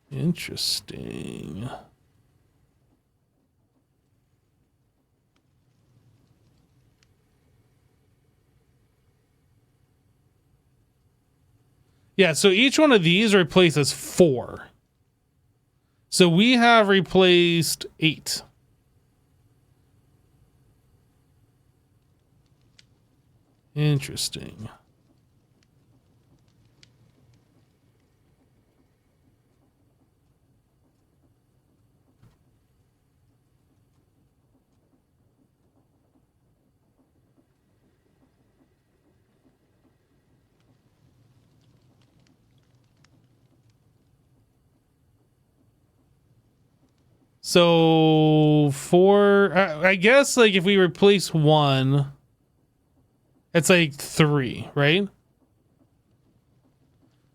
Interesting. Yeah, so each one of these replaces 4. So we have replaced 8. Interesting. So I guess like if we replace 1, it's like 3, right?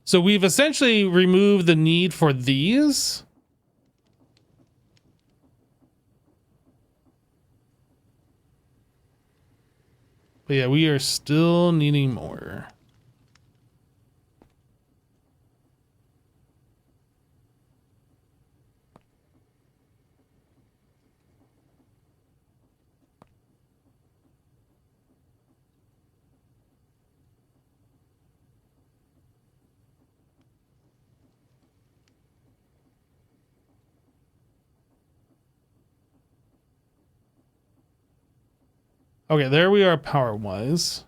So we've essentially removed the need for these. But yeah, we are still needing more. Okay, there we are power-wise.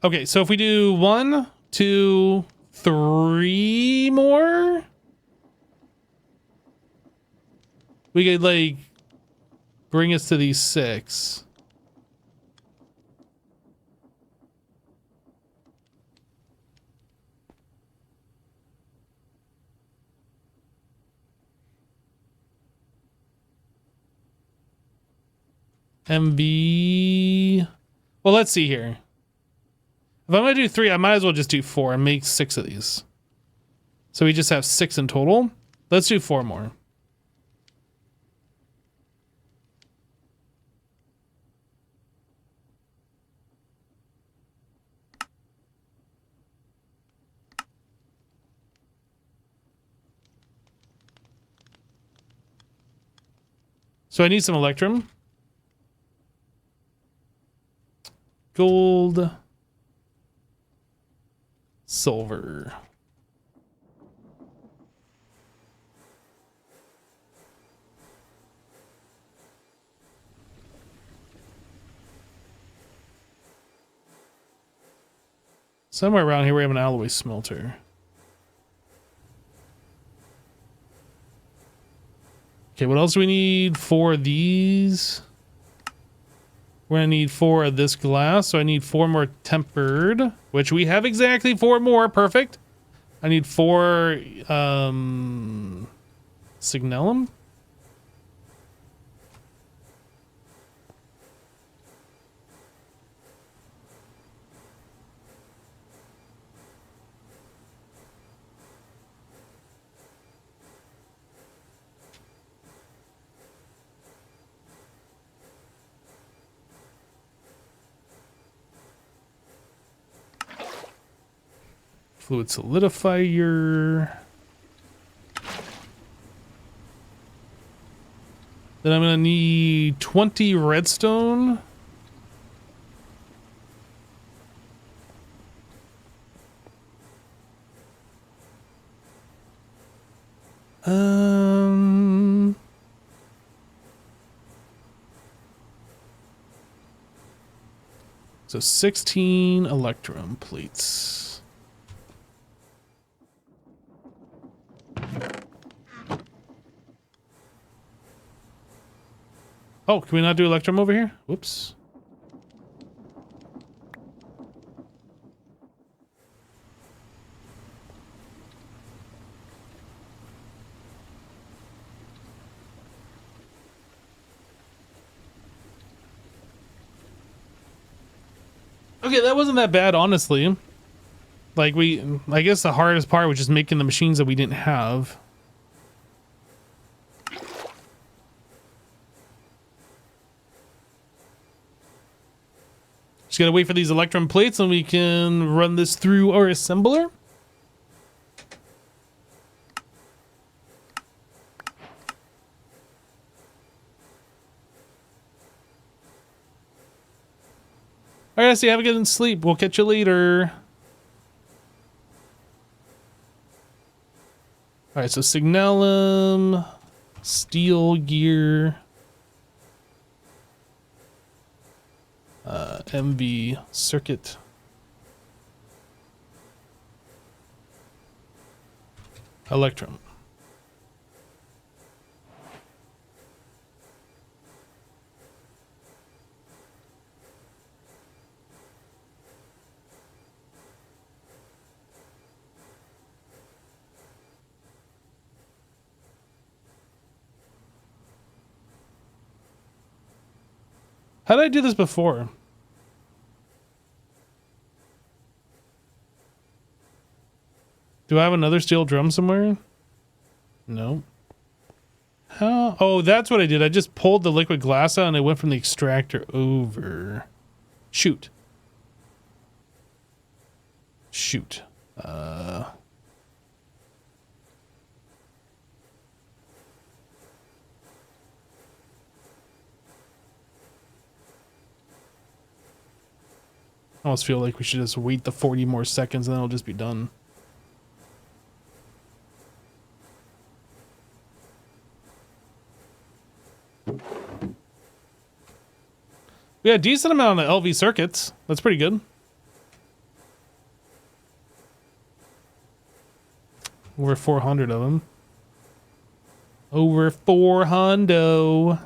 Okay, so if we do 1, 2, 3 more, we could like bring us to these 6. MB. Well, let's see here. If I'm gonna do 3, I might as well just do 4 and make 6 of these. So we just have 6 in total. Let's do 4 more. So I need some electrum. Gold. Silver. Somewhere around here we have an alloy smelter. Okay, what else do we need? 4 of these. We're gonna need 4 of this glass, so I need 4 more tempered, which we have exactly 4 more. Perfect. I need 4 signalum. Fluid solidifier. Then I'm gonna need 20 redstone. So 16 electrum plates. Oh, can we not do electrum over here? Whoops. Okay, that wasn't that bad, honestly. Like, I guess the hardest part was just making the machines that we didn't have. Just gotta wait for these electrum plates and we can run this through our assembler. All right, see, have a good sleep. We'll catch you later. All right, so signalum, steel gear, MV circuit. Electrum. How did I do this before? Do I have another steel drum somewhere? No. How? Oh, that's what I did. I just pulled the liquid glass out and it went from the extractor over. Shoot. Shoot. I almost feel like we should just wait the 40 more seconds and then it'll just be done. We had a decent amount of LV circuits. That's pretty good. Over 400 of them. Over 400.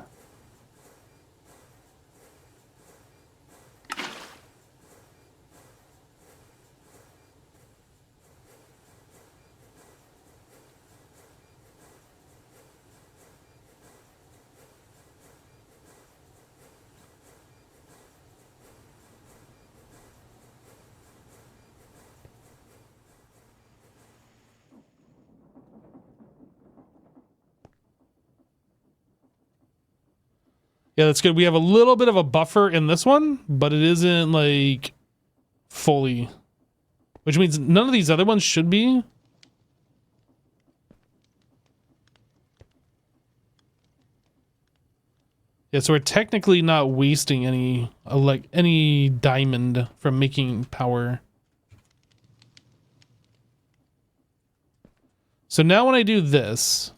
Yeah, that's good. We have a little bit of a buffer in this one, but it isn't like fully, which means none of these other ones should be. Yeah, so we're technically not wasting any any diamond from making power. So now when I do this,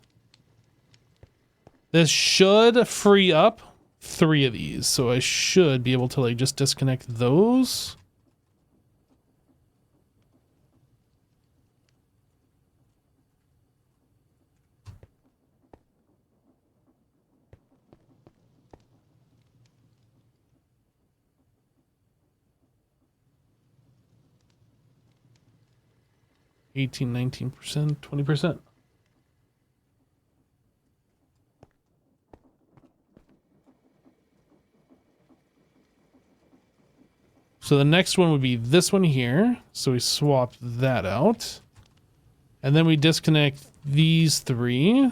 this should free up 3 of these. So I should be able to like just disconnect those. 18, 19%, 20%. So the next one would be this one here. So we swap that out. And then we disconnect these three.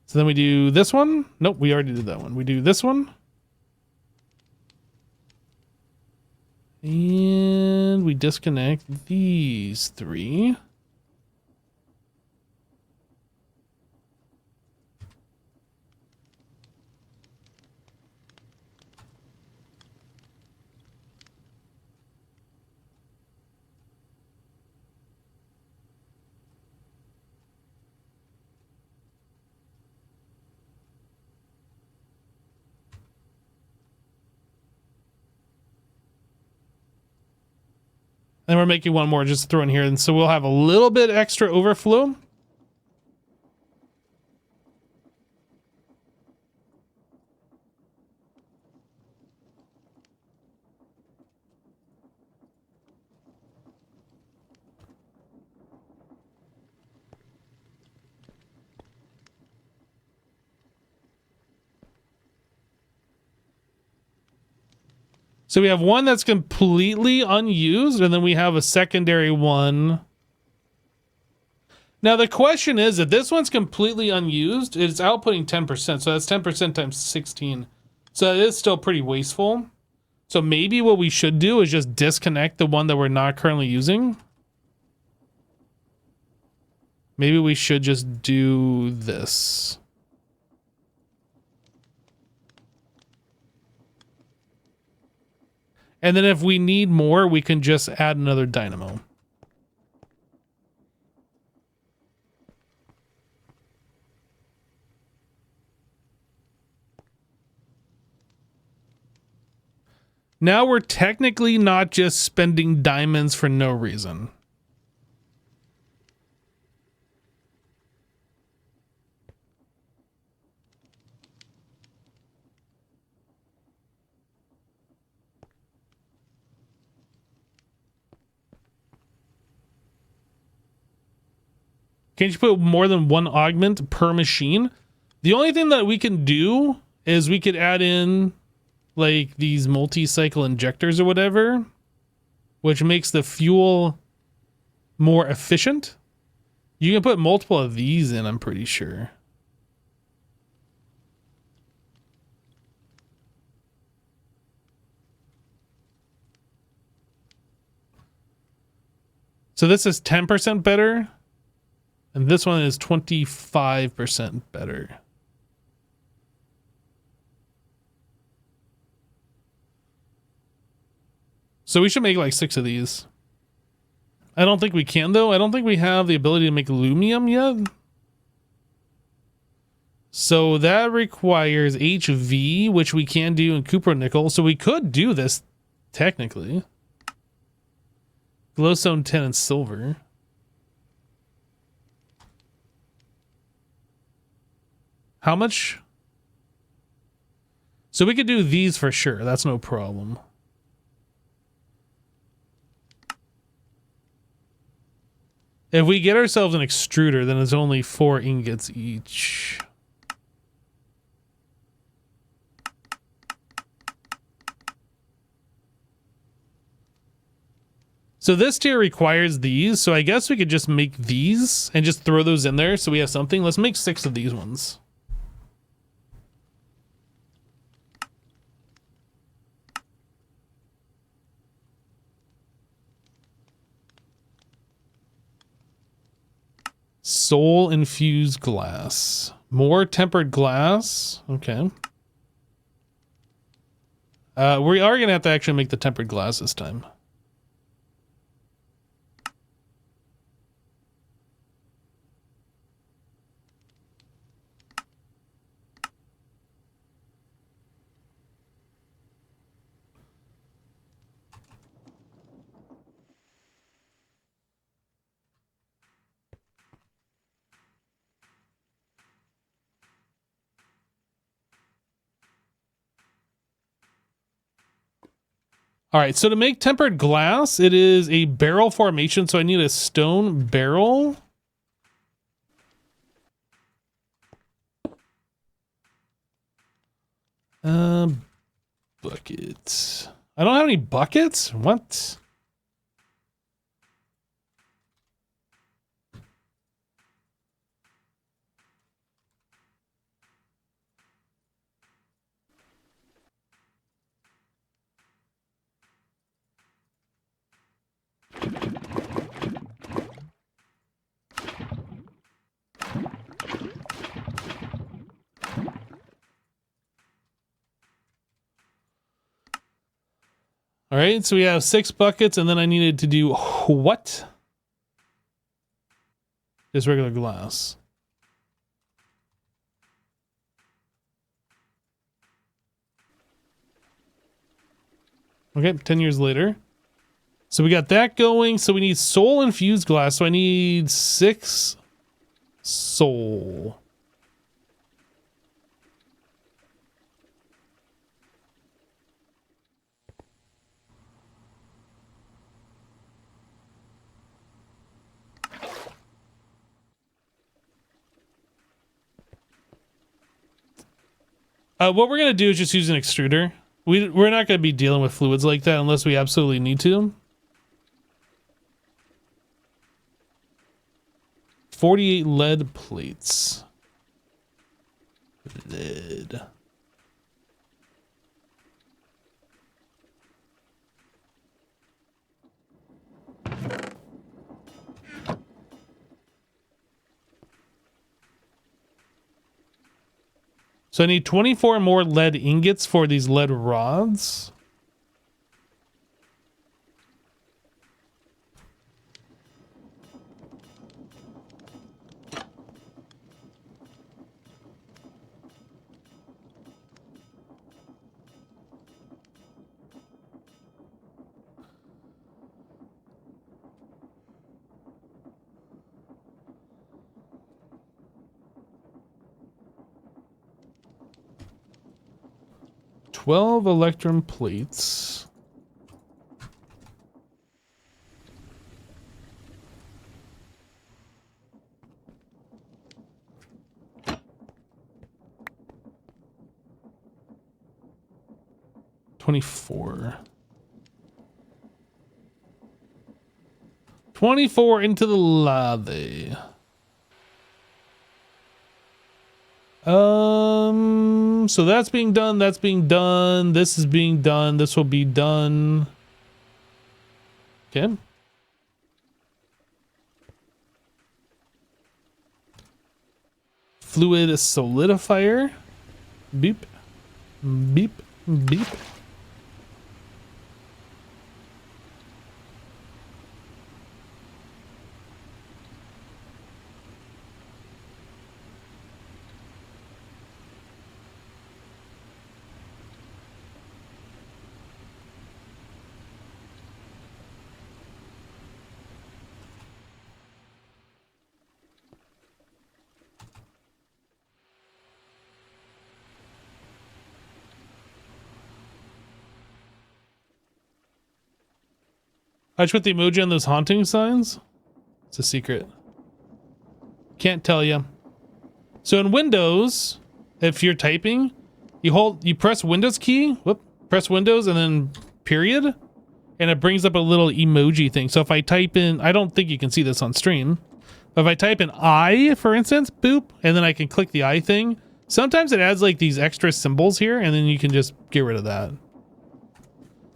So then we do this one. Nope, we already did that one. We do this one. And we disconnect these three. And we're making one more just to throw in here. And so we'll have a little bit extra overflow. So we have one that's completely unused, and then we have a secondary one. Now the question is, if this one's completely unused, it's outputting 10%. So that's 10% times 16. So it is still pretty wasteful. So maybe what we should do is just disconnect the one that we're not currently using. Maybe we should just do this. And then if we need more, we can just add another dynamo. Now we're technically not just spending diamonds for no reason. Can't you put more than one augment per machine? The only thing that we can do is we could add in like these multi-cycle injectors or whatever, which makes the fuel more efficient. You can put multiple of these in, I'm pretty sure. So this is 10% better. And this one is 25% better. So we should make like 6 of these. I don't think we can though. I don't think we have the ability to make aluminum yet. So that requires HV, which we can do in cupronickel. So we could do this technically. Glowstone 10 and silver. How much? So we could do these for sure. That's no problem. If we get ourselves an extruder, then it's only 4 ingots each. So this tier requires these. So I guess we could just make these and just throw those in there so we have something. Let's make 6 of these ones. Soul infused glass. More tempered glass. Okay. We are going to have to actually make the tempered glass this time. All right, so to make tempered glass, it is a barrel formation, so I need a stone barrel. Buckets. I don't have any buckets? What? All right, so we have 6 buckets, and then I needed to do what? Just regular glass. Okay, 10 years later. So we got that going. So we need soul infused glass. So I need 6 soul. What we're going to do is just use an extruder. We're not going to be dealing with fluids like that unless we absolutely need to. 48 lead plates. Lead. So I need 24 more lead ingots for these lead rods. Twelve electrum plates. $24. 24 into the lathe. So that's being done, this is being done, this will be done. Okay. Fluid solidifier. Beep. Beep. Beep. I just put the emoji on those haunting signs. It's a secret. Can't tell you. So in Windows, if you're typing, you press Windows key, press Windows and then period, and it brings up a little emoji thing. So if I type in, I don't think you can see this on stream, but if I type in I, for instance, boop, and then I can click the I thing, sometimes it adds like these extra symbols here, and then you can just get rid of that.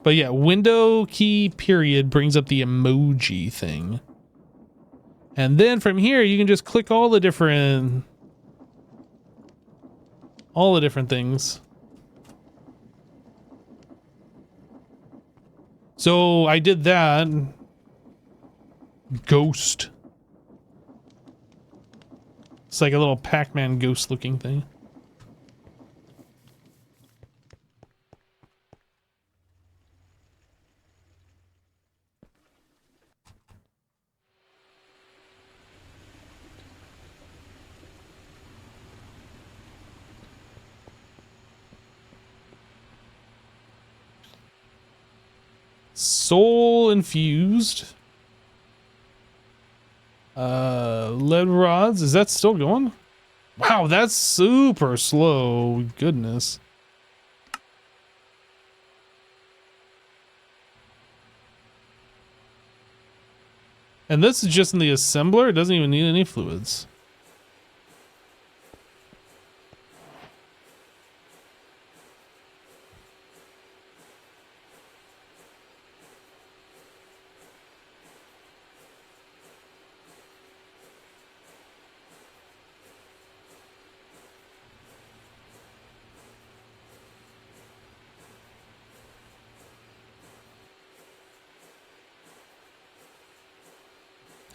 But yeah, window key period brings up the emoji thing. And then from here, you can just click all the different things. So I did that. Ghost. It's like a little Pac-Man ghost looking thing. Soul infused. Lead rods. Is that still going? Wow, that's super slow. Goodness. And this is just in the assembler. It doesn't even need any fluids.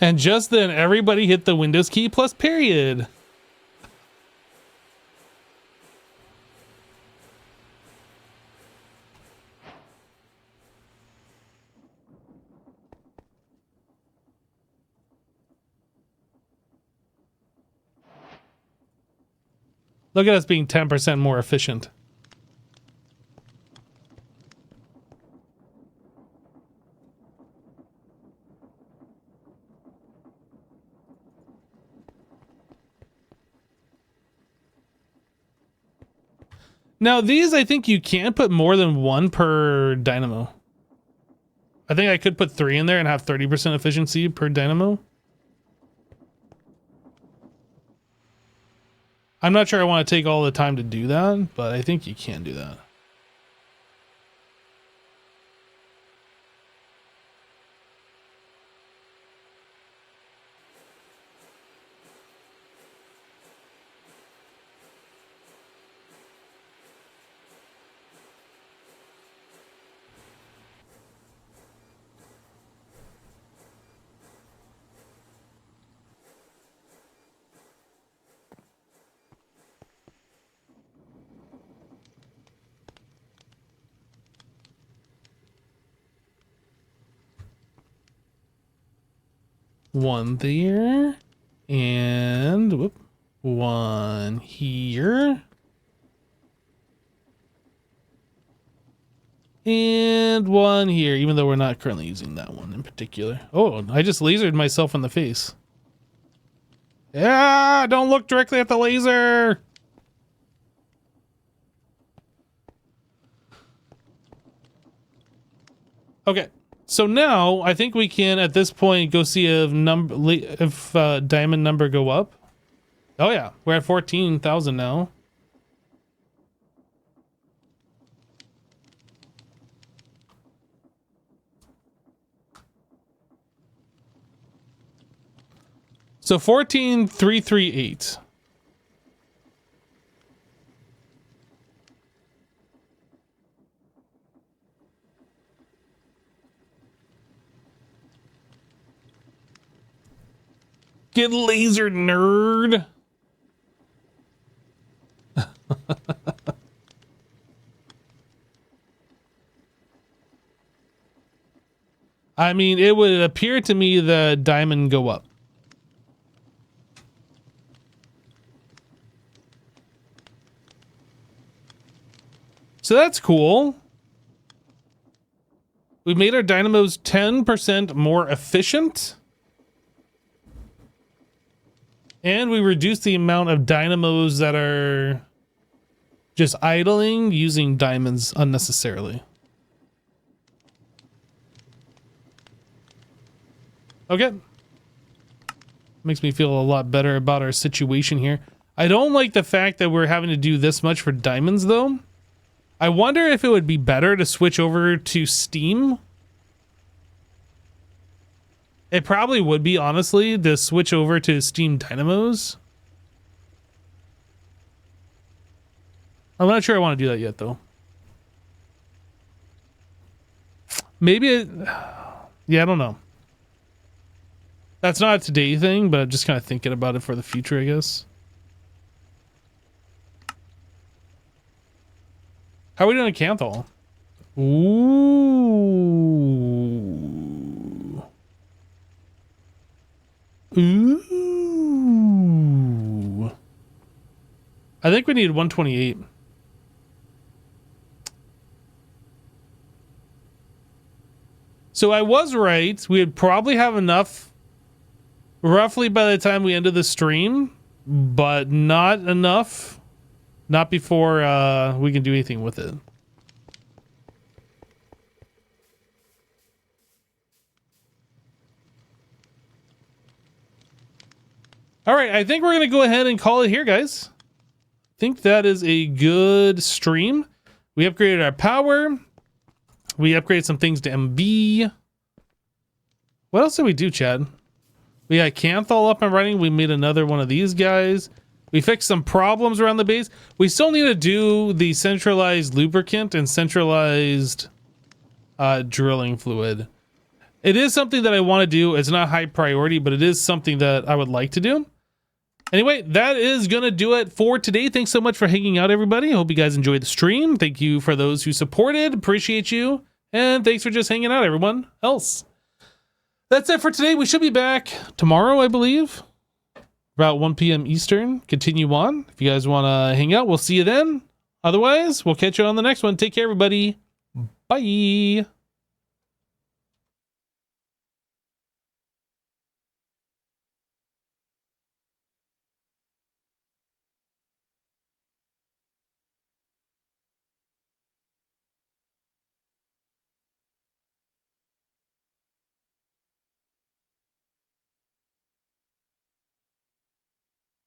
And just then, everybody hit the Windows key plus period. Look at us being 10% more efficient. Now these, I think you can't put more than one per dynamo. I think I could put 3 in there and have 30% efficiency per dynamo. I'm not sure I want to take all the time to do that, but I think you can do that. One there, and whoop, one here, and one here, even though we're not currently using that one in particular. Oh, I just lasered myself in the face. Yeah, don't look directly at the laser. Okay. So now I think we can at this point go see if diamond number go up. Oh yeah, we're at 14,000 now. So 14,338. Get lasered, nerd. I mean, it would appear to me the diamond go up. So that's cool. We made our dynamos 10% more efficient. And we reduced the amount of dynamos that are just idling using diamonds unnecessarily. Okay. Makes me feel a lot better about our situation here. I don't like the fact that we're having to do this much for diamonds though. I wonder if it would be better to switch over to Steam. It probably would be, honestly, to switch over to Steam Dynamos. I'm not sure I want to do that yet, though. Maybe it... Yeah, I don't know. That's not a today thing, but I'm just kind of thinking about it for the future, I guess. How are we doing at Canthal? Ooh. Ooh. I think we need 128. So I was right. We would probably have enough roughly by the time we ended the stream, but not enough. Not before we can do anything with it. All right, I think we're going to go ahead and call it here, guys. I think that is a good stream. We upgraded our power. We upgraded some things to MB. What else did we do, Chad? We got Canthal up and running. We made another one of these guys. We fixed some problems around the base. We still need to do the centralized lubricant and centralized drilling fluid. It is something that I want to do. It's not high priority, but it is something that I would like to do. Anyway, that is going to do it for today. Thanks so much for hanging out, everybody. I hope you guys enjoyed the stream. Thank you for those who supported. Appreciate you. And thanks for just hanging out, everyone else. That's it for today. We should be back tomorrow, I believe, about 1 p.m. Eastern. Continue on. If you guys want to hang out, we'll see you then. Otherwise, we'll catch you on the next one. Take care, everybody. Bye.